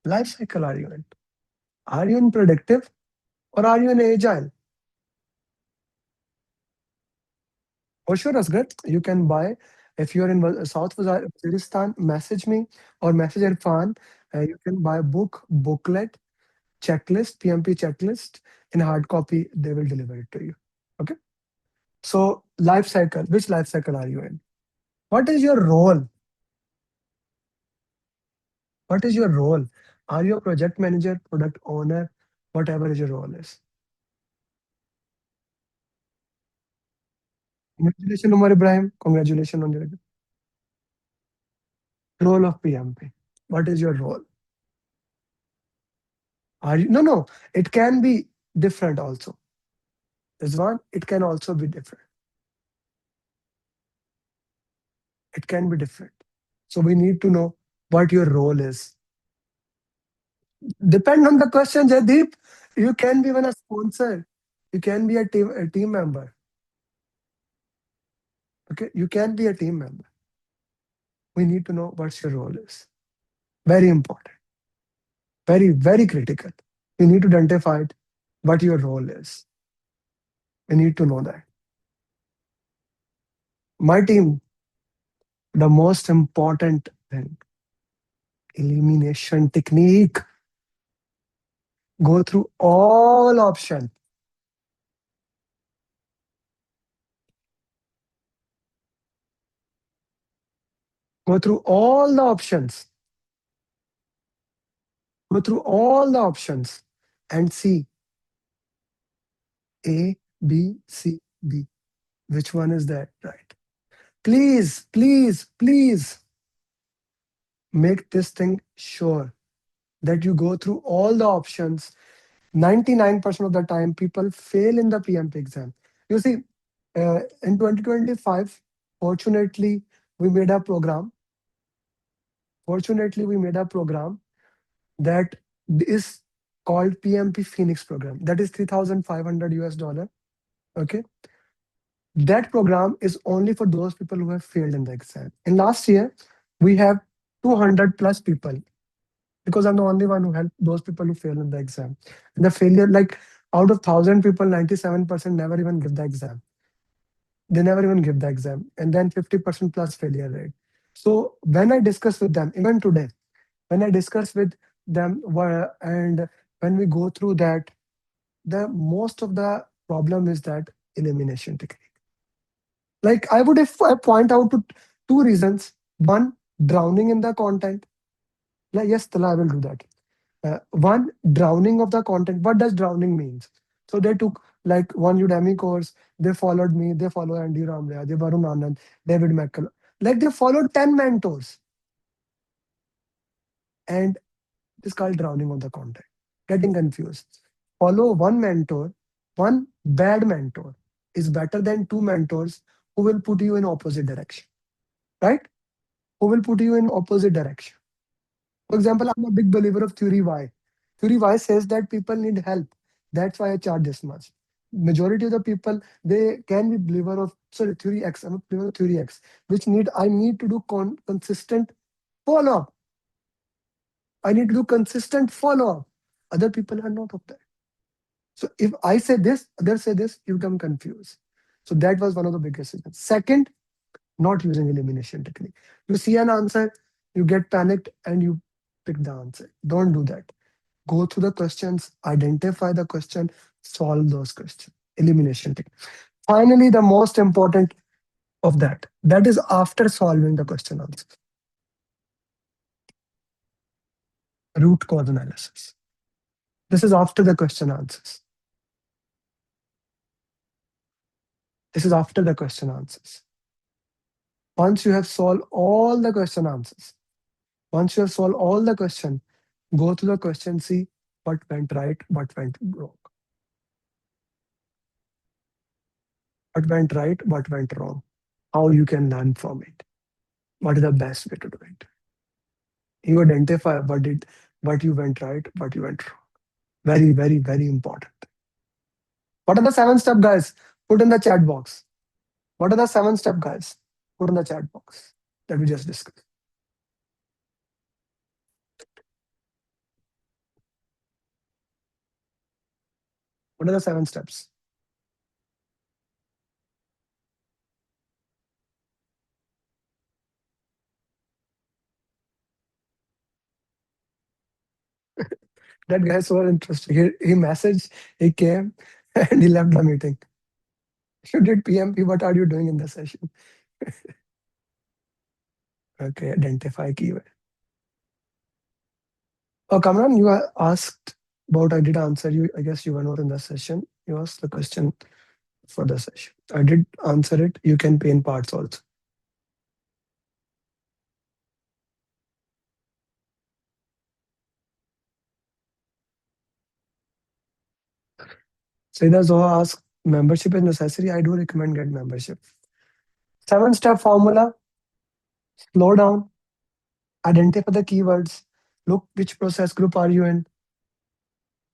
life cycle are you in? Are you in predictive or are you in agile? For sure, Asgar, you can buy. If you're in South Waziristan, message me or message Irfan. You can buy a book, booklet, checklist, PMP checklist in hard copy. They will deliver it to you. Okay. So, life cycle. Which life cycle are you in? What is your role? What is your role? Are you a project manager, product owner, whatever is your role is? Congratulations, Umar Ibrahim. Congratulations on your role of PMP. What is your role? Are you? No, no. It can be different also. This one, it can also be different. It can be different. So we need to know what your role is. Depend on the question, Jaideep. You can be even a sponsor. You can be a team member. Okay, you can be a team member. We need to know what your role is. Very important. Very, very critical. You need to identify what your role is. We need to know that. My team, the most important thing, elimination technique. Go through all options. Go through all the options. Go through all the options and see A, B, C, D. Which one is that right? Please, please, please make this thing sure that you go through all the options. 99% of the time, people fail in the PMP exam. You see, in 2025, fortunately, we made a program. Fortunately, we made a program that is called PMP Phoenix program. That is 3,500 US dollar. Okay. That program is only for those people who have failed in the exam. In last year, we have 200 plus people because I'm the only one who helped those people who fail in the exam. And the failure, like out of 1,000 people, 97% never even give the exam. They never even give the exam. And then 50% plus failure rate. So when I discuss with them, even today, when I discuss with them and when we go through that, the most of the problem is that elimination technique. Like I would if I point out to two reasons. One, drowning in the content. Like, yes, Tala, I will do that. One, drowning of the content. What does drowning means? So they took like one Udemy course. They followed me. They follow Andy Ramlaya, they Varun Anand, David McCullough. Like they followed 10 mentors. And it's called drowning of the content. Getting confused. Follow one mentor, one bad mentor is better than two mentors who will put you in opposite direction, right? Who will put you in opposite direction. For example, I'm a big believer of theory Y. Theory Y says that people need help. That's why I charge this much. Majority of the people, they can be believer of, sorry, theory X. I'm a believer of theory X, which I need to do consistent follow-up. I need to do consistent follow-up. Other people are not of that. So if I say this, others say this, you become confused. So that was one of the biggest reasons. Second, not using elimination technique. You see an answer, you get panicked and you pick the answer. Don't do that. Go through the questions, identify the question, solve those questions. Elimination technique. Finally, the most important of that is after solving the question answer. root cause analysis. This is after the question answers. This is after the question answers. Once you have solved all the question answers, once you have solved all the question, go to the question, see what went right, what went wrong, what went right, what went wrong, how you can learn from it, what is the best way to do it. You identify what you went right, what you went wrong. Very, very, very important. What are the 7 step, guys? Put in the chat box. What are the 7 step, guys? Put in the chat box that we just discussed. What are the 7 steps? That guy is so interesting. He messaged, he came, and he left the meeting. You did PMP. What are you doing in the session? Okay, identify keyword. Oh, Kamran, you are asked about. I did answer you. I guess you were not in the session. You asked the question for the session. I did answer it. You can pay in parts also. Saida Zoha asked, membership is necessary. I do recommend get membership. 7 step formula. Slow down. Identify the keywords. Look which process group are you in.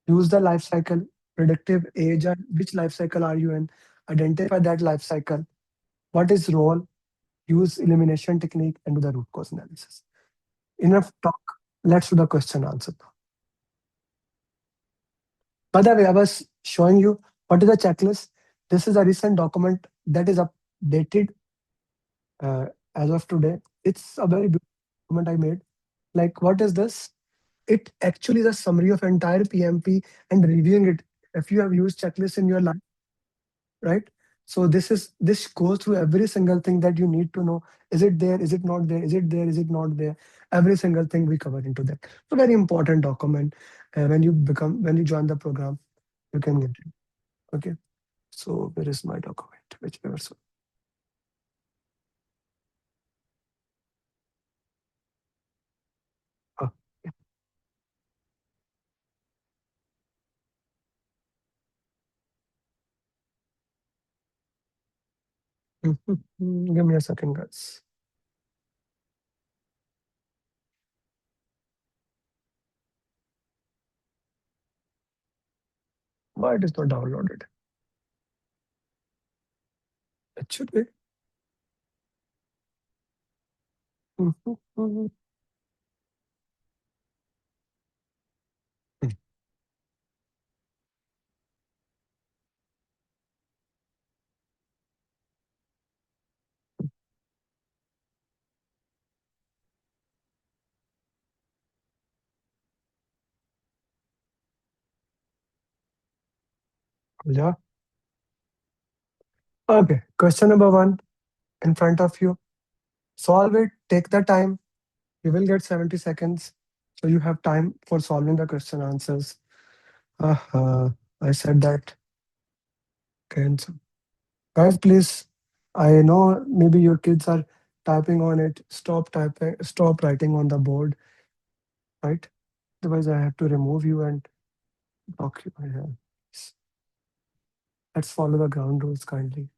Use the life cycle. Predictive, agile. Which life cycle are you in? Identify that life cycle. What is role? Use elimination technique and do the root cause analysis. Enough talk. Let's do the question answer. By the way, I was showing you what is the checklist. This is a recent document that is updated uh, as of today. It's a very beautiful document I made. Like, what is this? It actually is a summary of entire PMP and reviewing it. If you have used checklist in your life, right? So this goes through every single thing that you need to know. Is it there? Is it not there? Is it there? Is it not there? Every single thing we cover into that. So very important document. When you join the program, you can get it. Okay. So where is my document? Whichever. So ah, yeah. Give me a second, guys. Why it is not downloaded? It should be. Yeah. Okay. Question number one in front of you. Solve it. Take the time. You will get 70 seconds. So you have time for solving the question answers. I said that. Okay. So guys, please. I know maybe your kids are typing on it. Stop typing. Stop writing on the board. Right. Otherwise, I have to remove you and block you. Yeah. Let's follow the ground rules kindly.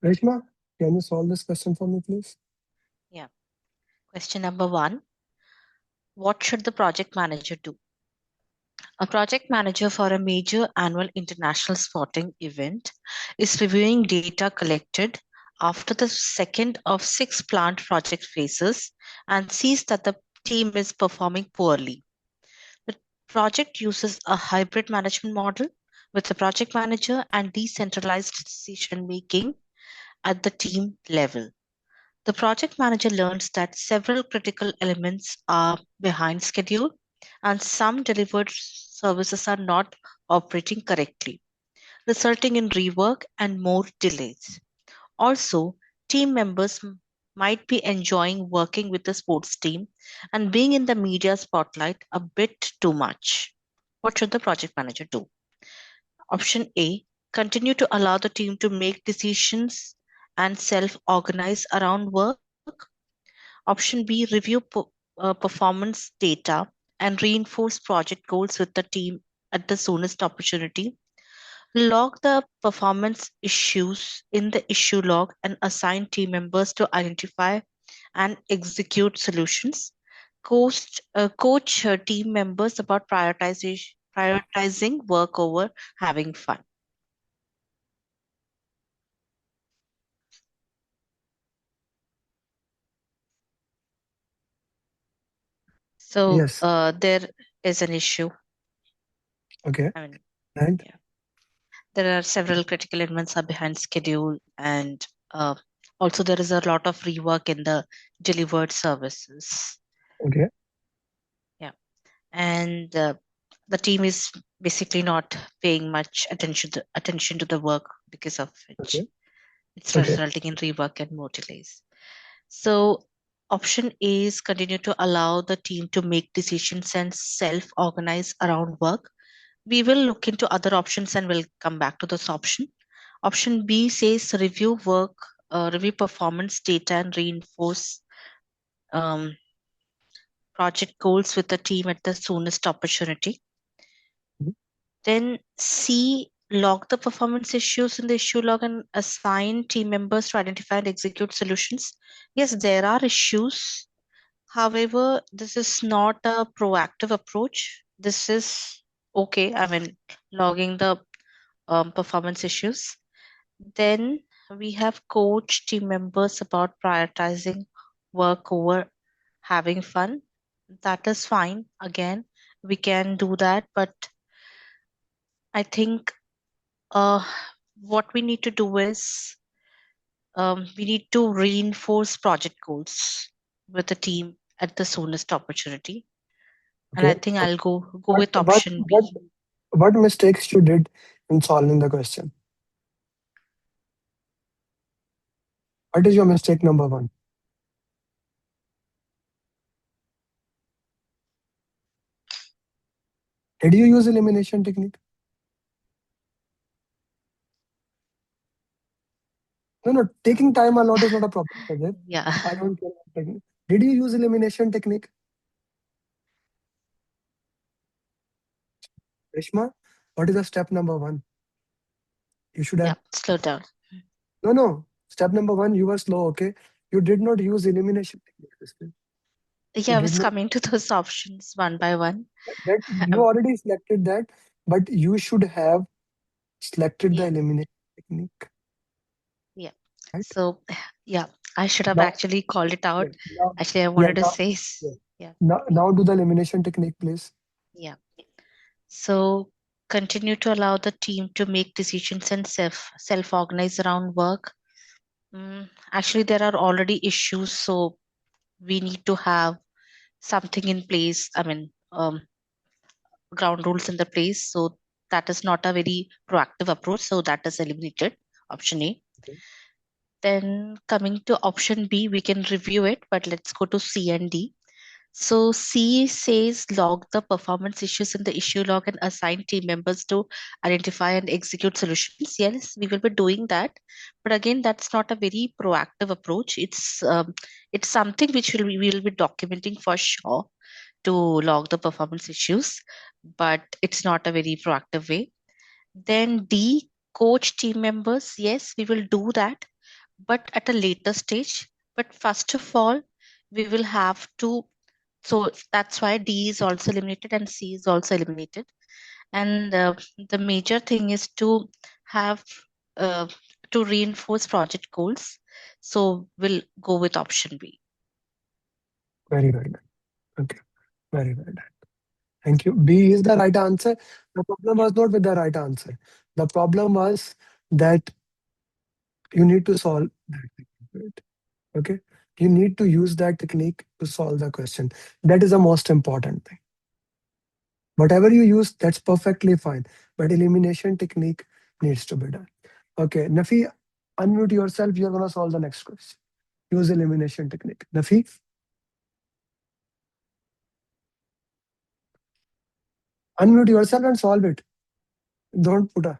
Reshma, can you solve this question for me, please? Yeah. Question number 1. What should the project manager do? A project manager for a major annual international sporting event is reviewing data collected after the second of 6 planned project phases and sees that the team is performing poorly. The project uses a hybrid management model with a project manager and decentralized decision making at the team level. The project manager learns that several critical elements are behind schedule and some delivered services are not operating correctly, resulting in rework and more delays. Also, team members might be enjoying working with the sports team and being in the media spotlight a bit too much. What should the project manager do? Option A: continue to allow the team to make decisions and self organize around work. Option B: review performance data and reinforce project goals with the team at the soonest opportunity. Log the performance issues in the issue log and assign team members to identify and execute solutions. Coach team members about prioritizing work over having fun. So Yes. there is an issue. Okay. I mean, And yeah, there are several critical elements are behind schedule, and uh, also there is a lot of rework in the delivered services. okay. Yeah, and the team is basically not paying much attention to the work, because of which Okay. it's Okay. resulting in rework and more delays. So option A is continue to allow the team to make decisions and self organize around work. We will look into other options and we'll come back to this option. Option B says review performance data and reinforce um, project goals with the team at the soonest opportunity. Mhm. Then C, log the performance issues in the issue log and assign team members to identify and execute solutions. Yes, there are issues. However, this is not a proactive approach. This is okay. I mean, logging the performance issues. Then we have coach team members about prioritizing work over having fun. That is fine. Again, we can do that, but I think uh, what we need to do is we need to reinforce project goals with the team at the soonest opportunity. And Okay. I think Okay. I'll go But with option B. what mistakes you did in solving the question? What is your mistake number one? Did you use elimination technique? No, no. Taking time a lot is not a problem, Sajid. Yeah. I don't care about technique. Did you use elimination technique, Rishma? What is the step number one? You should Yeah. have. Slow down. No, no. Step number one, you were slow, okay? You did not use elimination technique this time. You Yeah, I did was not. coming to those options one by one. That you Um, already selected that, but you should have selected the yeah. elimination technique, Yeah. right? So, yeah, I should have Now, actually called it out. yeah, now, Actually, I yeah, wanted to now, say, yeah. yeah, Now do the elimination technique, please. yeah. So continue to allow the team to make decisions and self organize around work. Actually, there are already issues, so we need to have something in place. I mean, ground rules in the place. So that is not a very proactive approach. So that is eliminated. Option A. Okay. Then coming to option B, we can review it, but let's go to C and D. So C says log the performance issues in the issue log and assign team members to identify and execute solutions. Yes, we will be doing that, but again, that's not a very proactive approach. It's something which we will be documenting for sure to log the performance issues, but it's not a very proactive way. Then D, coach team members. Yes, we will do that, but at a later stage. But first of all, we will have to, so that's why D is also eliminated and C is also eliminated. And the major thing is to have uh, to reinforce project goals. So we'll go with option B. Very well done. Okay, very well done. Thank you. B is the right answer. The problem was not with the right answer. The problem was that you need to solve that technique. Okay, you need to use that technique to solve the question. That is the most important thing. Whatever you use, that's perfectly fine. But elimination technique needs to be done. Okay, Nafi, unmute yourself. You're gonna solve the next question. Use elimination technique. Nafi, unmute yourself and solve it. Don't put a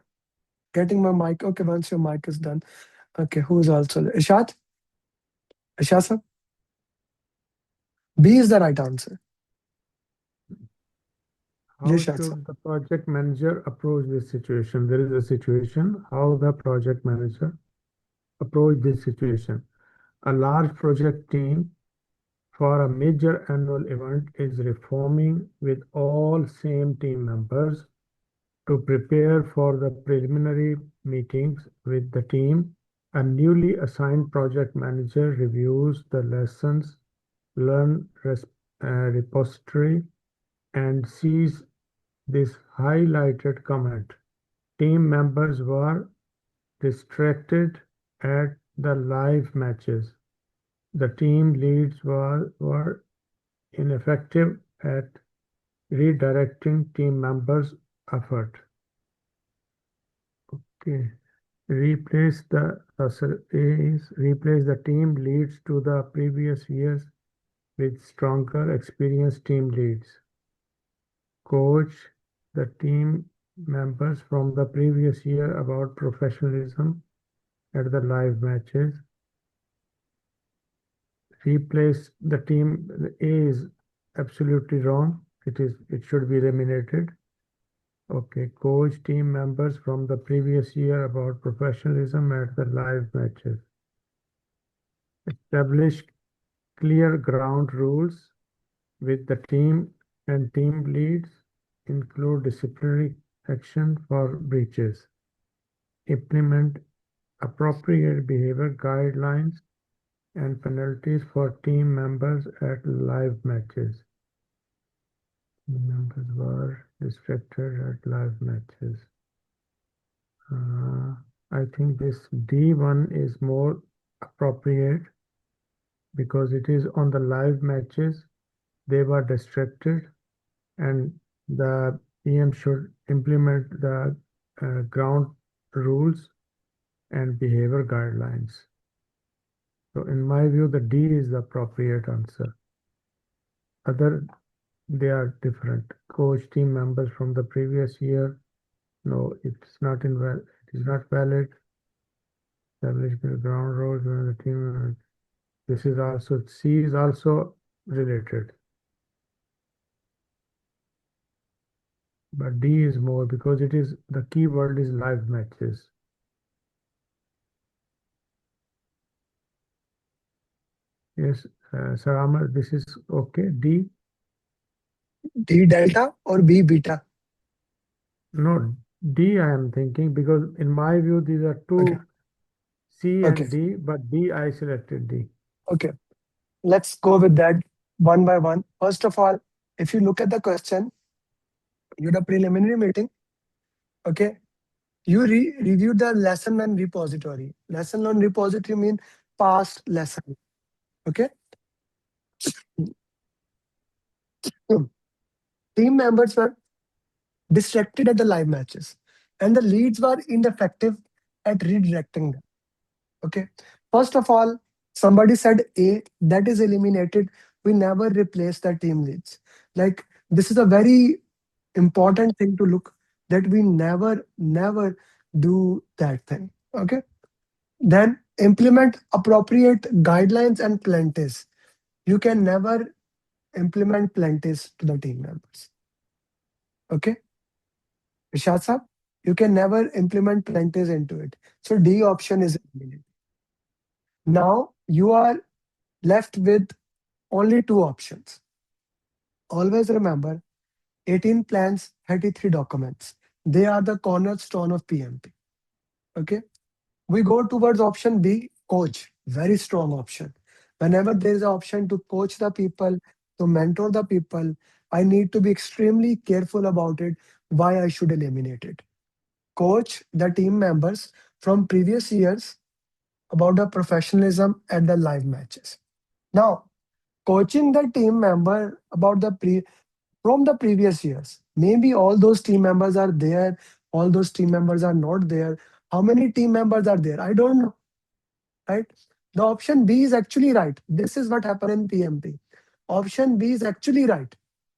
getting my mic. Okay, once your mic is done. Okay, who's also Ishat? Ishat sir? B is the right answer. How Yes, Ishat sir. should the project manager approach this situation? There is a situation. How the project manager approach this situation? A large project team for a major annual event is reforming with all same team members to prepare for the preliminary meetings with the team. A newly assigned project manager reviews the lessons learned repository and sees this highlighted comment. Team members were distracted at the live matches. The team leads were ineffective at redirecting team members' effort. Okay. Replace the team leads to the previous years with stronger, experienced team leads. Coach the team members from the previous year about professionalism at the live matches. Replace the team. A is absolutely wrong. It should be eliminated. Okay, coach team members from the previous year about professionalism at the live matches. Establish clear ground rules with the team and team leads. Include disciplinary action for breaches. Implement appropriate behavior guidelines and penalties for team members at live matches. Team members were distracted at live matches. Uh, I think this D1 is more appropriate because it is on the live matches. They were distracted, and the PM should implement the ground rules and behavior guidelines. So in my view, the D is the appropriate answer. Other, they are different. Coach team members from the previous year. No, it's not invalid. It is not valid. Establish the ground rules when the team. This is also C is also related, but D is more because it is the keyword is live matches. Yes, Sir Amar, this is okay. D. D delta or B beta. No, D I am thinking because in my view these are Okay, two C okay, and D, but D I selected D. okay. Let's go with that one by one. First of all, if you look at the question, you had a preliminary meeting. Okay, you reviewed the lesson and repository. Lesson on repository mean past lesson. Okay, team members were distracted at the live matches, and the leads were ineffective at redirecting them. Okay, first of all, somebody said A, that is eliminated. We never replace the team leads. Like, this is a very important thing to look, that we never do that thing. Okay, then implement appropriate guidelines and plenties. You can never implement plenties to the team members. Okay, Ishad sir, you can never implement plenties into it. So D option is eliminated. Now you are left with only two options. Always remember 18 plans, 33 documents. They are the cornerstone of PMP. Okay. We go towards option B, coach. Very strong option. Whenever there is an option to coach the people, to mentor the people, I need to be extremely careful about it, why I should eliminate it. Coach the team members from previous years about the professionalism at the live matches. Now, coaching the team member about the from the previous years. Maybe all those team members are there, all those team members are not there. How many team members are there? I don't know, right? The option B is actually right. This is what happened in PMP. Option B is actually right.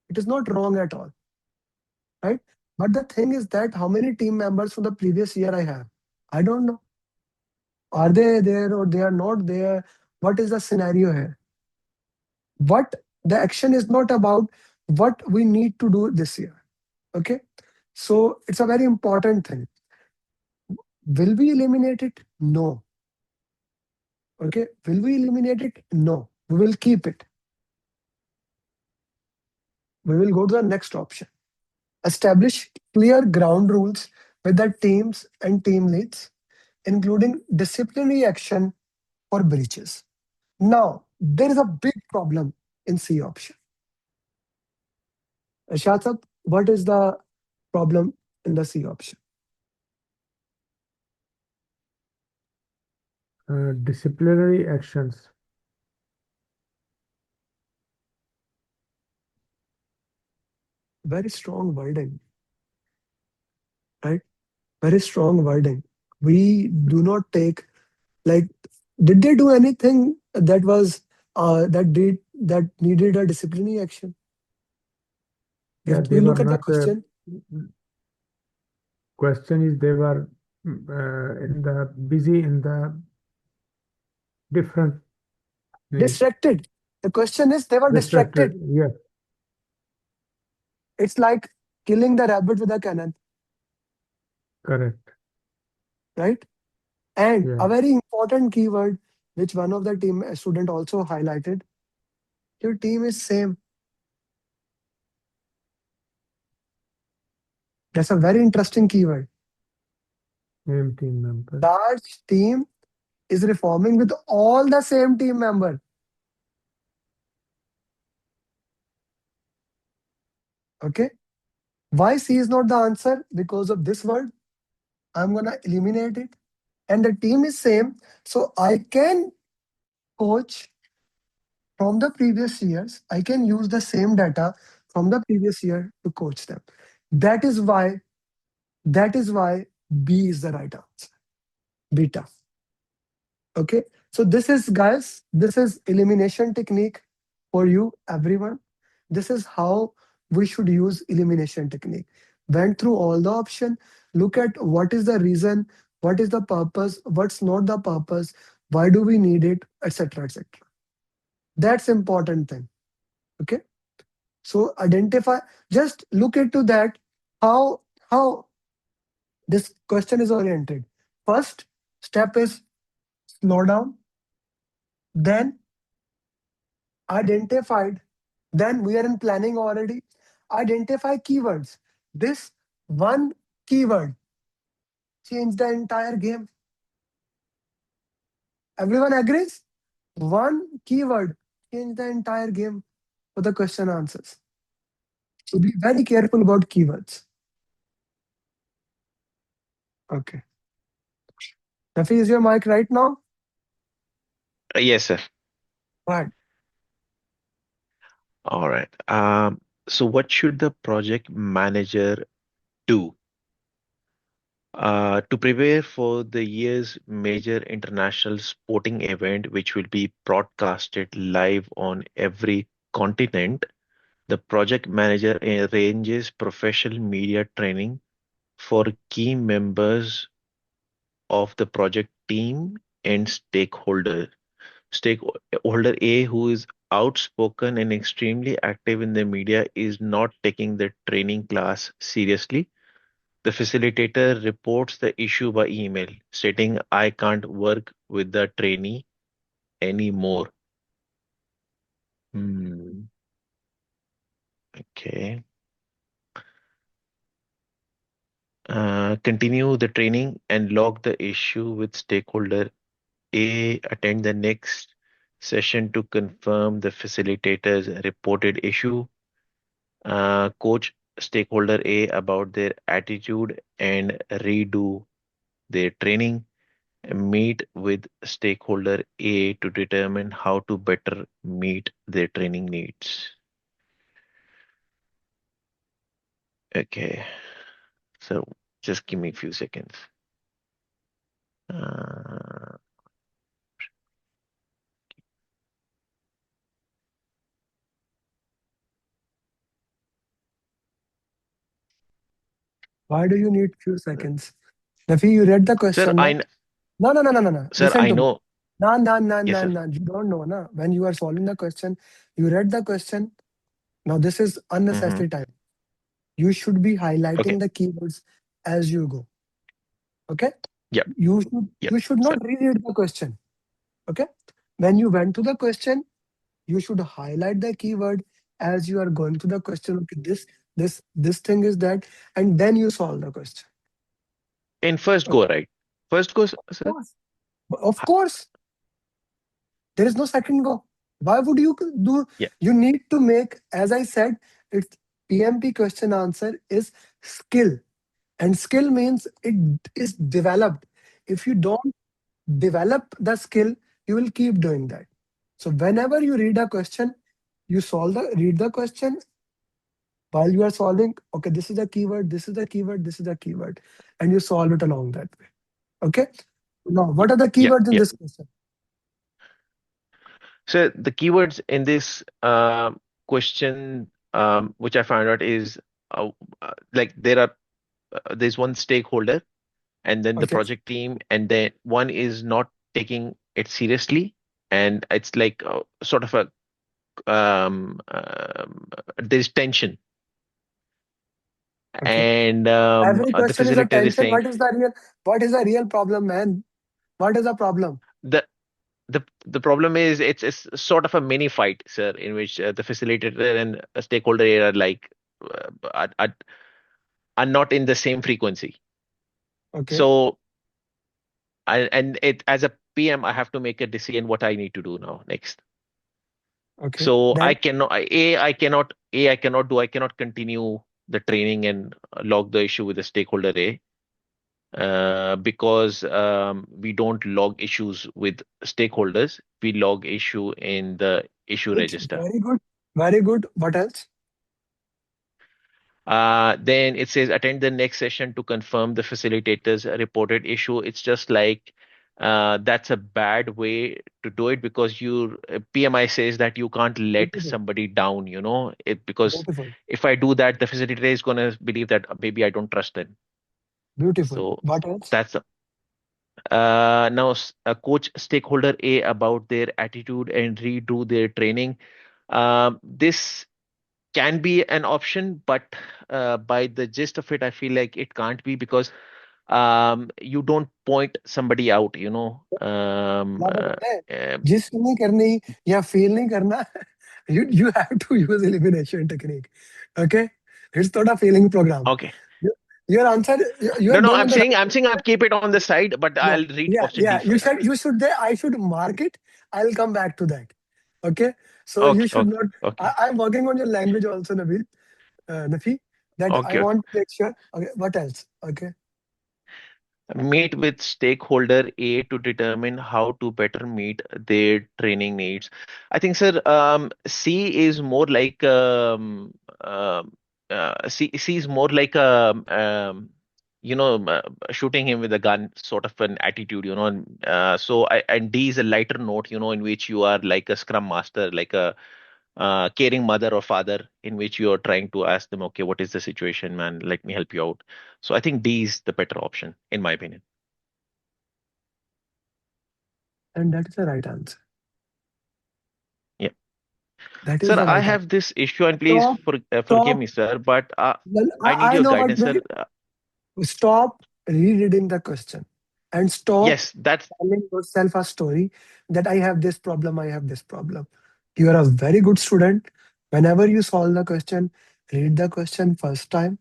It is not wrong at all, right? But the thing is that how many team members from the previous year I have? I don't know. Are they there or they are not there? What is the scenario here? What the action is not about what we need to do this year. Okay. So it's a very important thing. Will we eliminate it? No. Okay. Will we eliminate it? No. We will keep it. We will go to the next option. Establish clear ground rules with the teams and team leads, including disciplinary action for breaches. Now, there is a big problem in C option. Shatab, what is the problem in the C option? Disciplinary actions. Very strong wording, right? Very strong wording. We do not take, like, did they do anything that was that needed a disciplinary action? Yeah, If they we were look at the not. question, Question is they were in the busy in the different things. distracted. The question is they were Distracted. distracted. Yes, It's like killing the rabbit with a cannon, correct. right? And Yeah, a very important keyword, which one of the team student also highlighted, your team is same. That's a very interesting keyword. same team members. Large team is reforming with all the same team member. Okay. Why C is not the answer? Because of this word. I'm gonna eliminate it. And the team is same. So I can coach from the previous years. I can use the same data from the previous year to coach them. That is why, that is why B is the right answer. Beta. Okay. So this is, guys, this is elimination technique for you, everyone. This is how we should use elimination technique. Went through all the option, look at what is the reason, what is the purpose, what's not the purpose, why do we need it, etc., etc. That's important thing. Okay. So identify, just look into that, how this question is oriented. First step is slow down, then identified, then we are in planning already. Identify keywords. This one keyword change the entire game. Everyone agrees? One keyword change the entire game for the question answers. So be very careful about keywords. Okay. Nafi, is your mic right now? Yes, sir. Right. All right. So what should the project manager do to prepare for the year's major international sporting event, which will be broadcasted live on every continent? The project manager arranges professional media training for key members of the project team and stakeholders. Stakeholder A, who is outspoken and extremely active in the media, is not taking the training class seriously. The facilitator reports the issue by email, stating, I can't work with the trainee anymore. Hmm. Okay. Continue the training and log the issue with stakeholder A. Attend the next session to confirm the facilitator's reported issue. Coach stakeholder A about their attitude and redo their training. Meet with stakeholder A to determine how to better meet their training needs. Okay, so just give me a few seconds. Uh, Why do you need few seconds? Nafi, you read the sir, question, na? No, no, no, no, no, no. sir, Listen I to me. know. No, no, no, Yes, no, sir. no. You don't know, na? When you are solving the question, you read the question. Now, this is Mm-hmm. unnecessary time. You should be Okay. highlighting the keywords as you go. Okay? Yep. You should Yep. you should Sir. not reread the question. Okay? When you went to the question, you should highlight the keyword as you are going to the question. Okay, this thing is that, and then you solve the question. In first go, Okay? right? First go, Of sir. course. Of course. There is no second go. Why would you do? Yeah. You need to make, as I said, it's PMP question answer is skill. And skill means it is developed. If you don't develop the skill, you will keep doing that. So whenever you read a question, you read the question while you are solving. Okay, this is the keyword, this is the keyword, this is the keyword, and you solve it along that way. Okay. Now, what are the Yeah. keywords in Yeah. this question? So the keywords in this question, which I found out is like there's one stakeholder and then the Okay. project team, and then one is not taking it seriously, and it's like sort of a there's tension, Okay. and Every the question is a facilitator is tension. saying What is the real problem, man? What is the problem? the the problem is it's sort of a mini fight, sir, in which the facilitator and a stakeholder are like are not in the same frequency. Okay. So and it as a PM, I have to make a decision what I need to do now next. Okay. So I Then cannot I cannot continue the training and log the issue with the stakeholder A because we don't log issues with stakeholders. We log issue in the issue good. register. Very good. Very good. What else? Then it says attend the next session to confirm the facilitator's reported issue. It's just like that's a bad way to do it because your PMI says that you can't let Beautiful. somebody down, because Beautiful. if I do that, the facilitator is going to believe that maybe I don't trust them. Beautiful. So What else? that's now a coach stakeholder A about their attitude and redo their training. This can be an option, but by the gist of it, I feel like it can't be because you don't point somebody out, क्या बोलते हैं? um, जिस नहीं करनी या feel नहीं करना, you have to use elimination technique. Okay, it's not a feeling program. okay. You, your answer, you No, are no, going in the right I'm saying I'll direction. keep it on the side, but Yeah, I'll read yeah, option D yeah. You first. should, you should. I should mark it. I'll come back to that. Okay, so you Okay, should okay, not. okay, I'm working on your language also, Nabil, Nafi. That I okay, okay. want to make sure. Okay, what else? Okay, Meet with stakeholder A to determine how to better meet their training needs. I think, sir, C is more like C is more like shooting him with a gun, sort of an attitude, and D is a lighter note, in which you are like a scrum master, like a caring mother or father, in which you are trying to ask them, okay, what is the situation, man? Let me help you out. So I think D is the better option, in my opinion. and that is the right answer. Yeah. That is Sir, the I right answer. have this issue, and please Stop. forgive Stop. me, sir, but Well, I need I your know what. guidance, sir. Stop rereading the question. and stop Yes, that's telling yourself a story that I have this problem, I have this problem. You are a very good student. Whenever you solve the question, read the question first time,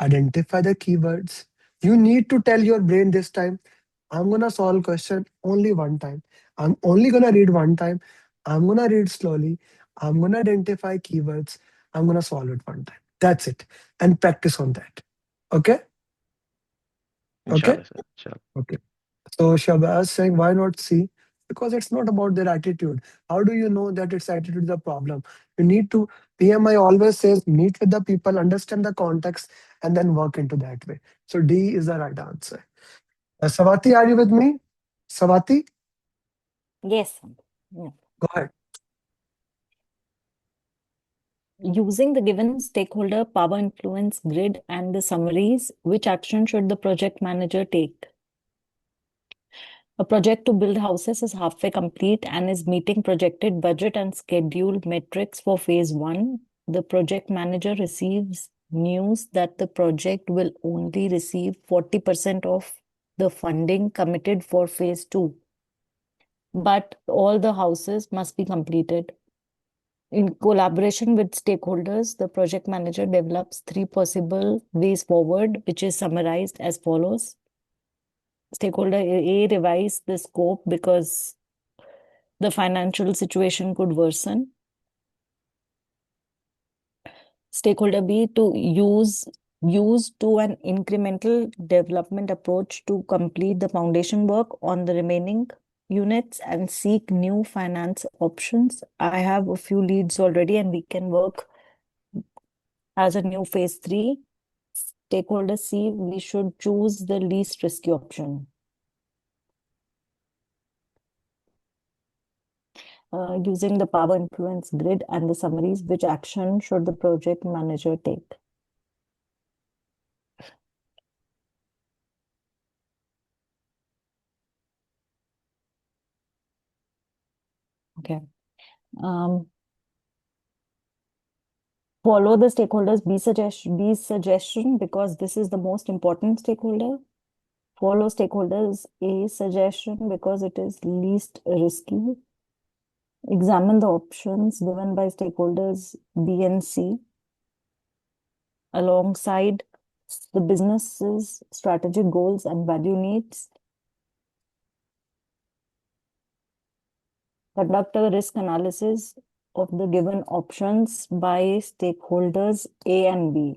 identify the keywords. You need to tell your brain this time, I'm gonna solve question only one time. I'm only gonna read one time. I'm gonna read slowly. I'm gonna identify keywords. I'm gonna solve it one time. That's it. And practice on that. Okay? Okay? inshallah, sir. Inshallah. Okay. So Shabazz saying, why not C? Because it's not about their attitude. How do you know that its attitude is a problem? You need to, PMI always says, meet with the people, understand the context, and then work into that way. So D is the right answer. Savati, are you with me? Savati, Yes. Yeah. go ahead. Using the given stakeholder power influence grid and the summaries, which action should the project manager take? A project to build houses is halfway complete and is meeting projected budget and schedule metrics for phase 1. The project manager receives news that the project will only receive 40% of the funding committed for phase 2, but all the houses must be completed. In collaboration with stakeholders, the project manager develops 3 possible ways forward, which is summarized as follows. Stakeholder A revised the scope because the financial situation could worsen. Stakeholder B to use to an incremental development approach to complete the foundation work on the remaining units and seek new finance options. I have a few leads already and we can work as a new phase 3. Stakeholder C, we should choose the least risky option. Using the power influence grid and the summaries, which action should the project manager take? Okay. Follow the stakeholders B suggestion because this is the most important stakeholder. Follow stakeholders A suggestion because it is least risky. Examine the options given by stakeholders B and C alongside the business's strategic goals and value needs. Conduct a risk analysis of the given options by stakeholders A and B.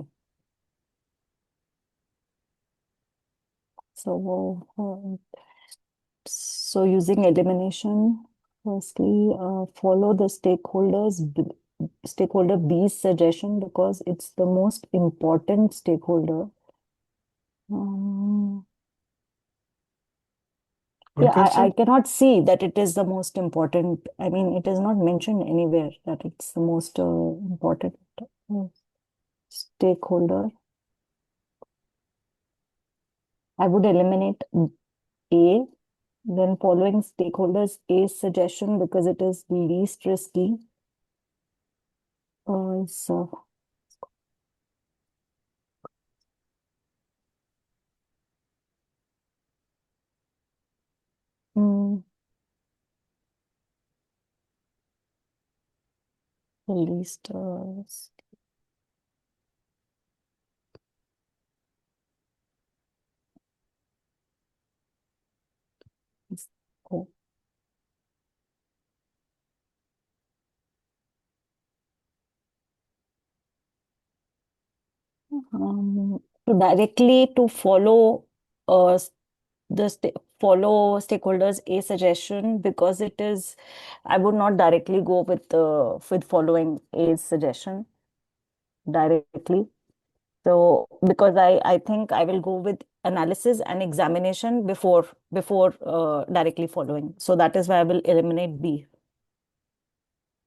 So using elimination, firstly, follow the stakeholder B's suggestion because it's the most important stakeholder. Good Yeah, I question. cannot see that it is the most important. I mean, it is not mentioned anywhere that it's the most important stakeholder. I would eliminate A, then following stakeholders A's suggestion because it is least risky. So the least oh. Directly to follow follow stakeholders A suggestion because it is, I would not directly go with following A's suggestion directly. So because I think I will go with analysis and examination before directly following. So that is why I will eliminate B.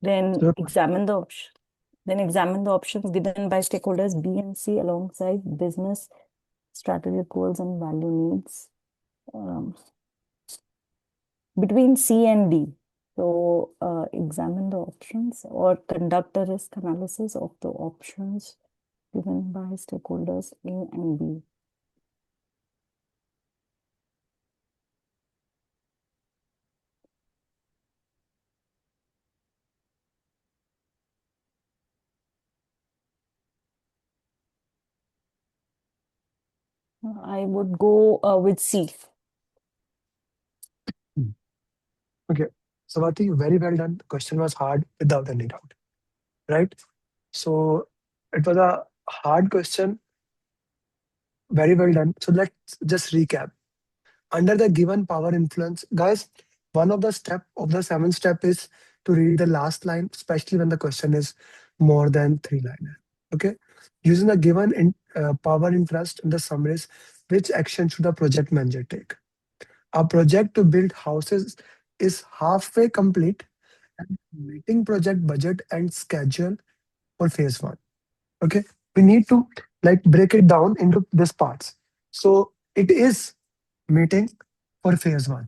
Then So, examine the option. Then examine the options given by stakeholders B and C alongside business strategic goals and value needs. Between C and D. So examine the options or conduct a risk analysis of the options given by stakeholders A and B. I would go with C. Okay. Swati, very well done. The question was hard without any doubt, right? So it was a hard question. Very well done. So let's just recap. Under the given power influence, guys, one of the step of the 7 step is to read the last line, especially when the question is more than 3 liner. Okay. Using the given power interest in the summaries, which action should the project manager take? A project to build houses is halfway complete and meeting project budget and schedule for phase one. Okay. We need to like break it down into these parts. So it is meeting for phase one.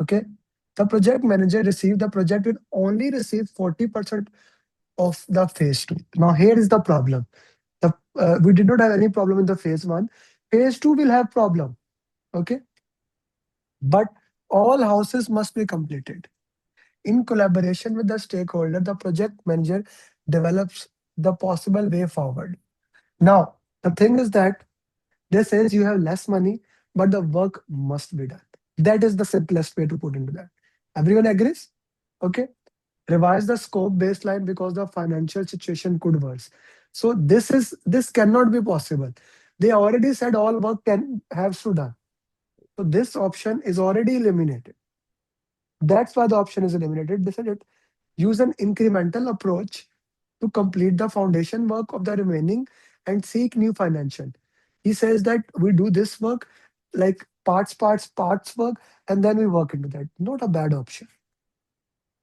Okay. The project manager received the project will only receive 40% of the phase two. Now, here is the problem. We did not have any problem in the phase one. Phase two will have problem. Okay. But all houses must be completed. In collaboration with the stakeholder, the project manager develops the possible way forward. Now, the thing is that this says you have less money, but the work must be done. That is the simplest way to put into that. Everyone agrees? Okay. Revise the scope baseline because the financial situation could worse. So this cannot be possible. They already said all work can have to done. So this option is already eliminated. That's why the option is eliminated. They said it use an incremental approach to complete the foundation work of the remaining and seek new financial. He says that we do this work like parts work, and then we work into that. Not a bad option.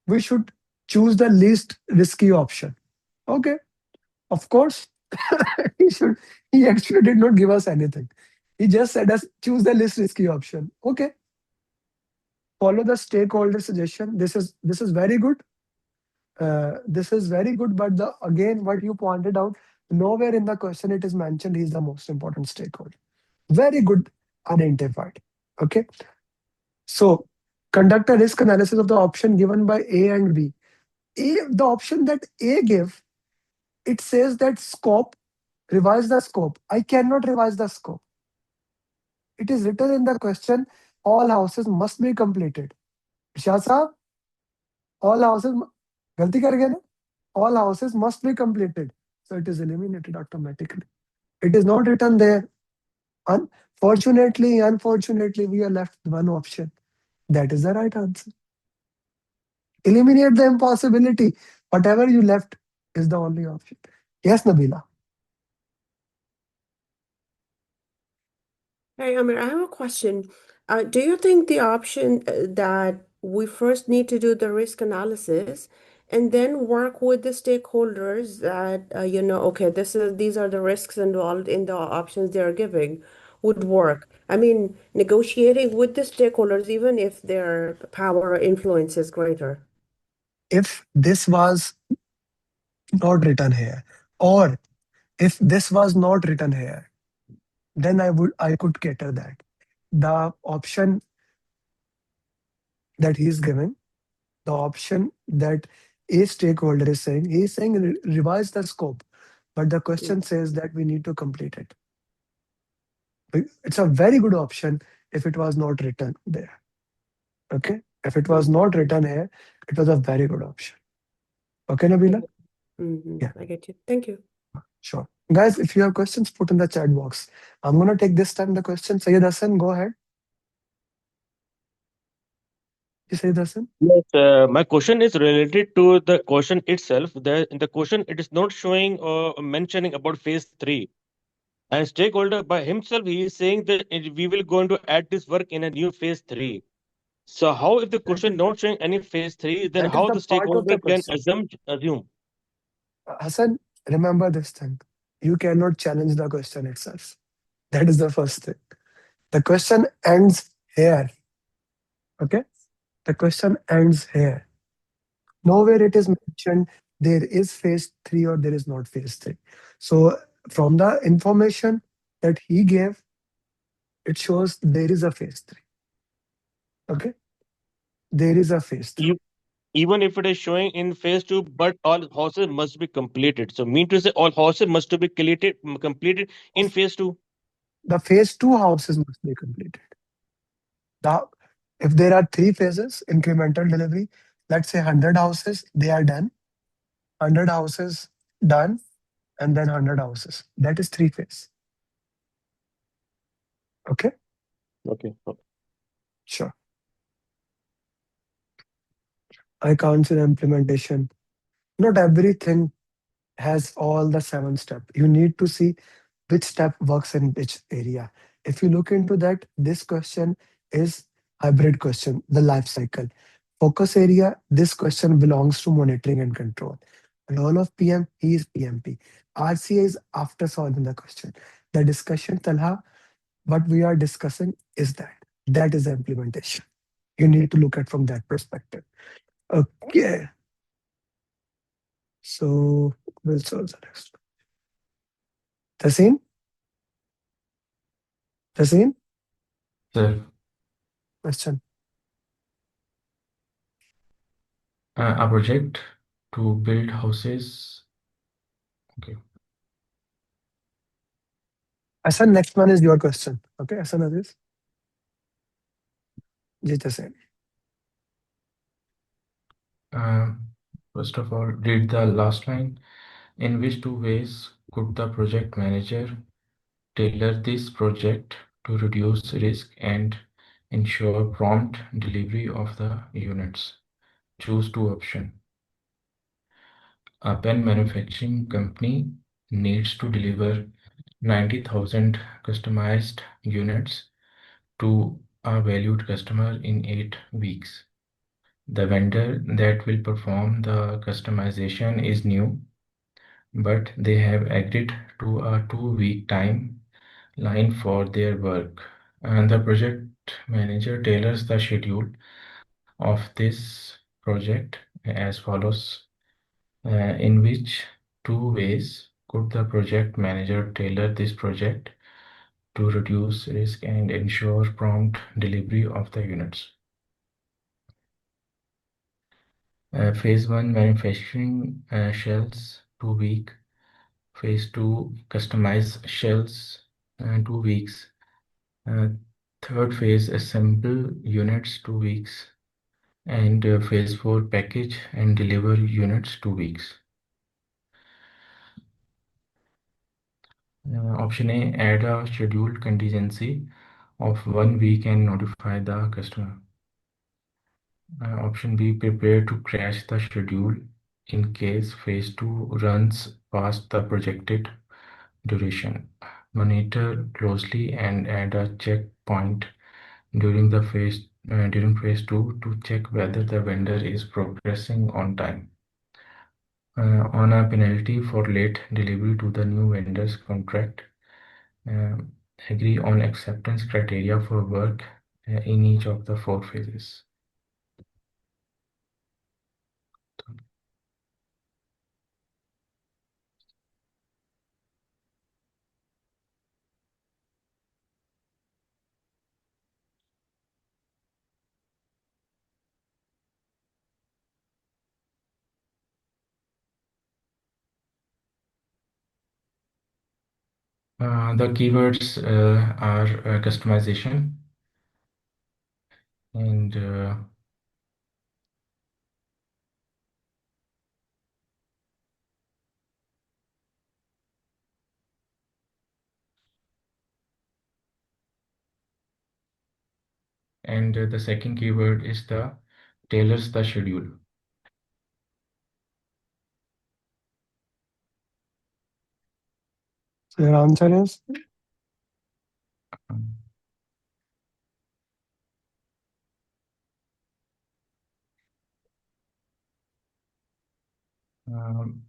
We should choose the least risky option. Okay, of course, he should. He actually did not give us anything. He just said us choose the least risky option. Okay, follow the stakeholder suggestion. This is very good. This is very good, but the again what you pointed out, nowhere in the question it is mentioned he is the most important stakeholder. Very good identified. Okay, so conduct a risk analysis of the option given by A and B. The option that A gave, it says that scope, revise the scope. I cannot revise the scope. It is written in the question, all houses must be completed. Shah Sahab, all houses, galti kar gaya na? All houses must be completed. So it is eliminated automatically. It is not written there. Unfortunately, we are left with one option. That is the right answer. Eliminate the impossibility. Whatever you left is the only option. Yes, Nabila. Hey, Amir, I have a question. Do you think the option that we first need to do the risk analysis and then work with the stakeholders that, okay, these are the risks involved in the options they're giving would work? I mean, negotiating with the stakeholders, even if their power or influence is greater. If this was not written here, or if this was not written here, then I could cater that. The option that he is giving, the option that a stakeholder is saying, he is saying revise the scope, but the question says that we need to complete it. It's a very good option if it was not written there. Okay, if it was not written here, it was a very good option. Okay, Nabila? Yeah, I get you. Thank you. sure. Guys, if you have questions, put in the chat box. I'm gonna take this time the question. Sayyid Hassan, go ahead. Sayyid Hassan. Yes, my question is related to the question itself. In the question, it is not showing or mentioning about phase three. And stakeholder by himself, he is saying that we will going to add this work in a new phase three. So how if the question not showing any phase three, then That is how the the part of stakeholder the can question. assume? Hassan, remember this thing. You cannot challenge the question itself. That is the first thing. The question ends here. Okay? The question ends here. Nowhere it is mentioned there is phase three or there is not phase three. So from the information that he gave, it shows there is a phase three. Okay? There is a phase three. Even if it is showing in phase two, but all houses must be completed. So mean to say all houses must to be completed in phase two. The phase two houses must be completed. The, if there are three phases, incremental delivery, let's say 100 houses, they are done. 100 houses done, and then 100 houses. That is three phase. Okay, Okay. sure. I can't see the implementation. Not everything has all the seven steps. You need to see which step works in which area. If you look into that, this question is hybrid question, the life cycle. Focus area, this question belongs to monitoring and control. Role of PM, he is PMP. RCA is after solving the question. The discussion, Talha, what we are discussing is that. That is the implementation. You need to look at from that perspective. Okay. So we'll solve the next one. Tasin? Tasin? Sir, Question. a project to build houses. Okay. Asan, next one is your question. Okay, Asan Aziz. Ji Tasin. First of all, read the last line. In which two ways could the project manager tailor this project to reduce risk and ensure prompt delivery of the units? Choose two options. A pen manufacturing company needs to deliver 90,000 customized units to a valued customer in 8 weeks. The vendor that will perform the customization is new, but they have agreed to a 2-week timeline for their work. And the project manager tailors the schedule of this project as follows. In which two ways could the project manager tailor this project to reduce risk and ensure prompt delivery of the units? Phase 1 manufacturing shells 2 week. Phase 2 customize shells 2 weeks. Third phase assemble units 2 weeks. And phase 4 package and deliver units 2 weeks. Option A, add a scheduled contingency of 1 week and notify the customer. Option B, prepare to crash the schedule in case phase 2 runs past the projected duration. Monitor closely and add a checkpoint during phase 2 to check whether the vendor is progressing on time. On a penalty for late delivery to the new vendor's contract. Agree on acceptance criteria for work in each of the 4 phases. The keywords are customization and the second keyword is the tailors the schedule. So your answer is Um,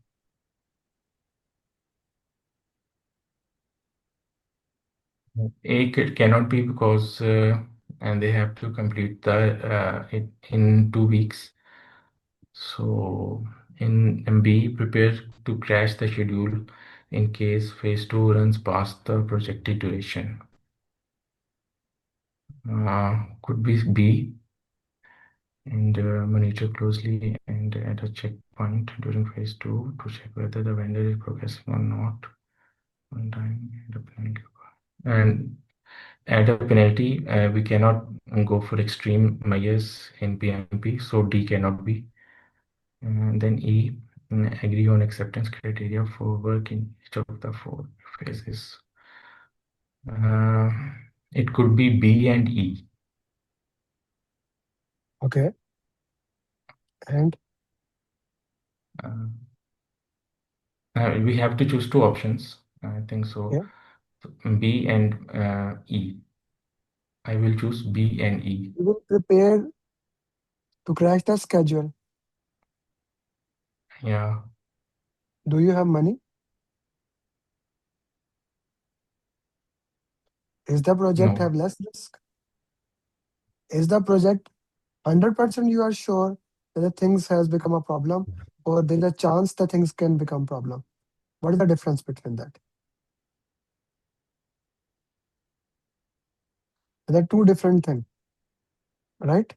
cannot be because and they have to complete it in 2 weeks. So in B, prepare to crash the schedule in case phase 2 runs past the projected duration. Could be B, and monitor closely and add a checkpoint during phase 2 to check whether the vendor is progressing or not on time and a penalty. And add a penalty. We cannot go for extreme measures in PMP, so D cannot be. And then E, agree on acceptance criteria for work in each of the four phases. It could be B and E. Okay. And We have to choose two options. I think so. yeah, B and E. I will choose B and E. you will prepare to crash the schedule. Yeah. Do you have money? Is the project No. have less risk? Is the project 100% you are sure that the things has become a problem, or there is a chance that things can become problem? What is the difference between that? They're two different things, right?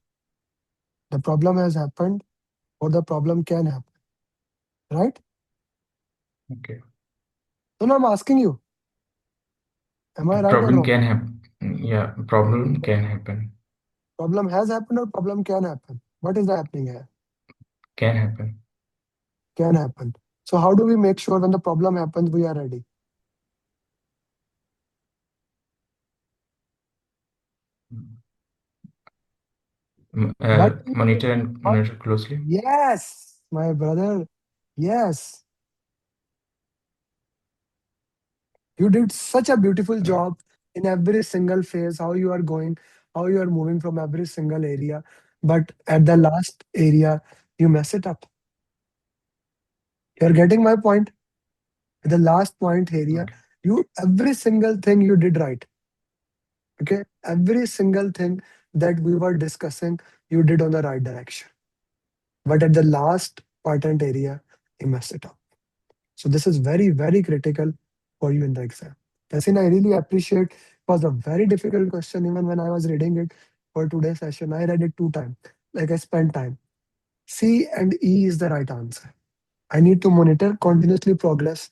The problem has happened, or the problem can happen, right? Okay. So now I'm asking you, am I right or Problem wrong? can happen. Yeah, problem can happen. Problem has happened or problem can happen? What is the happening here? Can happen. Can happen. So how do we make sure when the problem happens, we are ready? What is Monitor and what? monitor closely. Yes, my brother. Yes. You did such a beautiful Uh, job in every single phase, how you are going, how you are moving from every single area. But at the last area, you mess it up. You're getting my point? At the last point area, okay. you every single thing you did right. Okay? Every single thing that we were discussing, you did on the right direction. But at the last patent area, you mess it up. So this is very, very critical for you in the exam. Yasin, I really appreciate. It was a very difficult question. Even when I was reading it for today's session, I read it 2 times. Like I spent time. C and E is the right answer. I need to monitor continuously progress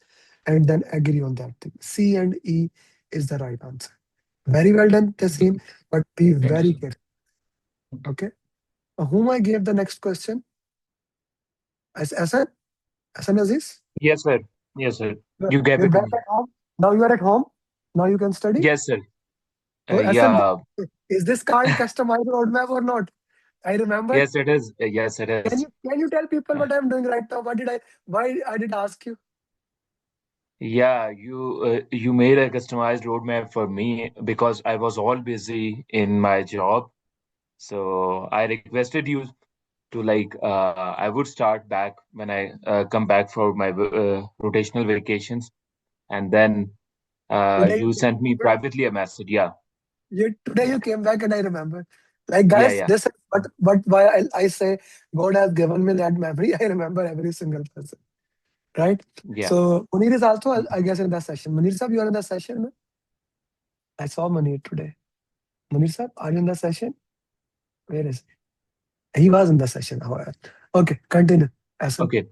and then agree on that thing. C and E is the right answer. Very well done, Yasin, but be Thank you, very sir. careful. Okay. Whom I gave the next question? As Asan? Asan Aziz? Yes, sir. Yes, sir. You're You gave you're it to back me. at home? Now you are at home? Now you can study? Yes, sir. Oh, Asan, Yeah. is this card customized roadmap or not? I remember. Yes, it is. Yes, it is. Can you tell people Uh, what I'm doing right now? Why I did ask you? Yeah, you made a customized roadmap for me because I was all busy in my job. So I requested you to I would start back when I come back for my rotational vacations, and then Today you you came sent me back. privately a message. Yeah, Today you came back and I remember. Like yeah, guys, yeah, this is but why I say God has given me that memory. I remember every single person. Right? yeah. So Munir is also, I guess, in the session. Munir sir, you are in the session. No? I saw Munir today. Munir sir, are you in the session? Where is he? He was in the session. However. Okay, continue. Asan. Okay.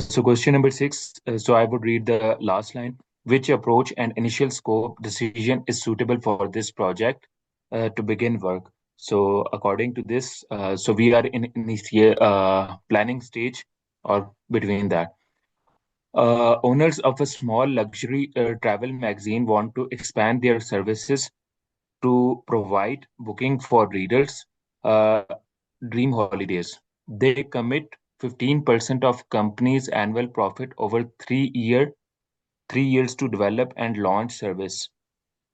So question number 6. So I would read the last line. Which approach and initial scope decision is suitable for this project to begin work? So according to this, so we are in initial planning stage or between that. Owners of a small luxury travel magazine want to expand their services to provide booking for readers, uh, dream holidays. They commit 15% of company's annual profit over 3 years to develop and launch service.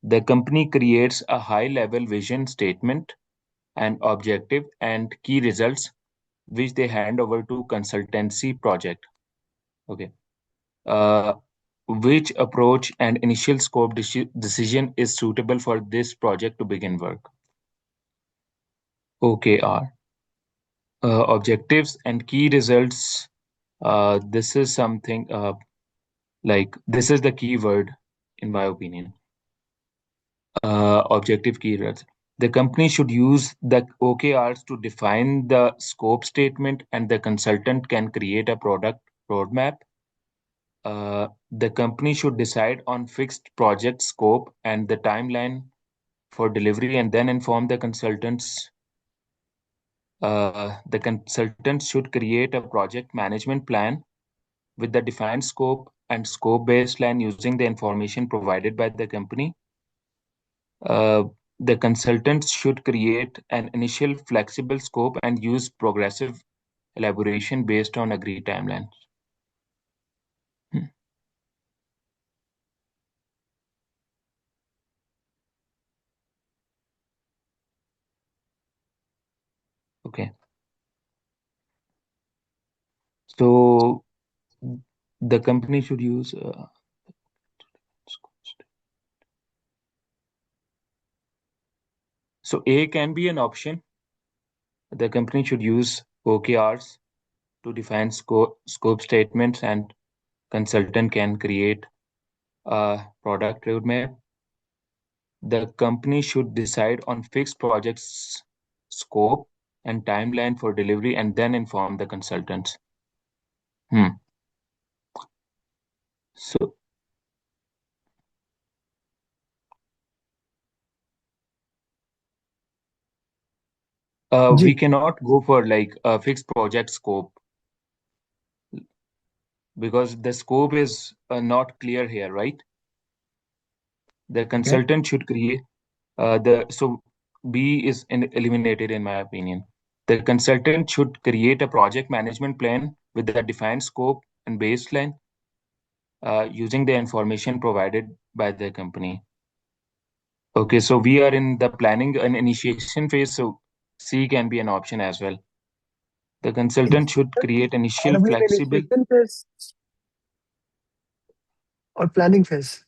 The company creates a high-level vision statement and objective and key results, which they hand over to consultancy project. Okay. Uh, which approach and initial scope decision is suitable for this project to begin work? OKR. Objectives and key results. This is something this is the key word in my opinion. Objective key results. The company should use the OKRs to define the scope statement, and the consultant can create a product roadmap. the company should decide on fixed project scope and the timeline for delivery and then inform the consultants. The consultants should create a project management plan with the defined scope and scope baseline using the information provided by the company. Uh, the consultants should create an initial flexible scope and use progressive elaboration based on agreed timelines. Hmm. Okay. So the company should use so A can be an option. The company should use OKRs to define scope statements, and consultant can create a product roadmap. The company should decide on fixed projects scope and timeline for delivery and then inform the consultants. Hmm. So we जी cannot go for like a fixed project scope because the scope is not clear here, right? The okay consultant should create so B is eliminated in my opinion. The consultant should create a project management plan with a defined scope and baseline using the information provided by the company. Okay, so we are in the planning and initiation phase, so C can be an option as well. The consultant should create initial are we in flexible initiation phase or planning phase?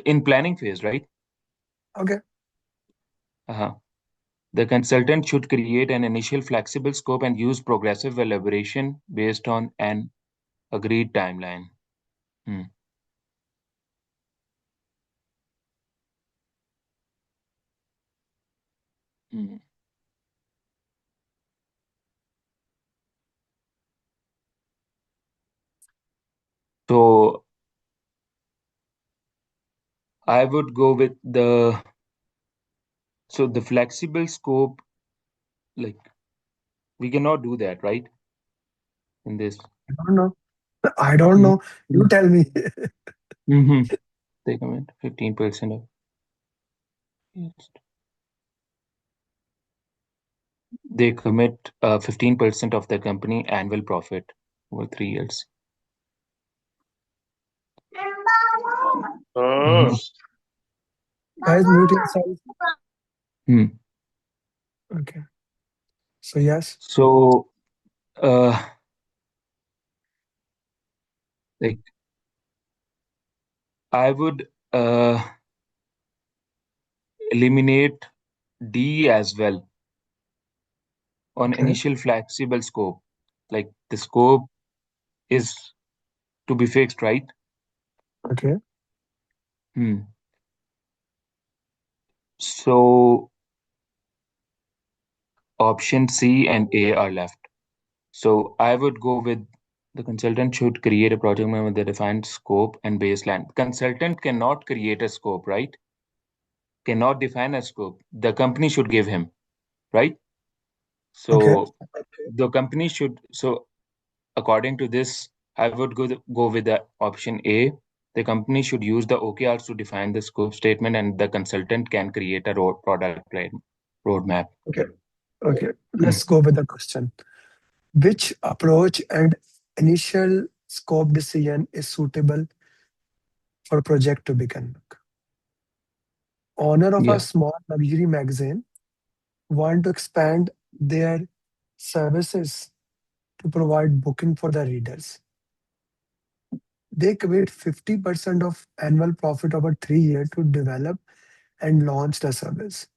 in planning phase, right? Okay. Uh-huh. The consultant should create an initial flexible scope and use progressive elaboration based on an agreed timeline. Hmm. Hmm. So I would go with the flexible scope, like we cannot do that, right? In this. I don't know. I don't know. You tell me. Mm-hmm. They commit 15% of yes. They commit 15% of the company annual profit over 3 years. Oh. Mhm. Guys, mute yourself. Hmm. Okay. So yes. So uh, like I would eliminate D as well on Okay. initial flexible scope. Like the scope is to be fixed, right? Okay. Hmm. So option C and A are left. So I would go with the consultant should create a project map with the defined scope and baseline. Consultant cannot create a scope, right? Cannot define a scope. The company should give him, right? Okay. So the company should. So according to this, I would go with the option A. The company should use the OKRs to define the scope statement, and the consultant can create a product roadmap. Okay. Okay. Let's go with the question. Which approach and initial scope decision is suitable for project to begin? Owner of a Yeah. small luxury magazine want to expand their services to provide booking for the readers. They commit 50% of annual profit over 3 years to develop and launch the service.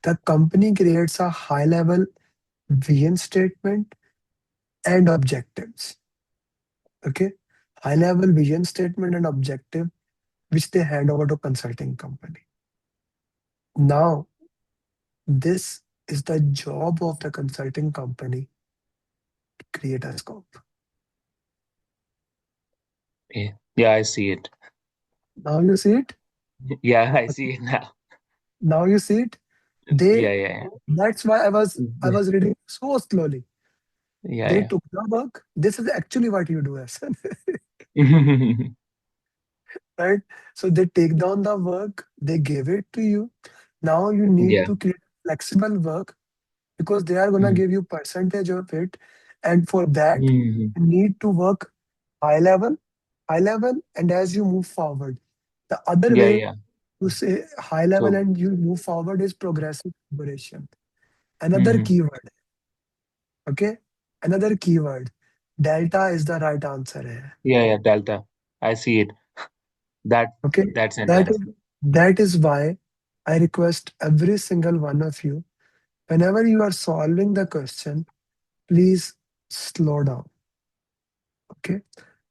The company creates a high level vision statement and objectives. Okay. High level vision statement and objective, which they hand over to consulting company. Now, this is the job of the consulting company to create a scope. Yeah, I see it. Now you see it. Yeah, I Okay. see it now. Now you see it. Yeah, They. yeah, That's why I yeah. was reading so slowly. They Yeah, took the work. This is actually what you do, as yeah. right? So they take down the work. They gave it to you. Now you need Yeah. to create flexible work because they are gonna Mm. give you percentage of it, and for that Mhm. you need to work high level, high level, and as you move forward, the other Yeah, way yeah. to say high level So, and you move forward is progressive collaboration. Another mhm. keyword, okay? Another keyword. Delta is the right answer here. Yeah, yeah, delta. I see it. That Okay? that That sentence. is that is why I request every single one of you, whenever you are solving the question, please slow down. Okay?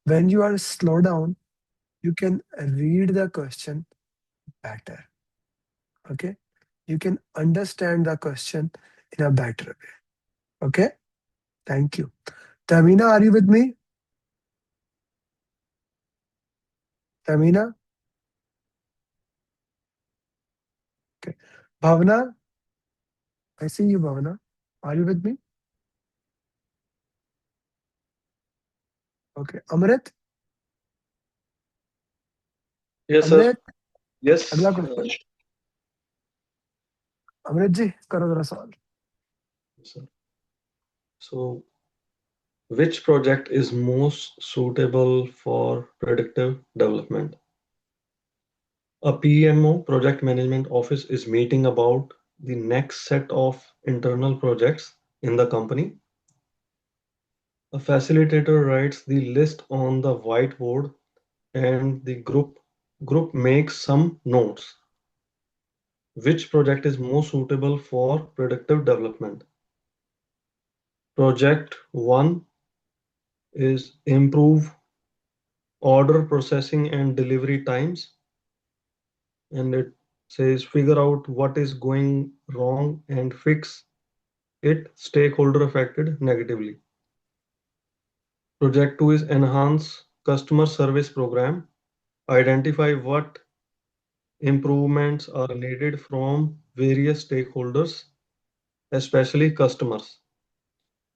When you are slow down, you can read the question better. Okay? You can understand the question in a better way. Okay? Thank you. Tamina, are you with me? Tamina? Okay. Bhavana, I see you, Bhavana. Are you with me? Okay. Amrit? Yes, sir. Amrit, Yes. अगला question अमृत जी करो जरा सवाल Sir. So, which project is most suitable for predictive development? A PMO, project management office, is meeting about the next set of internal projects in the company. A facilitator writes the list on the whiteboard and the group makes some notes. Which project is most suitable for predictive development? Project 1 is improve order processing and delivery times, and it says figure out what is going wrong and fix it stakeholder affected negatively. Project 2 is enhance customer service program, identify what improvements are needed from various stakeholders, especially customers.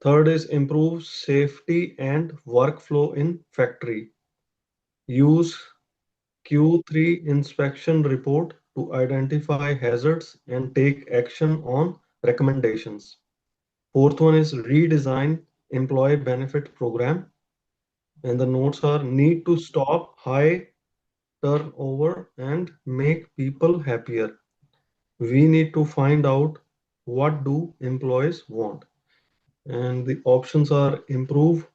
Third is improve safety and workflow in factory. Use Q3 inspection report to identify hazards and take action on recommendations. Fourth one is redesign employee benefit program, and the notes are need to stop high turnover and make people happier. We need to find out what do employees want, and the options are improve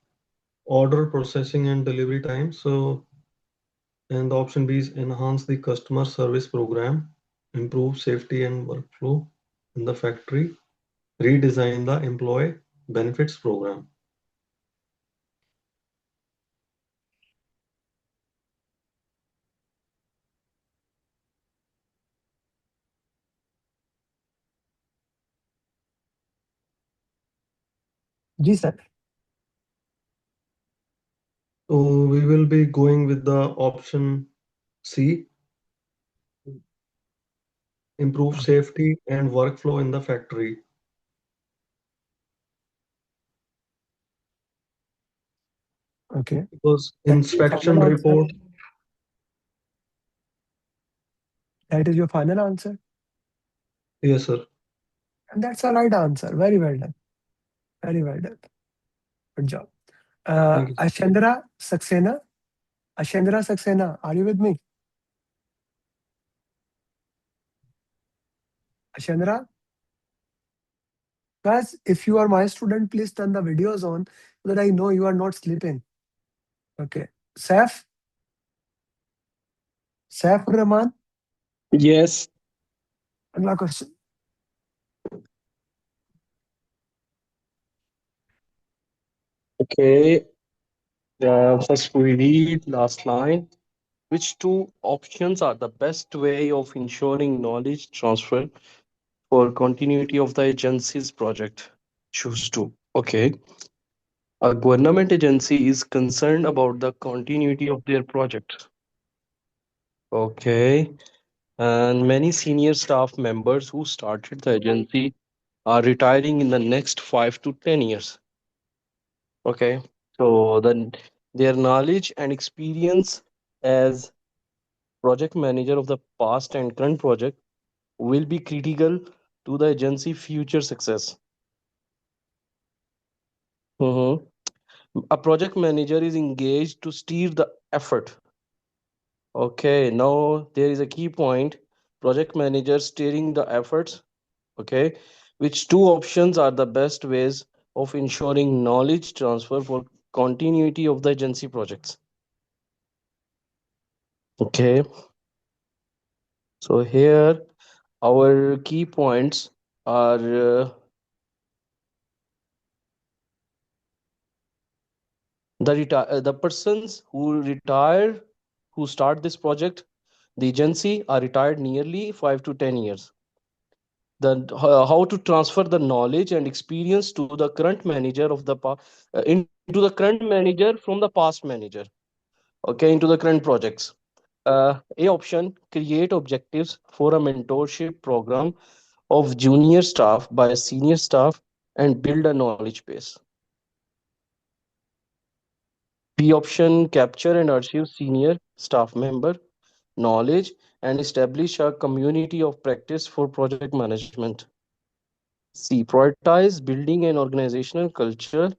order processing and delivery time. So, and the option B is enhance the customer service program, improve safety and workflow in the factory, redesign the employee benefits program. जी sir So we will be going with the option C, improve safety and workflow in the factory. Okay Because that is your inspection final answer report, that is your final answer yes, sir. And that's a right answer very well done good job Thank you. Ashendra Saxena Ashendra Saxena are you with me Ashendra guys if you are my student please turn the videos on so that I know you are not sleeping okay Saif Saif ur Rahman Yes. अगला question Okay. First we read last line. Which two options are the best way of ensuring knowledge transfer for continuity of the agency's project? Choose two. Okay. A government agency is concerned about the continuity of their project. Okay. And many senior staff members who started the agency are retiring in the next 5 to 10 years. Okay. So then their knowledge and experience as project manager of the past and current project will be critical to the agency future success. Mhm. A project manager is engaged to steer the effort. Okay, now there is a key point. Project manager steering the efforts. Okay, which two options are the best ways of ensuring knowledge transfer for continuity of the agency projects? Okay, so here our key points are the persons who retire, who start this project, the agency are retired nearly 5 to 10 years. The how to transfer the knowledge and experience to the current manager of the into the current manager from the past manager. Okay, into the current projects. A option, create objectives for a mentorship program of junior staff by senior staff and build a knowledge base. B option, capture and archive senior staff member knowledge and establish a community of practice for project management. C, prioritize building an organizational culture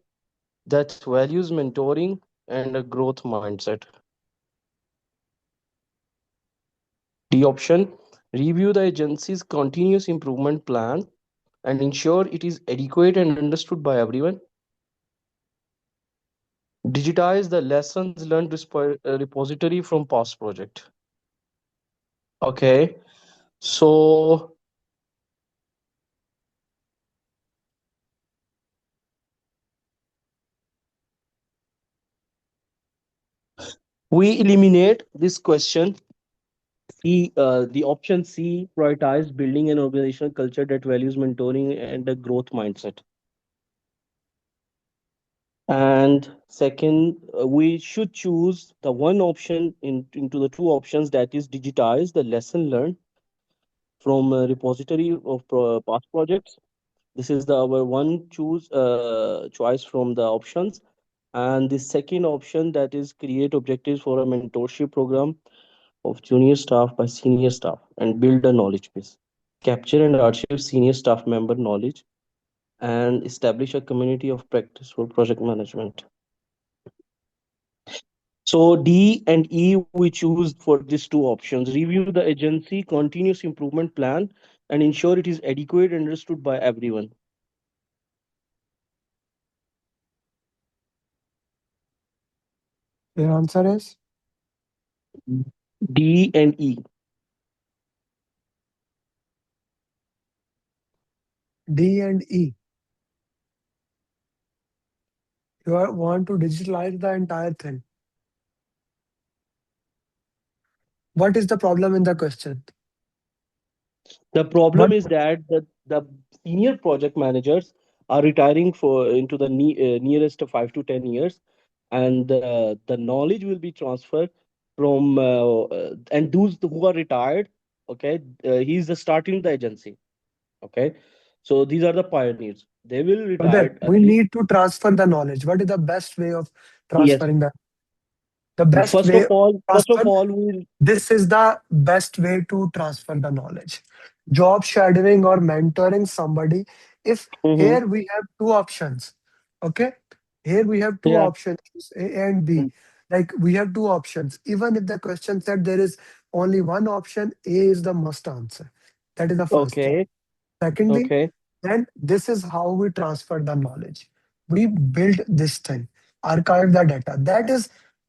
that values mentoring and a growth mindset. D option, review the agency's continuous improvement plan and ensure it is adequate and understood by everyone. Digitize the lessons learned repository from past project. Okay, so we eliminate this question. The option C, prioritize building an organizational culture that values mentoring and a growth mindset. And second, we should choose the one option into the two options, that is digitize the lesson learned from a repository of past projects. This is the our one choice from the options. And the second option, that is create objectives for a mentorship program of junior staff by senior staff and build a knowledge base. Capture and archive senior staff member knowledge and establish a community of practice for project management. So D and E we choose for these two options. Review the agency continuous improvement plan and ensure it is adequate and understood by everyone. Your answer is D and E. D and E. Want to digitalize the entire thing. What is the problem in the question? The problem What? is that the senior project managers are retiring for into the nearest 5 to 10 years, and the knowledge will be transferred from and those who are retired. Okay, he's the starting the agency. Okay, so these are the pioneers. They will So then retire we early. need to transfer the knowledge. What is the best way of Yes. transferring the best First way of of all, transfer? we. This is the best way to transfer the knowledge. Job shadowing or mentoring somebody. If Mhm. here we have two options, okay? Here we have two Yeah. options, A and B. Mm. Like we have two options. Even if the question said there is only one option, A is the must answer. That is the first thing. Okay. Secondly, Okay. then this is how we transfer the knowledge. We build this thing, archive the data. That is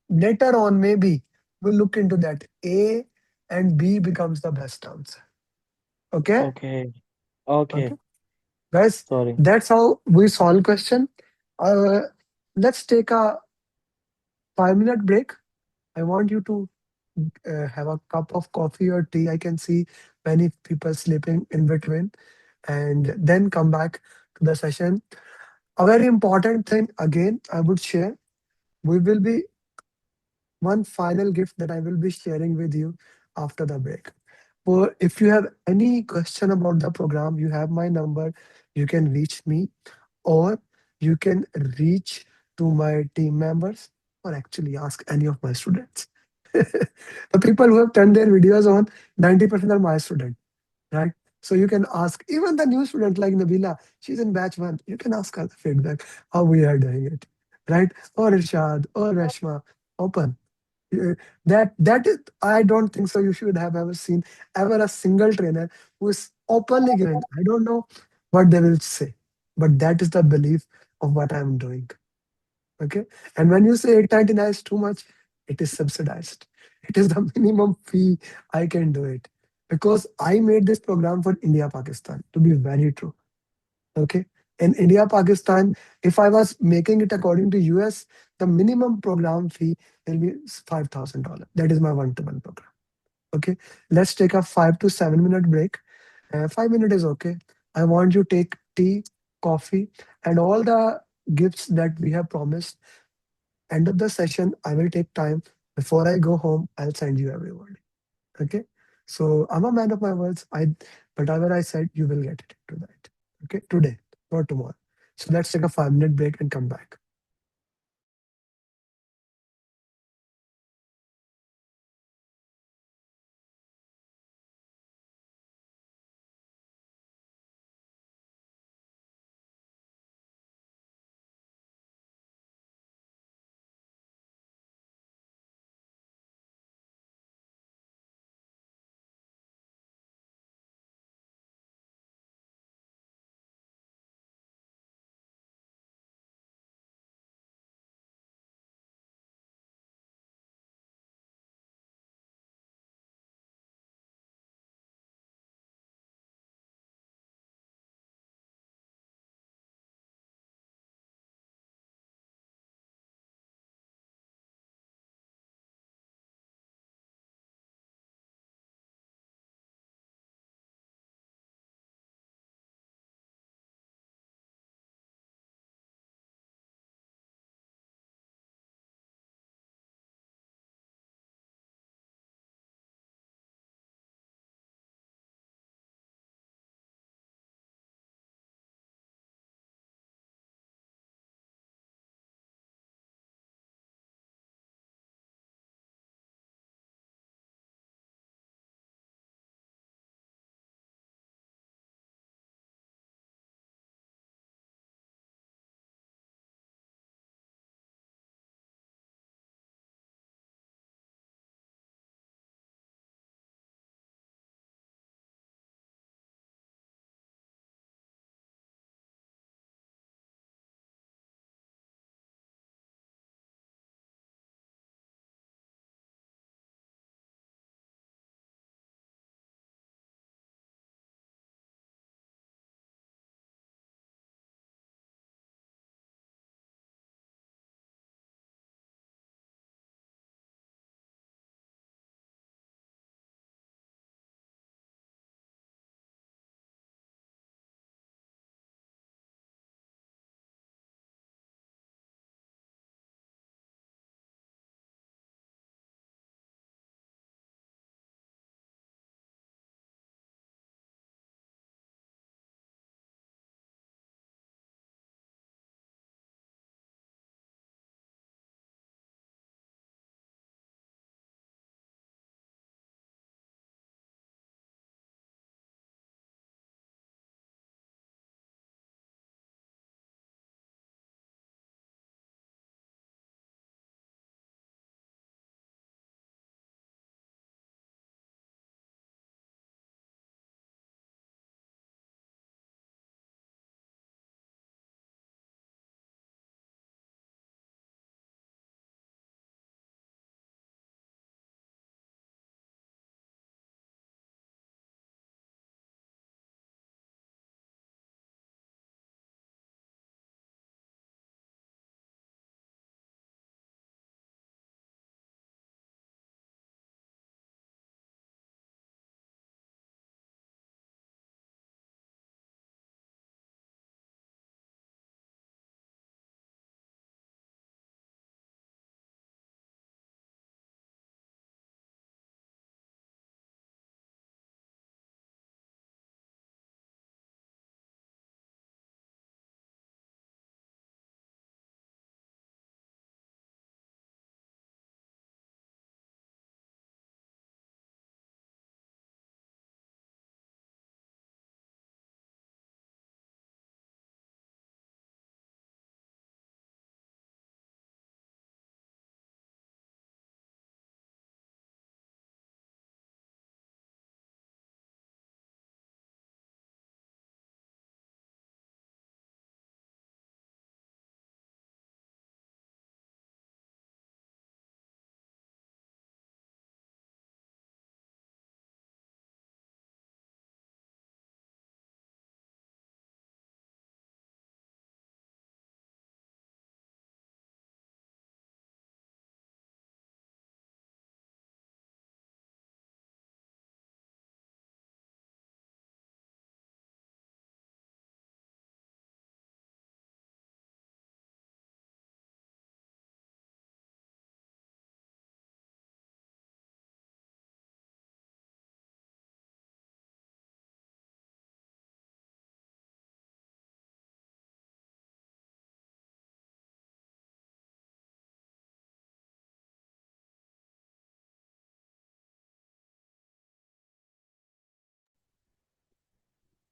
later on, maybe we'll look into that. A and B becomes the best answer. Okay? Okay. Okay. Okay. Guys, Sorry. that's how we solve question. Uh, let's take a 5 minute break. I want you to have a cup of coffee or tea. I can see many people sleeping in between, and then come back to the session. A very important thing again, I would share, we will be one final gift that I will be sharing with you after the break. Or if you have any question about the program, you have my number, you can reach me, or you can reach to my team members, or actually ask any of my students. The people who have turned their videos on, 90% are my students, right? So you can ask even the new student like Nabila, she's in batch one. You can ask her the feedback, how we are doing it, right? Or Irshad, or Rashma, open. That is, I don't think so. You should have ever seen ever a single trainer who is openly giving. I don't know what they will say, but that is the belief of what I'm doing. Okay, and when you say 899 is too much, it is subsidized. It is the minimum fee I can do it because I made this program for India Pakistan. To be very true, okay. In India, Pakistan, if I was making it according to US, the minimum program fee will be $5,000. That is my one-to-one program. Okay, let's take a 5 to 7 minute break. 5 minutes is okay. I want you to take tea, coffee, and all the gifts that we have promised. End of the session, I will take time. Before I go home, I'll send you everyone. Okay. So I'm a man of my words. Whatever I said, you will get it tonight. Okay, today, not tomorrow. So let's take a 5 minute break and come back.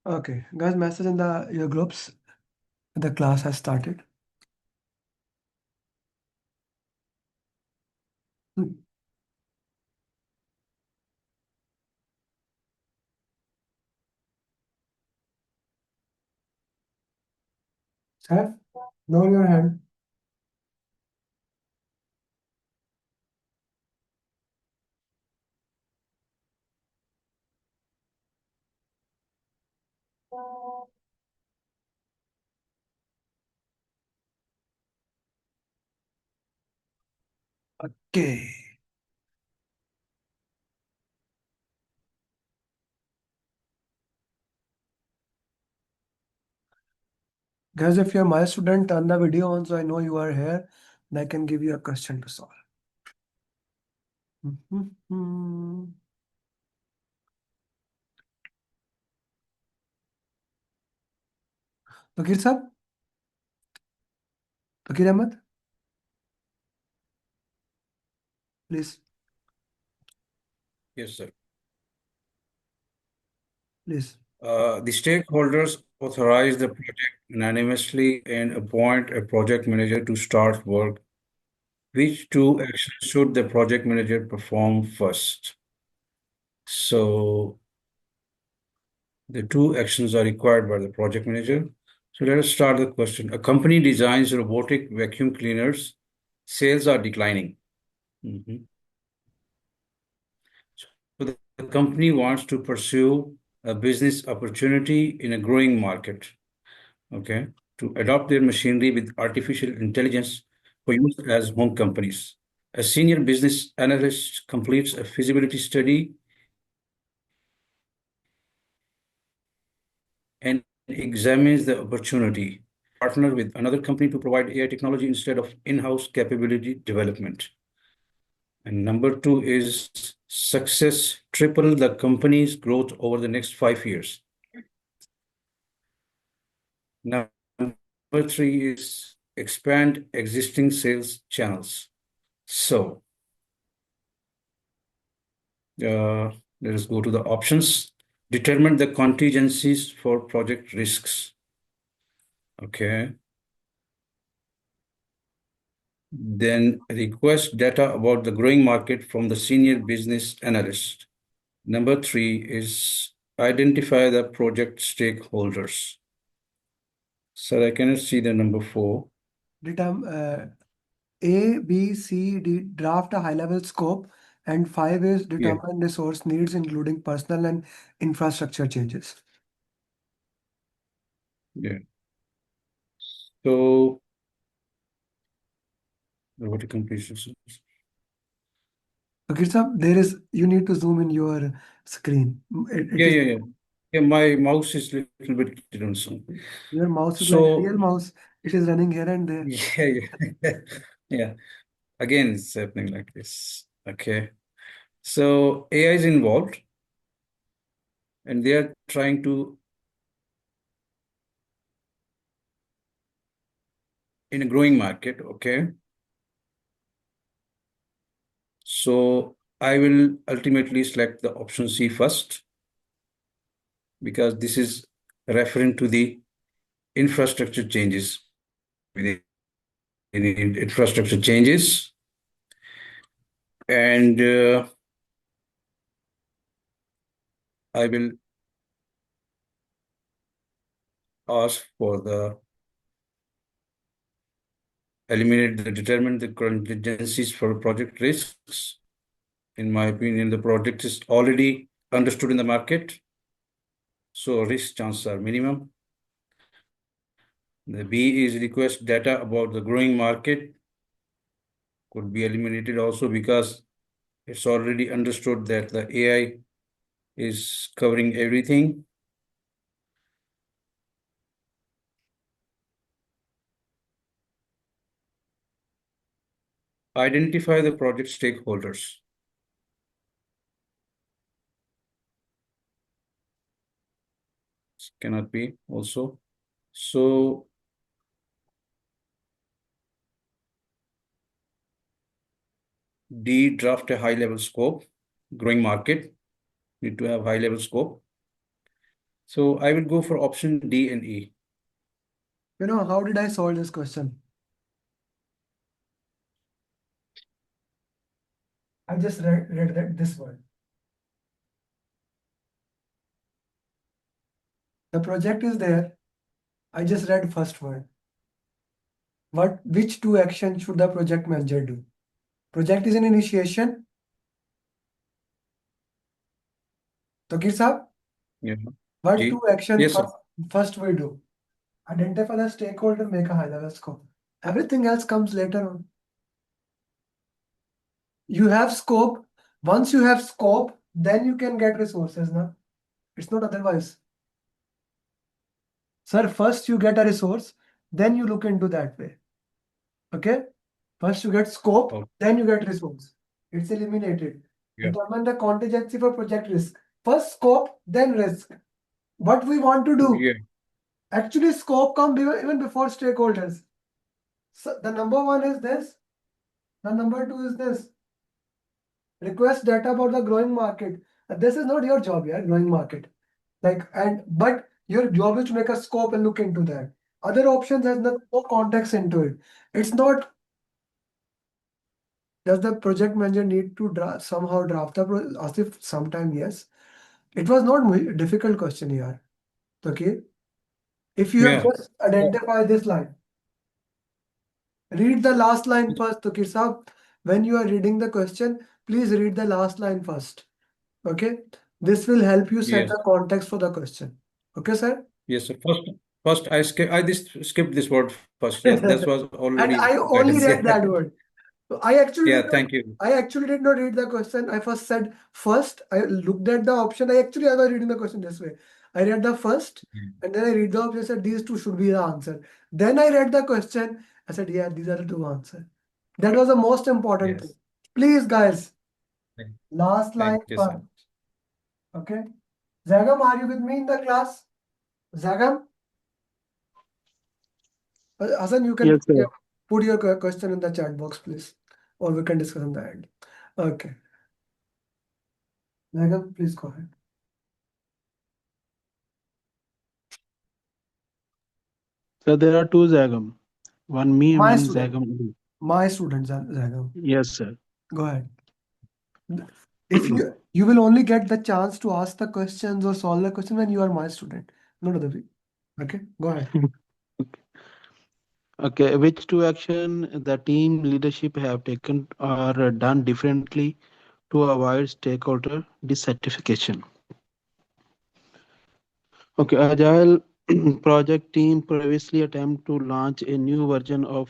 Okay, guys, message in your groups. The class has started. Hmm. Seth, lower your hand. Okay. Guys, if you're my student, turn the video on so I know you are here and I can give you a question to solve. Fakir sir? Fakir Ahmed? Please, Yes, sir. please. The stakeholders authorize the project unanimously and appoint a project manager to start work. Which two actions should the project manager perform first? So the two actions are required by the project manager. So let us start the question. A company designs robotic vacuum cleaners. Sales are declining. Mhm. So the company wants to pursue a business opportunity in a growing market. Okay, to adopt their machinery with artificial intelligence for use as home companies. A senior business analyst completes a feasibility study and examines the opportunity. Partner with another company to provide AI technology instead of in-house capability development. And number two is success triple the company's growth over the next 5 years. Number three is expand existing sales channels. So let us go to the options. Determine the contingencies for project risks. Okay. Then request data about the growing market from the senior business analyst. Number three is identify the project stakeholders. So I cannot see the number four. A, B, C, D, draft a high-level scope, and 5 is Yeah. determine resource needs, including personal and infrastructure changes. Yeah. So robotic completion. Okay, sir, you need to zoom in your screen. Yeah. My mouse is a little bit different. Your mouse is like a So real mouse. It is running here and there. yeah. Yeah. Again, it's happening like this. Okay. So AI is involved and they are trying to, in a growing market. Okay. So I will ultimately select the option C first because this is referring to the infrastructure changes. We need infrastructure changes. And I will ask for the determine the contingencies for project risks. In my opinion, the project is already understood in the market, so risk chances are minimum. The B is request data about the growing market, could be eliminated also because it's already understood that the AI is covering everything. Identify the project stakeholders. Cannot be also. So D, draft a high level scope, growing market, need to have high level scope. So I will go for option D and E. How did I solve this question? I just read this word. The project is there. I just read first word. Which two actions should the project manager do? Project is in initiation. Takir sir, Yeah. what G. two action Yes, sir. first we do? Identify the stakeholder, make a high level scope. Everything else comes later on. You have scope. Once you have scope, then you can get resources. Now, it's not otherwise. Sir, first you get a resource, then you look into that way. Okay? First you get scope, Oh, then you get resource. It's eliminated. yeah. Determine the contingency for project risk. First scope, then risk. What we want to do? Yeah. Actually, scope comes even before stakeholders. So the number one is this. The number two is this. Request data about the growing market. This is not your job, yeah, growing market. But your job is to make a scope and look into that. Other options has no context into it. It's not. Does the project manager need to somehow draft the as if sometime yes. It was not difficult question here. Okay. If you have Yeah. just identify this line, read the last line first, Tukir Saab. When you are reading the question, please read the last line first. Okay. This will help you set Yes. the context for the question. Okay, sir? Yes, sir. First, I just skipped this word first. Yes, that was already And I guidance. only Yeah. read that word. So Yeah. Thank you. I actually did not read the question. I first said first. I looked at the option. I was reading the question this way. I read the first, and then I read the option. I said these two should be the answer. Then I read the question. I said, yeah, these are the two answers. That was the most important thing. Yes. Please, guys, Thank last line thank you, sir. first. Okay. Zagam, are you with me in the class? Zagam? Hassan, you can Yes, sir. put your question in the chat box, please, or we can discuss in the end. Okay. Zagam, please go ahead. So there are two Zagam, one me and My one student. Zagam Ali. My student, Zagam. Yes, sir. Go ahead. If you will only get the chance to ask the questions or solve the question when you are my student, not other way. Okay, go ahead. Okay, which two action the team leadership have taken or done differently to avoid stakeholder dissatisfaction? Okay, Agile project team previously attempt to launch a new version of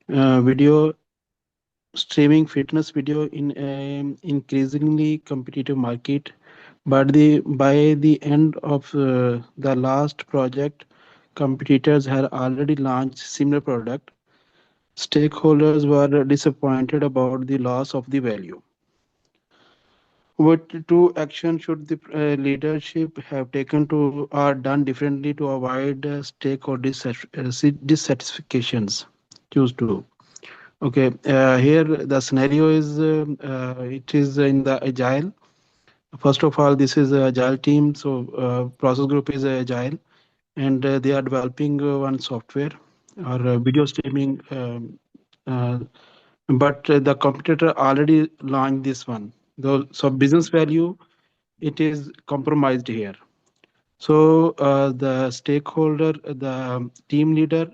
video streaming fitness video in an increasingly competitive market. But by the end of the last project, competitors had already launched similar product. Stakeholders were disappointed about the loss of the value. What two actions should the leadership have taken to or done differently to avoid stakeholder dissatisfactions? Choose two. Okay, here the scenario is it is in the agile. First of all, this is a agile team, so process group is agile, and they are developing one software or video streaming. Uh, but the competitor already launched this one. So business value it is compromised here. So the stakeholder, the team leader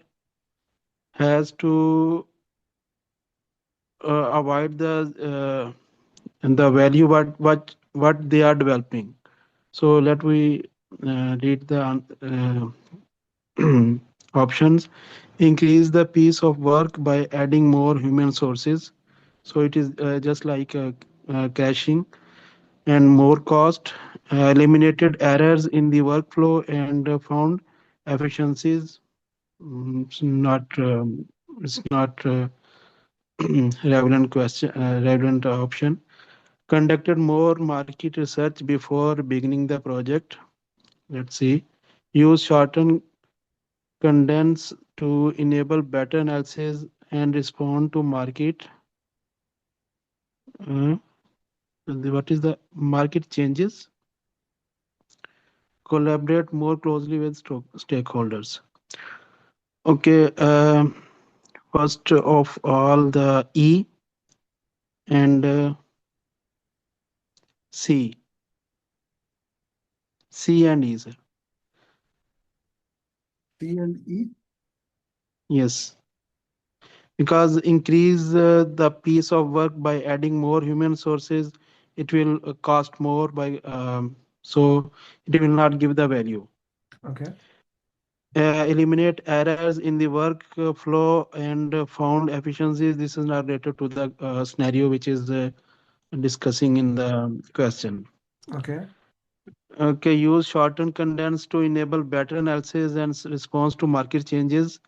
has to avoid the value what they are developing. So let we read the options. Increase the piece of work by adding more human sources. So it is just like caching and more cost. Eliminated errors in the workflow and found efficiencies. It's not relevant question. Relevant option. Conducted more market research before beginning the project. Let's see. Use shorten condense to enable better analysis and respond to market. What is the market changes? collaborate more closely with stakeholders. Okay, first of all, the E and C. C and E, sir. C and E. Yes, because increase the piece of work by adding more human sources, it will cost more by so it will not give the value. Okay. Eliminate errors in the workflow and found efficiencies. This is not related to the scenario which is discussing in the question. Okay. Okay, use shortened condensed to enable better analysis and response to market changes.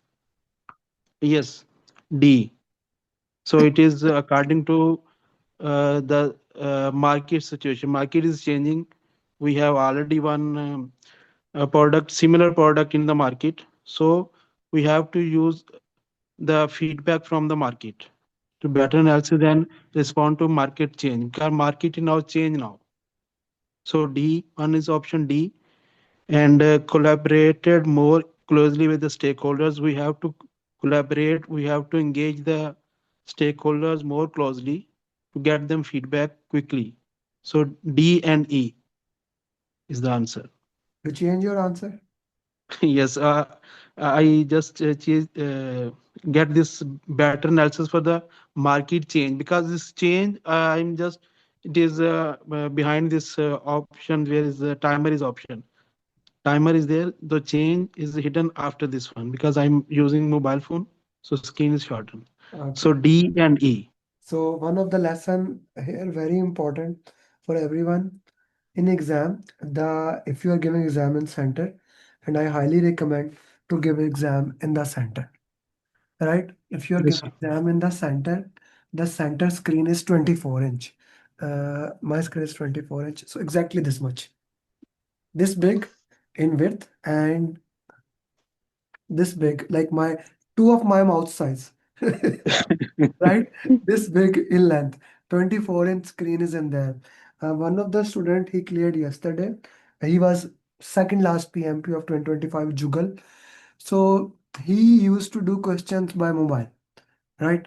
Yes, D. So it is according to the market situation. Market is changing. We have already one a product, similar product in the market. So we have to use the feedback from the market to better analysis and respond to market change. Because market is now change now. So D, one is option D, and collaborated more closely with the stakeholders. We have to collaborate. We have to engage the stakeholders more closely to get them feedback quickly. So D and E is the answer. You change your answer. Yes, I just get this better analysis for the market change because this change I'm just it is behind this option where is the timer is option. Timer is there. The change is hidden after this one because I'm using mobile phone, so screen is shortened. So Okay. D and E. So one of the lesson here very important for everyone in exam. The if you are giving exam in center, and I highly recommend to give exam in the center. Right? If you are Yes, giving sir. exam in the center screen is 24-inch. My screen is 24-inch, so exactly this much, this big in width, and this big, like my two of my mouth size. Right? This big in length. 24-inch screen is in there. One of the student he cleared yesterday. He was second last PMP of 2025 Jugal. So he used to do questions by mobile, right?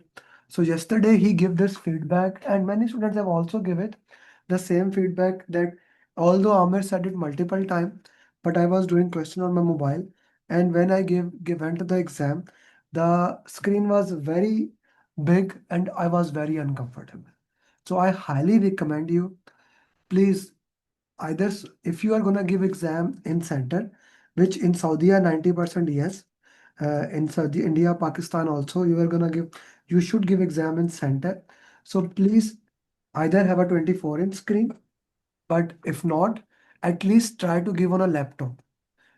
So yesterday he gave this feedback, and many students have also give it the same feedback that although Amer said it multiple times, but I was doing question on my mobile, and when I went to the exam, the screen was very big and I was very uncomfortable. So I highly recommend you, please, either if you are gonna give exam in center, which in Saudi are 90% yes, in Saudi, India, Pakistan also you should give exam in center. So please either have a 24-inch screen, but if not, at least try to give on a laptop.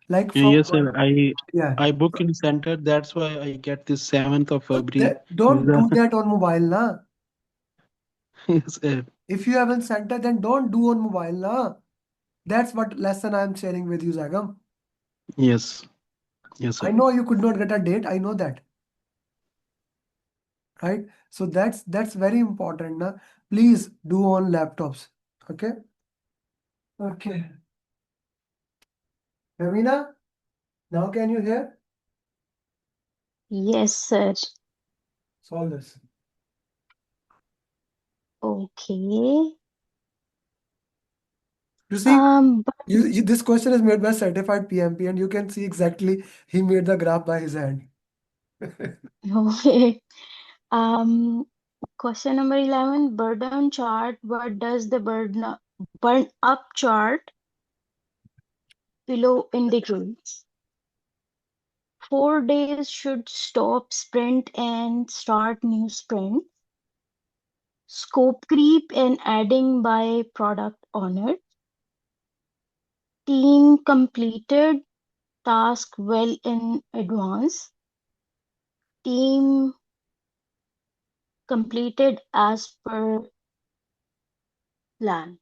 Like from Yes, one, sir. I yeah. I book in center. That's why I get this 7th of February. Is Don't the do that on mobile, na. yes, sir. If you haven't center, then don't do on mobile, na. That's what lesson I'm sharing with you, Zagam. Yes, yes, I sir. know you could not get a date. I know that, right? So that's very important, na. Please do on laptops. Okay. Okay. Ravina, now can you hear? Yes, sir. Solve this. Okay. You see, But this question is made by certified PMP, and you can see exactly he made the graph by his hand. okay. Um, Question number 11, burn chart. What does the burn up chart below indicate? 4 days should stop sprint and start new sprint. Scope creep and adding by product owner. Team completed task well in advance. Team completed as per plan.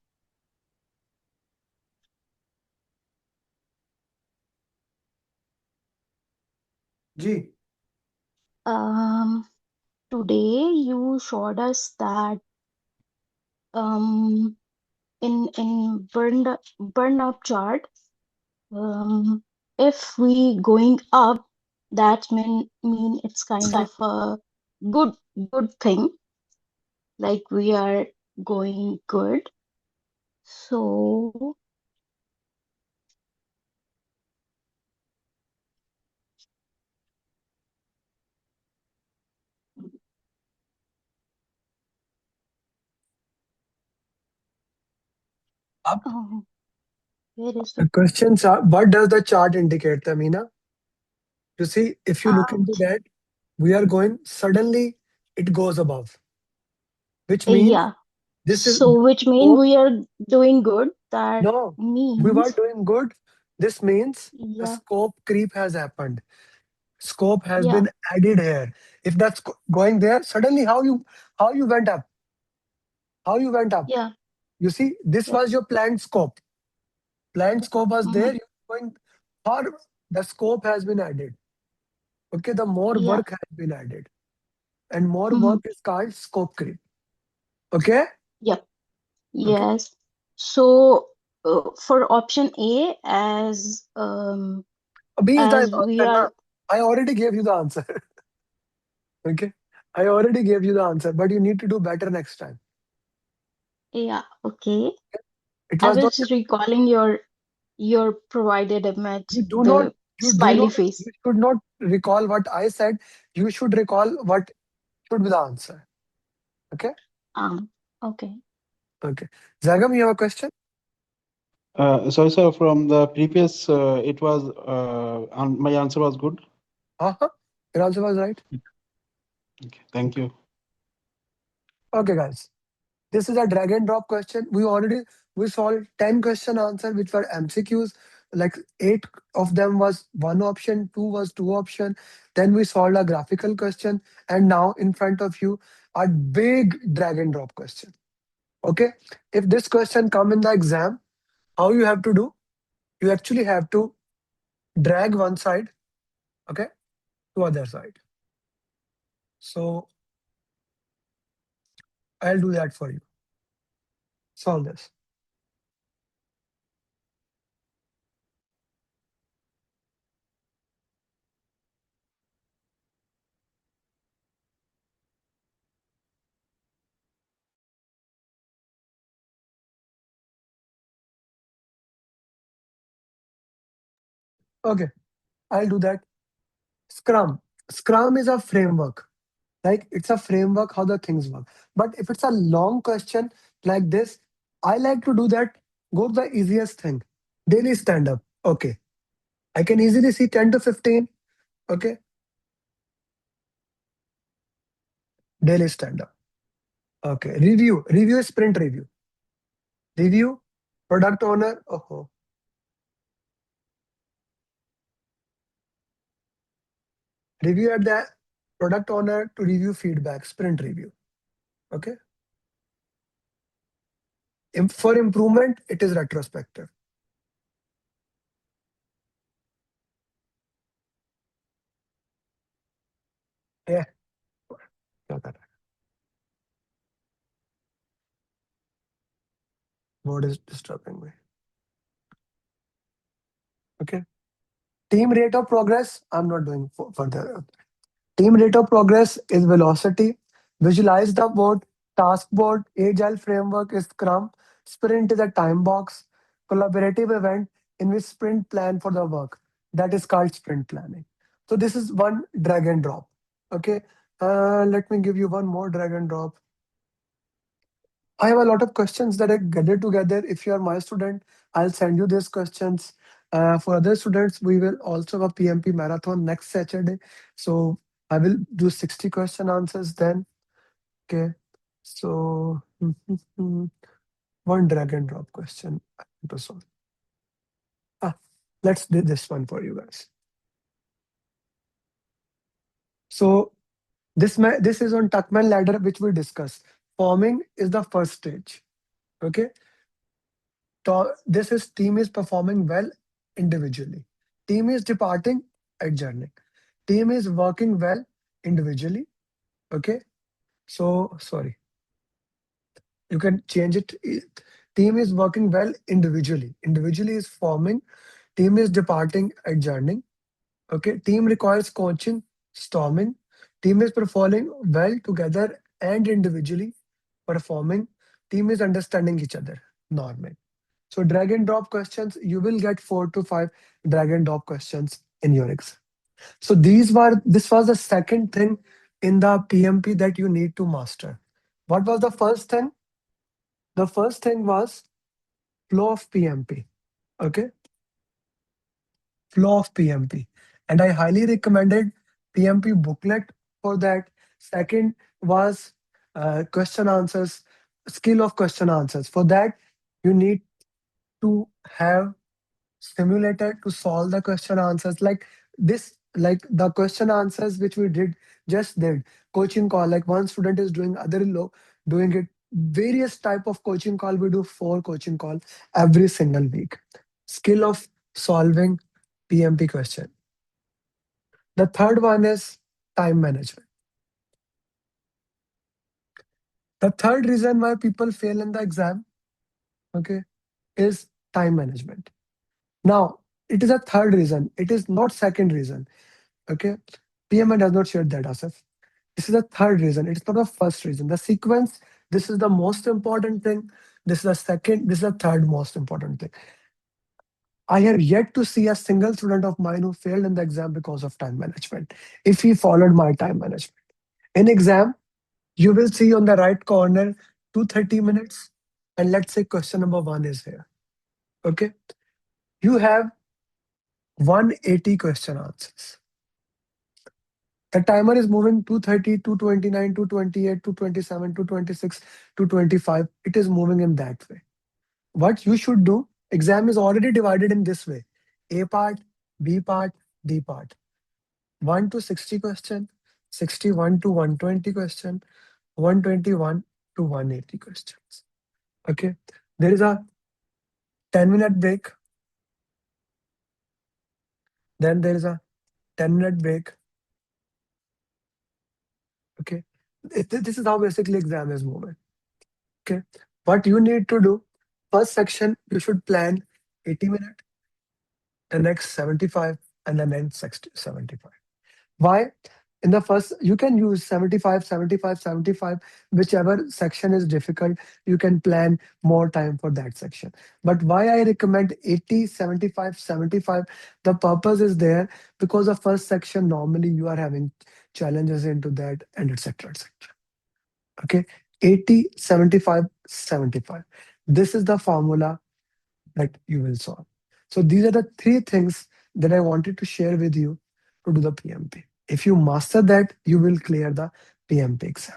G. Um, Today you showed us that um in burn up chart, If we going up, that mean it's kind of a good thing, like we are going good. So Up. where is The the questions are, what does the chart indicate, Tamina? You see, if you look into that, we are going, suddenly it goes above, which means yeah. this is So which mean scope. we are doing good. That No, we were means doing good. This means the yeah, scope creep has happened. Scope has yeah, been added here. If that's going there, suddenly how you went up? How you went up? yeah, You see, this yeah. was your planned scope. Planned scope was there. Mm-hmm. You're going, or the scope has been added. Okay, the more Yeah. work has been added, and more Mm-hmm. work is called scope creep. Okay, Yep. okay. Yes. So for option A, B is the as we important. Na? are, I already gave you the answer. Okay, I already gave you the answer, but you need to do better next time. yeah, okay. It I was was not. just recalling your provided image, You do not. the You do smiley not. face. You should not recall what I said. You should recall what should be the answer. Okay. Um, okay. Okay. Zagam, you have a question? Sorry, sir, from the previous, it was, my answer was good. Uh-huh. Your answer was right. Okay, thank you. Okay, guys. This is a drag and drop question. We solved 10 question answer which were MCQs. Like 8 of them was one option, 2 was two option. Then we solved a graphical question, and now in front of you a big drag and drop question. Okay. If this question come in the exam, how you have to do? You actually have to drag one side, okay, to other side. So I'll do that for you. Solve this. Okay, I'll do that. Scrum. Scrum is a framework. Like it's a framework how the things work. But if it's a long question like this, I like to do that. Go to the easiest thing. Daily stand up. Okay. I can easily see 10 to 15. Okay. Daily stand up. Okay. Review. Review is sprint review. Review. Product owner. Oh. Review at the product owner to review feedback. Sprint review. Okay. For improvement, it is retrospective. Yeah. What is disturbing me? Okay. Team rate of progress. I'm not doing further. Team rate of progress is velocity. Visualize the board. Task board. Agile framework is Scrum. Sprint is a time box. Collaborative event in which sprint plan for the work. That is called sprint planning. So this is one drag and drop. Okay. Let me give you one more drag and drop. I have a lot of questions that I gathered together. If you are my student, I'll send you these questions. For other students, we will also have a PMP marathon next Saturday. So I will do 60 question answers then. Okay. So one drag and drop question I want to solve. Let's do this one for you guys. So this is on Tuckman ladder, which we discussed. Forming is the first stage. Okay. This is team is performing well individually. Team is departing, adjourning. Team is working well individually. Okay. So sorry, you can change it. Team is working well individually. Individually is forming. Team is departing, adjourning. Okay, team requires coaching, storming. Team is performing well together and individually, performing. Team is understanding each other, norming. So drag and drop questions, you will get 4 to 5 drag and drop questions in your exam. So this was the second thing in the PMP that you need to master. What was the first thing? The first thing was flow of PMP. Okay, flow of PMP. And I highly recommended PMP booklet for that. Second was question answers, skill of question answers. For that, you need to have simulator to solve the question answers like this, like the question answers which we did coaching call, like one student is doing, doing it, various type of coaching call. We do 4 coaching call every single week. Skill of solving PMP question. The third one is time management. The third reason why people fail in the exam, okay, is time management. Now, it is a third reason. It is not second reason. Okay. PMI does not share that, Asif. This is the third reason. It's not the first reason. The sequence, this is the most important thing. This is the second, this is the third most important thing. I have yet to see a single student of mine who failed in the exam because of time management, if he followed my time management. In exam, you will see on the right corner 230 minutes. And let's say question number 1 is here. Okay. You have 180 question answers. The timer is moving 230, 229, 228, 227, 226, 225. It is moving in that way. What you should do, exam is already divided in this way. A part, B part, D part. 1 to 60 question, 61 to 120 question, 121 to 180 questions. Okay. There is a 10-minute break. Then there is a 10-minute break. Okay. This is how basically exam is moving. Okay. What you need to do, first section, you should plan 80 minutes, the next 75, and the next 60, 75. Why? In the first, you can use 75, 75, 75, whichever section is difficult, you can plan more time for that section. But why I recommend 80, 75, 75, the purpose is there because the first section, normally you are having challenges into that and etc. etc. Okay, 80, 75, 75. This is the formula that you will solve. So these are the 3 things that I wanted to share with you to do the PMP. If you master that, you will clear the PMP exam.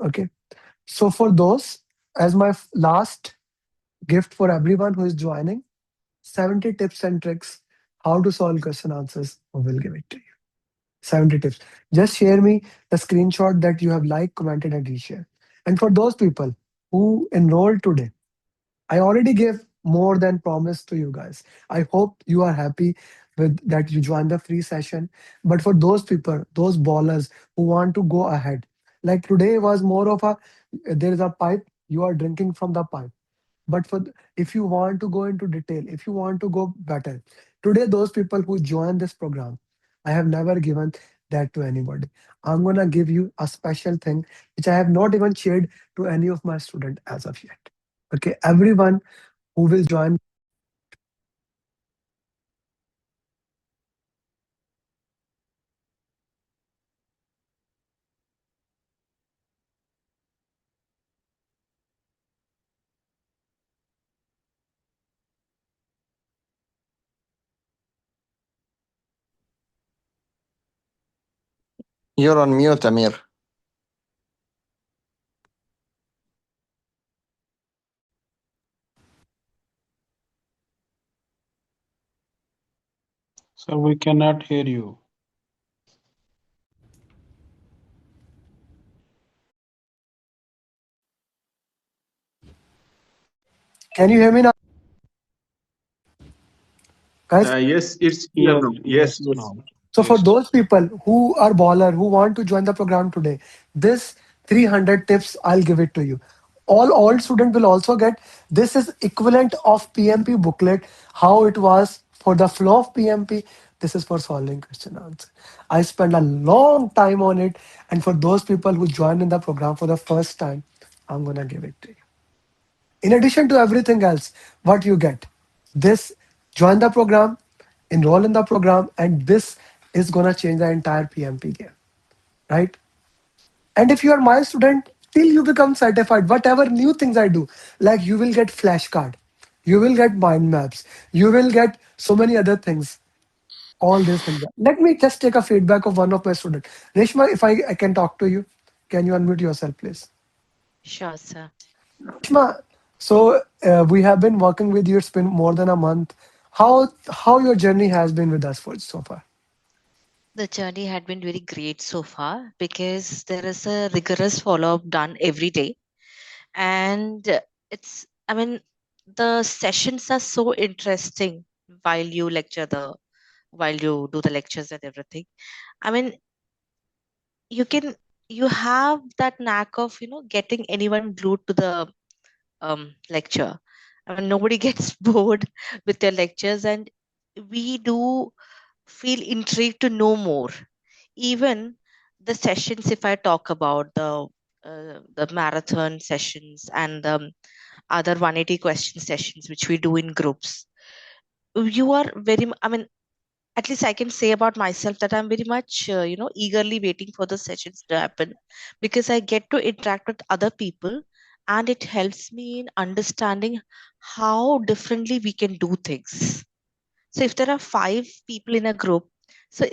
Okay. So for those, as my last gift for everyone who is joining, 70 tips and tricks how to solve question answers, we will give it to you. 70 tips. Just share me the screenshot that you have liked, commented, and reshare. And for those people who enrolled today, I already gave more than promised to you guys. I hope you are happy with that you joined the free session. But for those people, those ballers who want to go ahead, like today was more of a, there is a pipe, you are drinking from the pipe. But if you want to go into detail, if you want to go better, today those people who join this program, I have never given that to anybody. I'm gonna give you a special thing which I have not even shared to any of my students as of yet. Okay, everyone who will join. You're on mute, Amir. So we cannot hear you. Can you hear me now, guys? Yes, it's clear Yes, now. yes, Yes, now. So for Yes. those people who are baller, who want to join the program today, this 300 tips, I'll give it to you. All students will also get, this is equivalent of PMP booklet, how it was for the flow of PMP, this is for solving question answer. I spent a long time on it, and for those people who join in the program for the first time, I'm gonna give it to you. In addition to everything else, what you get, this, join the program, enroll in the program, and this is gonna change the entire PMP game, right? And if you are my student, till you become certified, whatever new things I do, like you will get flashcard, you will get mind maps, you will get so many other things. All these things. Let me just take a feedback of one of my students. Reshma, if I can talk to you, can you unmute yourself, please? Sure, sir. Reshma, so we have been working with you. It's been more than a month. How your journey has been with us for so far? The journey had been very great so far because there is a rigorous follow up done every day. And it's, I mean, the sessions are so interesting while you lecture while you do the lectures and everything. I mean, you can, you have that knack of, getting anyone glued to the lecture. I mean, nobody gets bored with your lectures, and we do feel intrigued to know more. Even the sessions, if I talk about the marathon sessions and the other 180 question sessions which we do in groups, you are I mean, at least I can say about myself that I'm very much, eagerly waiting for the sessions to happen, because I get to interact with other people, and it helps me in understanding how differently we can do things. So if there are 5 people in a group, so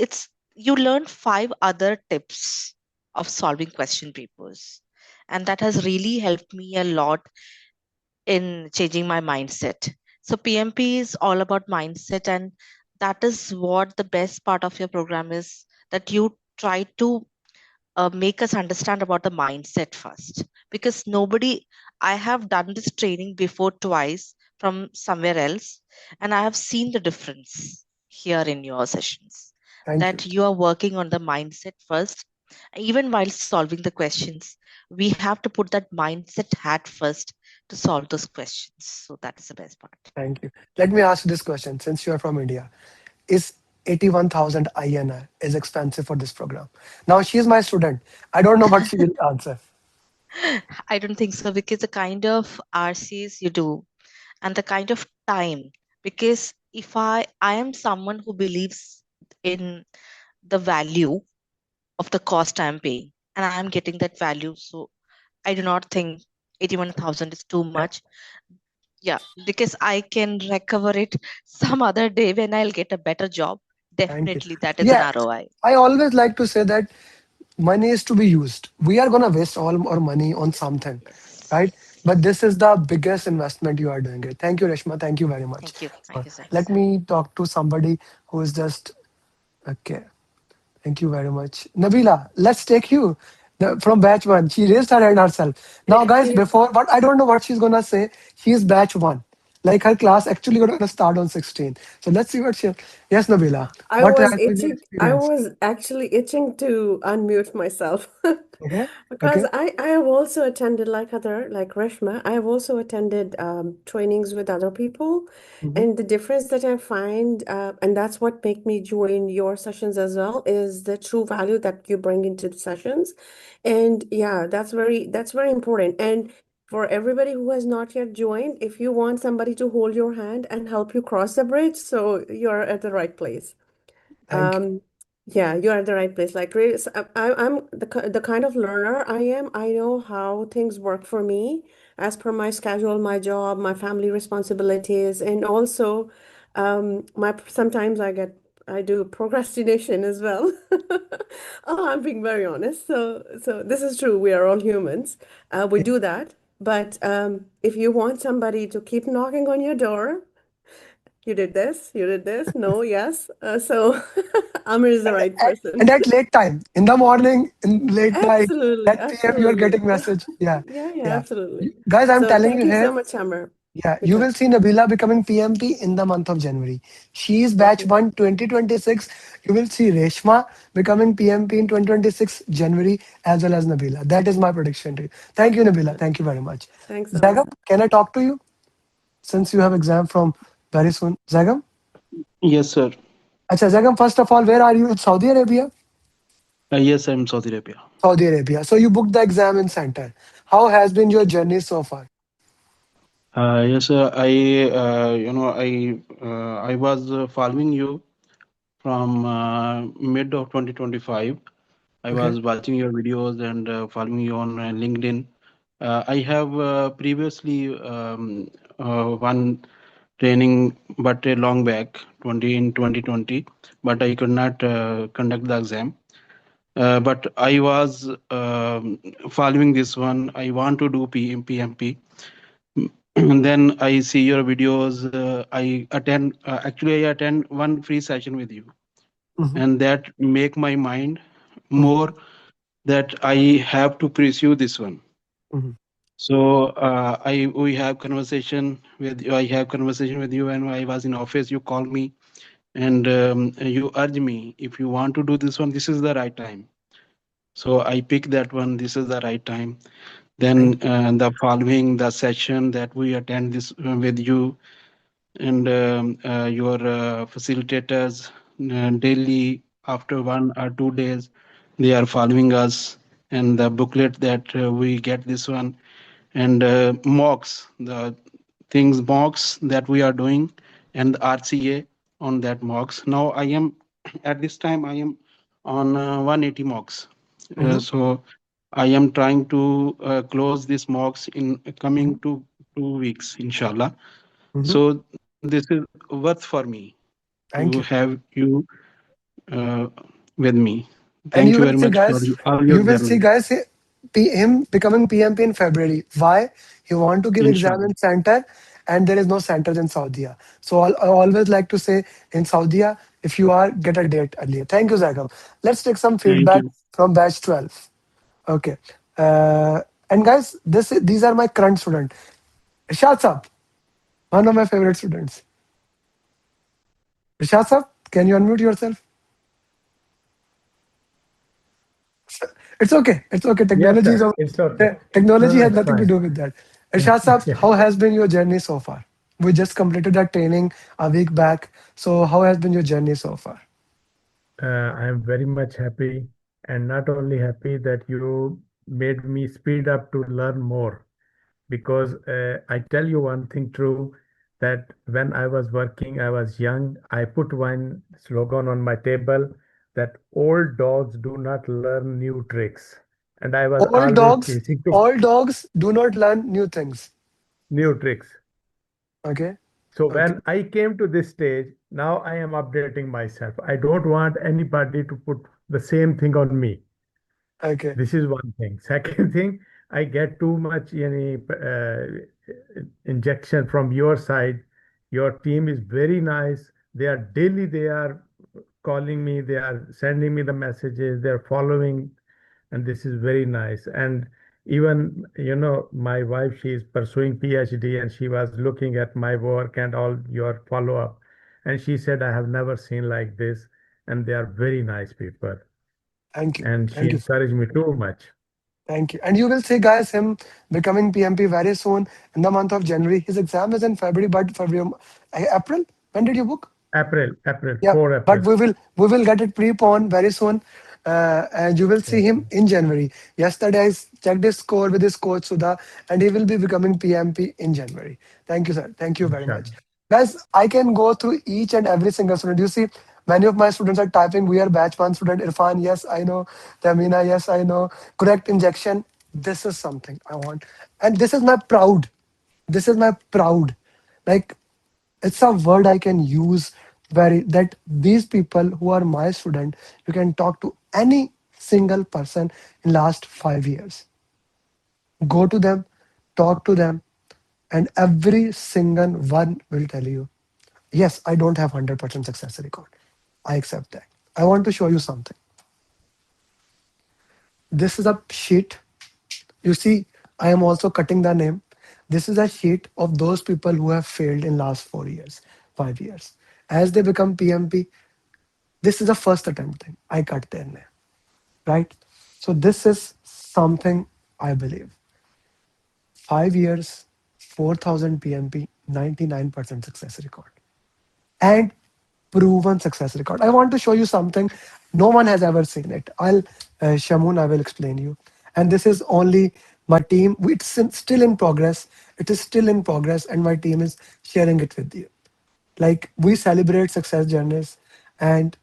you learn 5 other tips of solving question papers. And that has really helped me a lot in changing my mindset. So PMP is all about mindset, and that is what the best part of your program is, that you try to make us understand about the mindset first, because nobody, I have done this training before twice from somewhere else, and I have seen the difference here in your sessions, Thank you. that you are working on the mindset first. Even while solving the questions, we have to put that mindset hat first to solve those questions. So that is the best part. Thank you. Let me ask you this question. Since you are from India, is 81,000 INR is expensive for this program? Now she is my student. I don't know what she will answer. I don't think so, because the kind of RCs you do and the kind of time, because if I am someone who believes in the value of the cost I'm paying, and I am getting that value, so I do not think 81,000 is too Yeah, much. Yeah, because I can recover it some other day when I'll get a better job. thank you. Definitely that is an Yeah, ROI. I always like to say that money is to be used. We are gonna waste all our money on something, Yes. right? But this is the biggest investment you are doing it. Thank you, Reshma. Thank you very much. Thank you. Uh, Thank you, sir. Let me talk to somebody who is just okay. Thank you very much. Nabila, let's take you from batch one. She raised her hand herself. Now, guys, Yeah. before, but I don't know what she's gonna say. She's batch one. Like her class actually gonna start on 16. So let's see what she. Yes, Nabila. I What has was been your itching. I experience? was actually itching to unmute myself Okay. because Okay. I have also attended like Reshma. I have also attended trainings with other people, Mhm. and the difference that I find, and that's what make me join your sessions as well, is the true value that you bring into the sessions, and yeah, that's very important. And for everybody who has not yet joined, if you want somebody to hold your hand and help you cross the bridge, so you're at the right place. Thank you. Um, yeah, you're at the right place. Like, really, I'm the kind of learner I am. I know how things work for me as per my schedule, my job, my family responsibilities, and also, my sometimes I do procrastination as well. Oh, I'm being very honest. So this is true. We are all humans. We Yeah, do that. But if you want somebody to keep knocking on your door, you did this, no, yes. So Amir is the And, right and person. and at late time, in the morning, in late night, Absolutely, 10 p.m. you are absolutely. getting message. Yeah, Yeah, yeah, yeah. absolutely. Guys, I'm So telling thank you you here. so much, Amir. Yeah, you Because will see Nabila becoming PMP in the month of January. She is batch okay, 1 2026. You will see Reshma becoming PMP in 2026 January as well as Nabila. That is my prediction to you. Thank you, Nabila. Thank you very much. thanks, Zagam, Amir. can I talk to you since you have exam from very soon? Zagam? Yes, sir. Acha, Jagam, first of all, where are you? In Saudi Arabia? Yes, I'm Saudi Arabia. Saudi Arabia. So you booked the exam in center. How has been your journey so far? Yes, sir. I was following you from mid of 2025. I Okay. was watching your videos and following you on LinkedIn. I have previously one training, but a long back, 2020, but I could not conduct the exam. But I was following this one. I want to do PMP. And then I see your videos. I attend one free session with you, Mm-hmm. and that make my mind Mm-hmm. more that I have to pursue this one. Mm-hmm. So I we have conversation with you. I have conversation with you, and I was in office. You call me and you urge me, if you want to do this one, this is the right time. So I pick that one. This is the right time. Thank Then the following the session that we attend this with you and your facilitators daily after 1 or 2 days, they are following us, and the booklet that we get this one, and mocks the things mocks that we are doing, and the RCA on that mocks. Now I am at this time I am on 180 mocks. mm-hmm. So I am trying to close this mocks in Mm-hmm. coming 2 weeks, inshallah. Mm-hmm. So this is worth for me to Thank you. have you uh, with me. And Thank you you very will see, much for guys, all your you will see, journey. guys, him becoming PMP in February. Why? He want to give exam Inshallah. in center, and there is no centers in Saudi. So I always like to say in Saudi, if you are, get a date earlier. Thank you, Zagam. Let's take some Thank feedback you. from batch 12. Okay. Uh, and guys, these are my current student. Rishad Sab, one of my favorite students. Rishad Sab, can you unmute yourself? It's okay. It's okay. Yes, Technology is sir. over. It's okay. No, Technology no, has it's nothing to fine. do with that. Irshad Saab, Yeah. how has been your journey so far? We just completed that training a week back. So how has been your journey so far? I am very much happy, and not only happy that you made me speed up to learn more. Because I tell you one thing true, that when I was working, I was young. I put one slogan on my table that old dogs do not learn new tricks, and I was All always dogs, chasing to all dogs do not learn new things. new tricks. Okay. So Okay. when I came to this stage, now I am updating myself. I don't want anybody to put the same thing on me. Okay. This is one thing. Second thing, I get too much injection from your side. Your team is very nice. They are calling me, they are sending me the messages, they're following, and this is very nice. And even, my wife, she is pursuing PhD, and she was looking at my work and all your follow-up. And she said, I have never seen like this. And they are very nice people. Thank you. And she Thank you. encouraged me too much. Thank you. And you will see, guys, him becoming PMP very soon in the month of January. His exam is in February, but February, April. When did you book? April, Yeah, 4 but April. we will get it pre-pon very soon, and you will see him Okay. in January. Yesterday I checked his score with his coach Sudha, and he will be becoming PMP in January. Thank you, sir. Thank you very much, Inshallah. guys. I can go through each and every single student. You see, many of my students are typing. We are batch one student. Irfan, yes, I know. Tamina, yes, I know. Correct injection. This is something I want, and this is my proud. This is my proud. Like, it's a word I can use very that these people who are my student, you can talk to any single person in last 5 years. Go to them, talk to them, and every single one will tell you, yes, I don't have 100% success record. I accept that. I want to show you something. This is a sheet. You see, I am also cutting the name. This is a sheet of those people who have failed in last 4 years, 5 years. As they become PMP, this is a first attempt thing. I cut their name, right? So this is something I believe. 5 years, 4,000 PMP, 99% success record. And proven success record. I want to show you something. No one has ever seen it. Shamun, I will explain you. And this is only my team. Still in progress. It is still in progress, and my team is sharing it with you. Like, we celebrate success journeys, and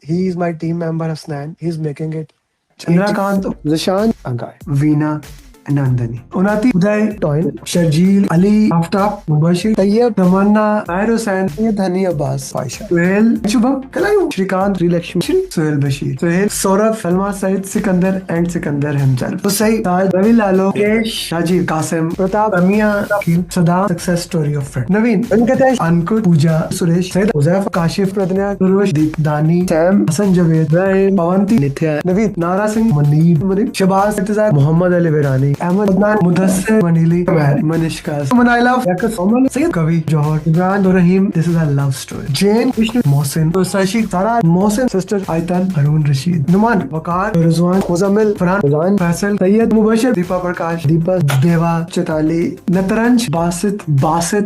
he is my team member, Hasnan. He's making it. Chandrakant, Zishan, Agai, Veena, and Nandani. Unati, Uday, Toyn, Sharjeel, Ali, Aftab, Mubashir, Tayyab, Tamanna, Tahir Hussain, Sayyid Hani Abbas, Faisha, Suhail, Shubham, Kalayu, Shrikant, Srilakshmi, Shri, Suhail Bashir, Suhail, Saurabh, Salma, Said, Sikandar, and Sikandar himself. Hussain, Taj, Ravi Lalo, Kesh, Rajiv, Qasim, Pratap, Amia, Akhil, Sada, success story of friend. Naveen, Venkatesh, Ankut, Pooja, Suresh, Said, Uzaif, Kashif, Pratnya, Survesh, Deep, Dani, Sam, Hasan Javed, Brian, Pawanti, Nithya, Naveen, Nara Singh, Manib, Marib, Shabazz, Itizar, Muhammad Ali Virani, Ahmed Adnan, Mudassir, Manili, Manishka, Manaila, Yakas, Oman, Sayyid Kavi, Johar, Imran, Rahim. This is a love story. Jane, Vishnu, Mohsin, Sashi, Sara, Mohsin, sister, Aitan, Harun Rashid, Numan, Wakar, Rizwan, Muzamil, Farhan, Rizwan, Faisal, Sayyid, Mubashir, Deepa Prakash, Deepa, Deva, Chitali, Nataranj, Basit,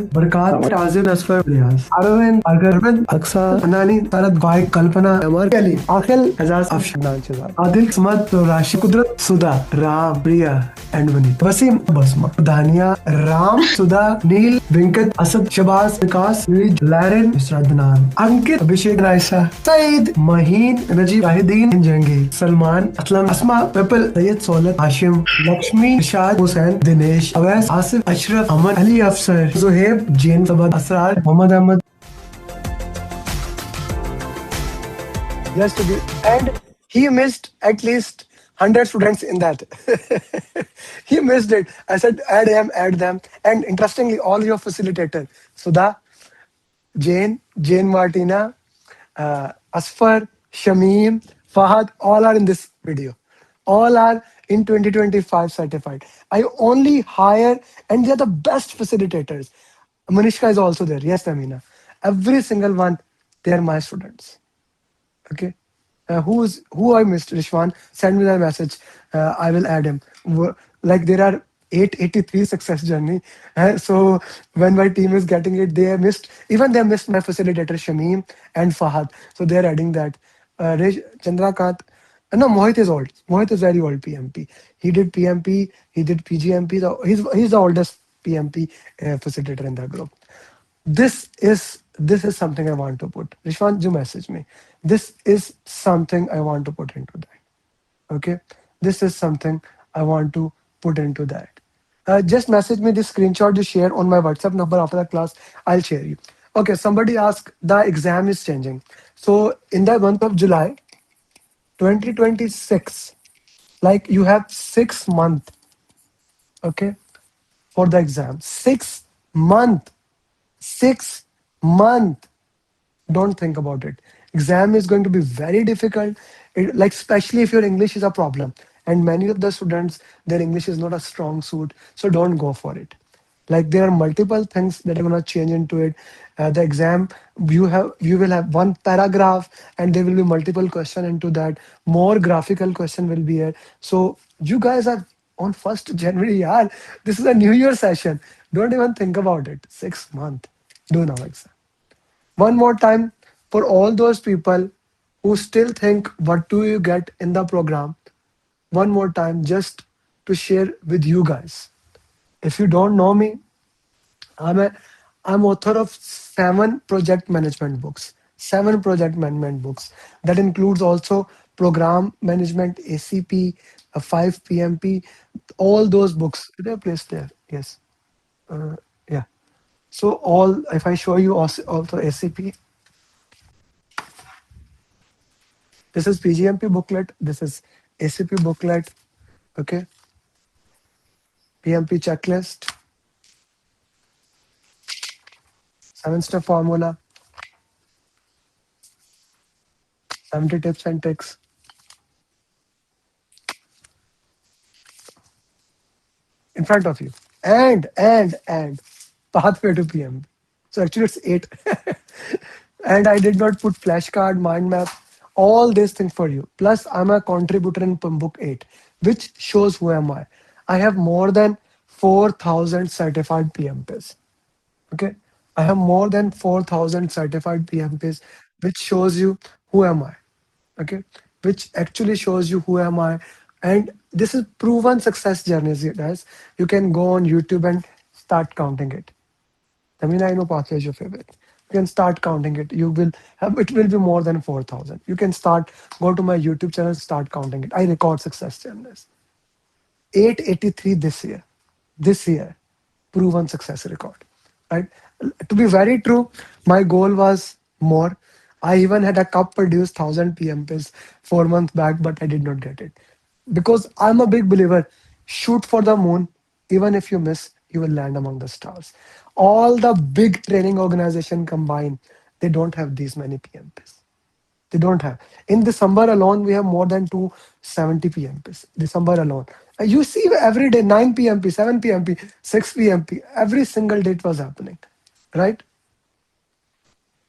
Barkat, Tazim, Asfar, Riaz, Arvind, Arvind, Aksa, Anani, Tarat, Bhai, Kalpana, Amar, Ali, Akhil, Azaz, Afshanan, Chazar, Adil, Smad, Rashi, Kudrat, Sudha, Ram, Priya, and Vinit. Wasim, Basma, Dania, Ram, Sudha, Neil, Venkat, Asad, Shabazz, Vikas, Rij, Laren, Isradnan, Ankit, Abhishek, Raisa, Saeed, Maheen, Rajiv, Shahideen, Jangi, Salman, Aslam, Asma, Pepple, Sayyid Solat, Hashim, Lakshmi, Rashad, Hussain, Dinesh, Awais, Asif, Ashraf, Aman, Ali Afsar, Zuhaib, Jain Sabad, Asrar, Muhammad Ahmad. Yes, to be, and he missed at least 100 students in that. He missed it. I said, add them. And interestingly, all your facilitator, Sudha, Jane Martina, Asfar, Shamim, Fahad, all are in this video. All are in 2025 certified. I only hire, and they're the best facilitators. Manishka is also there. Yes, Amina. Every single one, they are my students. Okay. Who I missed? Rishwan, send me that message. I will add him. Like, there are 883 success journey. So when my team is getting it, they missed my facilitator Shamim and Fahad. So they're adding that. Chandrakant. No, Mohit is old. Mohit is very old PMP. He did PMP. He did PGMP. So he's the oldest PMP facilitator in the group. This is something I want to put. Rishwan, you message me. This is something I want to put into that. Okay, this is something I want to put into that. Just message me this screenshot you share on my WhatsApp number after the class. I'll share you. Okay, somebody asked, the exam is changing. So in the month of July 2026, like, you have 6 months, okay, for the exam. 6 month. 6 month. Don't think about it. Exam is going to be very difficult, like, especially if your English is a problem, and many of the students, their English is not a strong suit, so don't go for it. Like, there are multiple things that are going to change into it. The exam, you will have one paragraph, and there will be multiple question into that. More graphical question will be here. So you guys are on 1st January. Yeah, this is a New Year session. Don't even think about it. 6 month. Do now exam. One more time, for all those people who still think, what do you get in the program? One more time, just to share with you guys. If you don't know me, I'm a I'm author of 7 project management books. 7 project management books. That includes also program management, ACP, 5 PMP, all those books. Did I place there? Yes. Yeah. So all, if I show you also ACP, this is PGMP booklet. This is ACP booklet. Okay. PMP checklist, 7-step formula, 70 tips and tricks. In front of you. And pathway to PMP. So actually it's 8. And I did not put flashcard, mind map, all these things for you. Plus, I'm a contributor in book 8, which shows who am I. I have more than 4,000 certified PMPs. Okay. I have more than 4,000 certified PMPs. which shows you who am I. Okay, which actually shows you who am I. And this is proven success journeys, guys. You can go on YouTube and start counting it. I mean, I know pathway is your favorite. You can start counting it. You will have, it will be more than 4,000. You can start, go to my YouTube channel, start counting it. I record success journeys. 883 this year. This year, proven success record. Right? To be very true, my goal was more. I even had a cup produced 1,000 PMPs 4 months back, but I did not get it. Because I'm a big believer, shoot for the moon. Even if you miss, you will land among the stars. All the big training organization combined, they don't have these many PMPs. They don't have. In December alone, we have more than 270 PMPs. December alone. You see every day 9 PMP, 7 PMP, 6 PMP. Every single day it was happening. Right?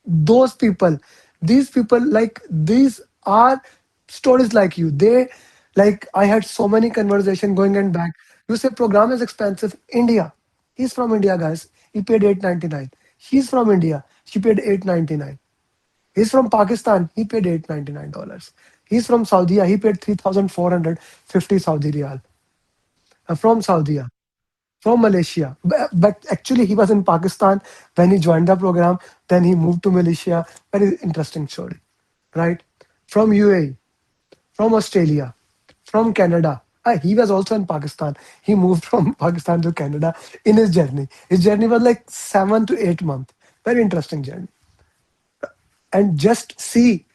Those people, these people, like these are stories like you. They, like, I had so many conversation going and back. You say program is expensive. India. He's from India, guys. He paid 899. He's from India. She paid 899. He's from Pakistan. He paid $899. He's from Saudi. He paid 3,450 Saudi riyal. From Saudi, from Malaysia. But actually, he was in Pakistan when he joined the program. Then he moved to Malaysia. Very interesting story, right? From UAE, from Australia, from Canada. He was also in Pakistan. He moved from Pakistan to Canada in his journey. His journey was like 7 to 8 months. Very interesting journey. And just see,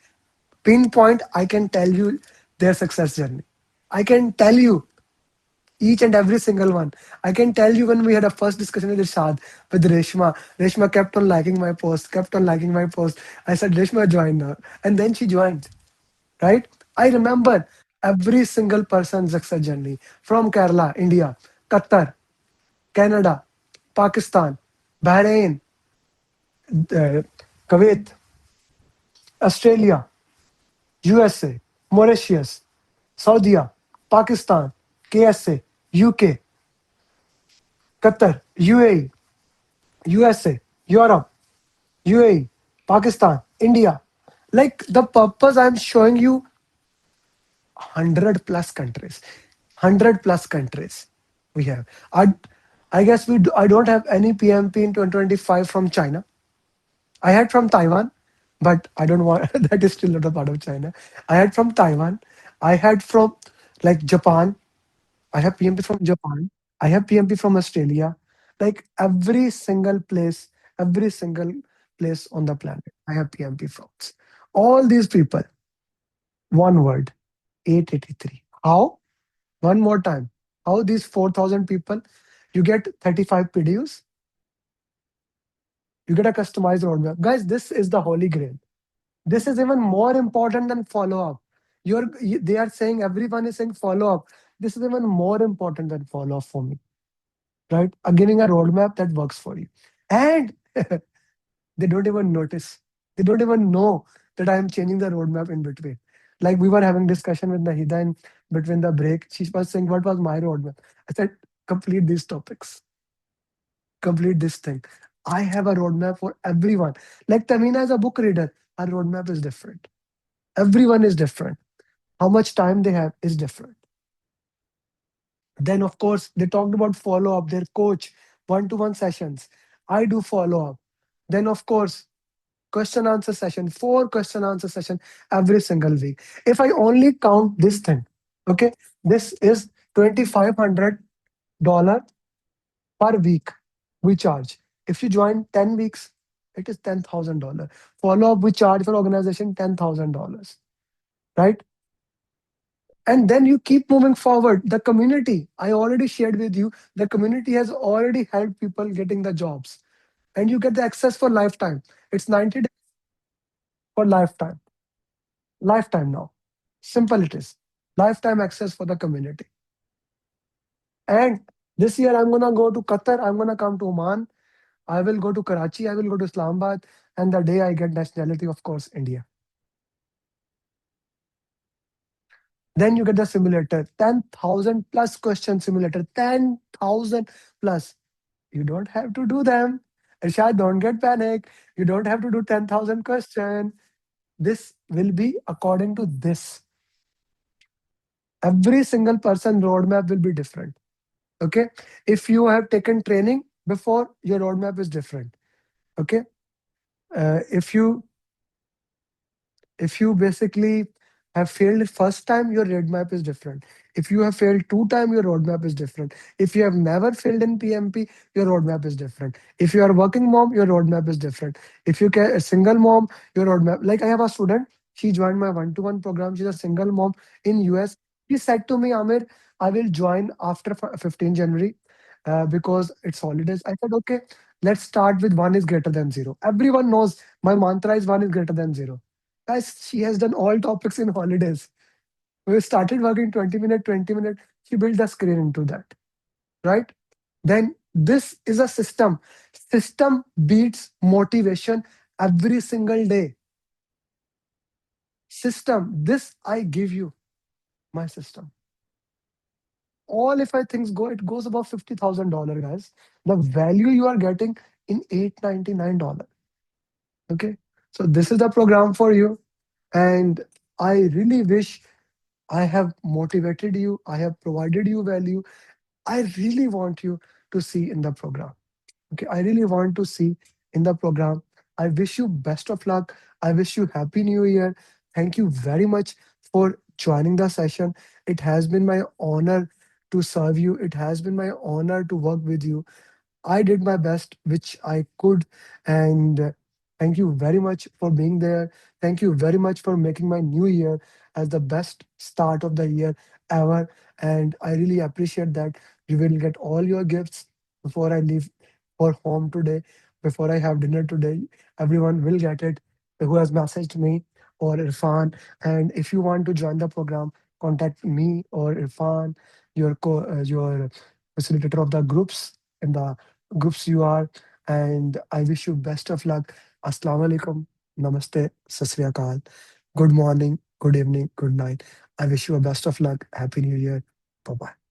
pinpoint, I can tell you their success journey. I can tell you each and every single one. I can tell you when we had a first discussion with Irshad, with Reshma. Reshma kept on liking my post, kept on liking my post. I said, Reshma, join now. And then she joined, right? I remember every single person's success journey from Kerala, India, Qatar, Canada, Pakistan, Bahrain, Kuwait, Australia, USA, Mauritius, Saudi, Pakistan, KSA, UK, Qatar, UAE, USA, Europe, UAE, Pakistan, India. Like the purpose, I'm showing you 100 plus countries. 100 plus countries we have. I guess I don't have any PMP in 2025 from China. I had from Taiwan, but I don't want that is still not a part of China. I had from Taiwan. I had from like Japan. I have PMP from Japan. I have PMP from Australia. Like every single place on the planet, I have PMP from. All these people, one word, 883. How? One more time. How these 4,000 people, you get 35 PDUs, you get a customized roadmap. Guys, this is the holy grail. This is even more important than follow up. They are saying, everyone is saying follow up. This is even more important than follow up for me, right? Giving a roadmap that works for you. And they don't even notice. They don't even know that I am changing the roadmap in between. Like we were having discussion with Nahida in between the break. She was saying, what was my roadmap? I said, complete these topics, complete this thing. I have a roadmap for everyone. Like Tamina is a book reader. Our roadmap is different. Everyone is different. How much time they have is different. Then, of course, they talked about follow up, their coach, one-to-one sessions. I do follow up. Then, of course, question answer session, 4 question answer session every single week. If I only count this thing, okay, this is $2,500 per week we charge. If you join 10 weeks, it is $10,000. Follow up, we charge for organization $10,000, right? And then you keep moving forward. The community, I already shared with you, the community has already helped people getting the jobs. And you get the access for lifetime. It's 90 days for lifetime. Lifetime now. Simple it is. Lifetime access for the community. And this year I'm gonna go to Qatar, I'm gonna come to Oman, I will go to Karachi, I will go to Islamabad, and the day I get nationality, of course, India. Then you get the simulator, 10,000 plus question simulator, 10,000 plus. You don't have to do them. Irshad, don't get panic. You don't have to do 10,000 questions. this will be according to this. Every single person roadmap will be different. Okay. If you have taken training before, your roadmap is different. Okay. If you basically have failed first time, your roadmap is different. If you have failed 2 times, your roadmap is different. If you have never failed in PMP, your roadmap is different. If you are a working mom, your roadmap is different. If you are a single mom, your roadmap. Like I have a student, she joined my one-to-one program. She's a single mom in US. She said to me, Amir, I will join after 15 January because it's holidays. I said, okay, let's start with 1 is greater than 0. Everyone knows my mantra is 1 is greater than 0. Guys, she has done all topics in holidays. We started working 20 minutes, 20 minutes. She built a screen into that, right? Then this is a system. System beats motivation every single day. System, this I give you, my system. All if I things go, it goes above $50,000, guys. The value you are getting in $899. Okay. So this is the program for you. And I really wish I have motivated you. I have provided you value. I really want you to see in the program. Okay. I really want to see in the program. I wish you best of luck. I wish you happy new year. Thank you very much for joining the session. It has been my honor to serve you. It has been my honor to work with you. I did my best, which I could. And thank you very much for being there. Thank you very much for making my new year as the best start of the year ever. And I really appreciate that. You will get all your gifts before I leave for home today, before I have dinner today. Everyone will get it who has messaged me or Irfan. And if you want to join the program, contact me or Irfan, your facilitator of the groups in the groups you are. And I wish you best of luck. Assalamu alaikum. Namaste. Sat Sri Akal. Good morning, good evening, good night. I wish you a best of luck. Happy New Year. Bye bye.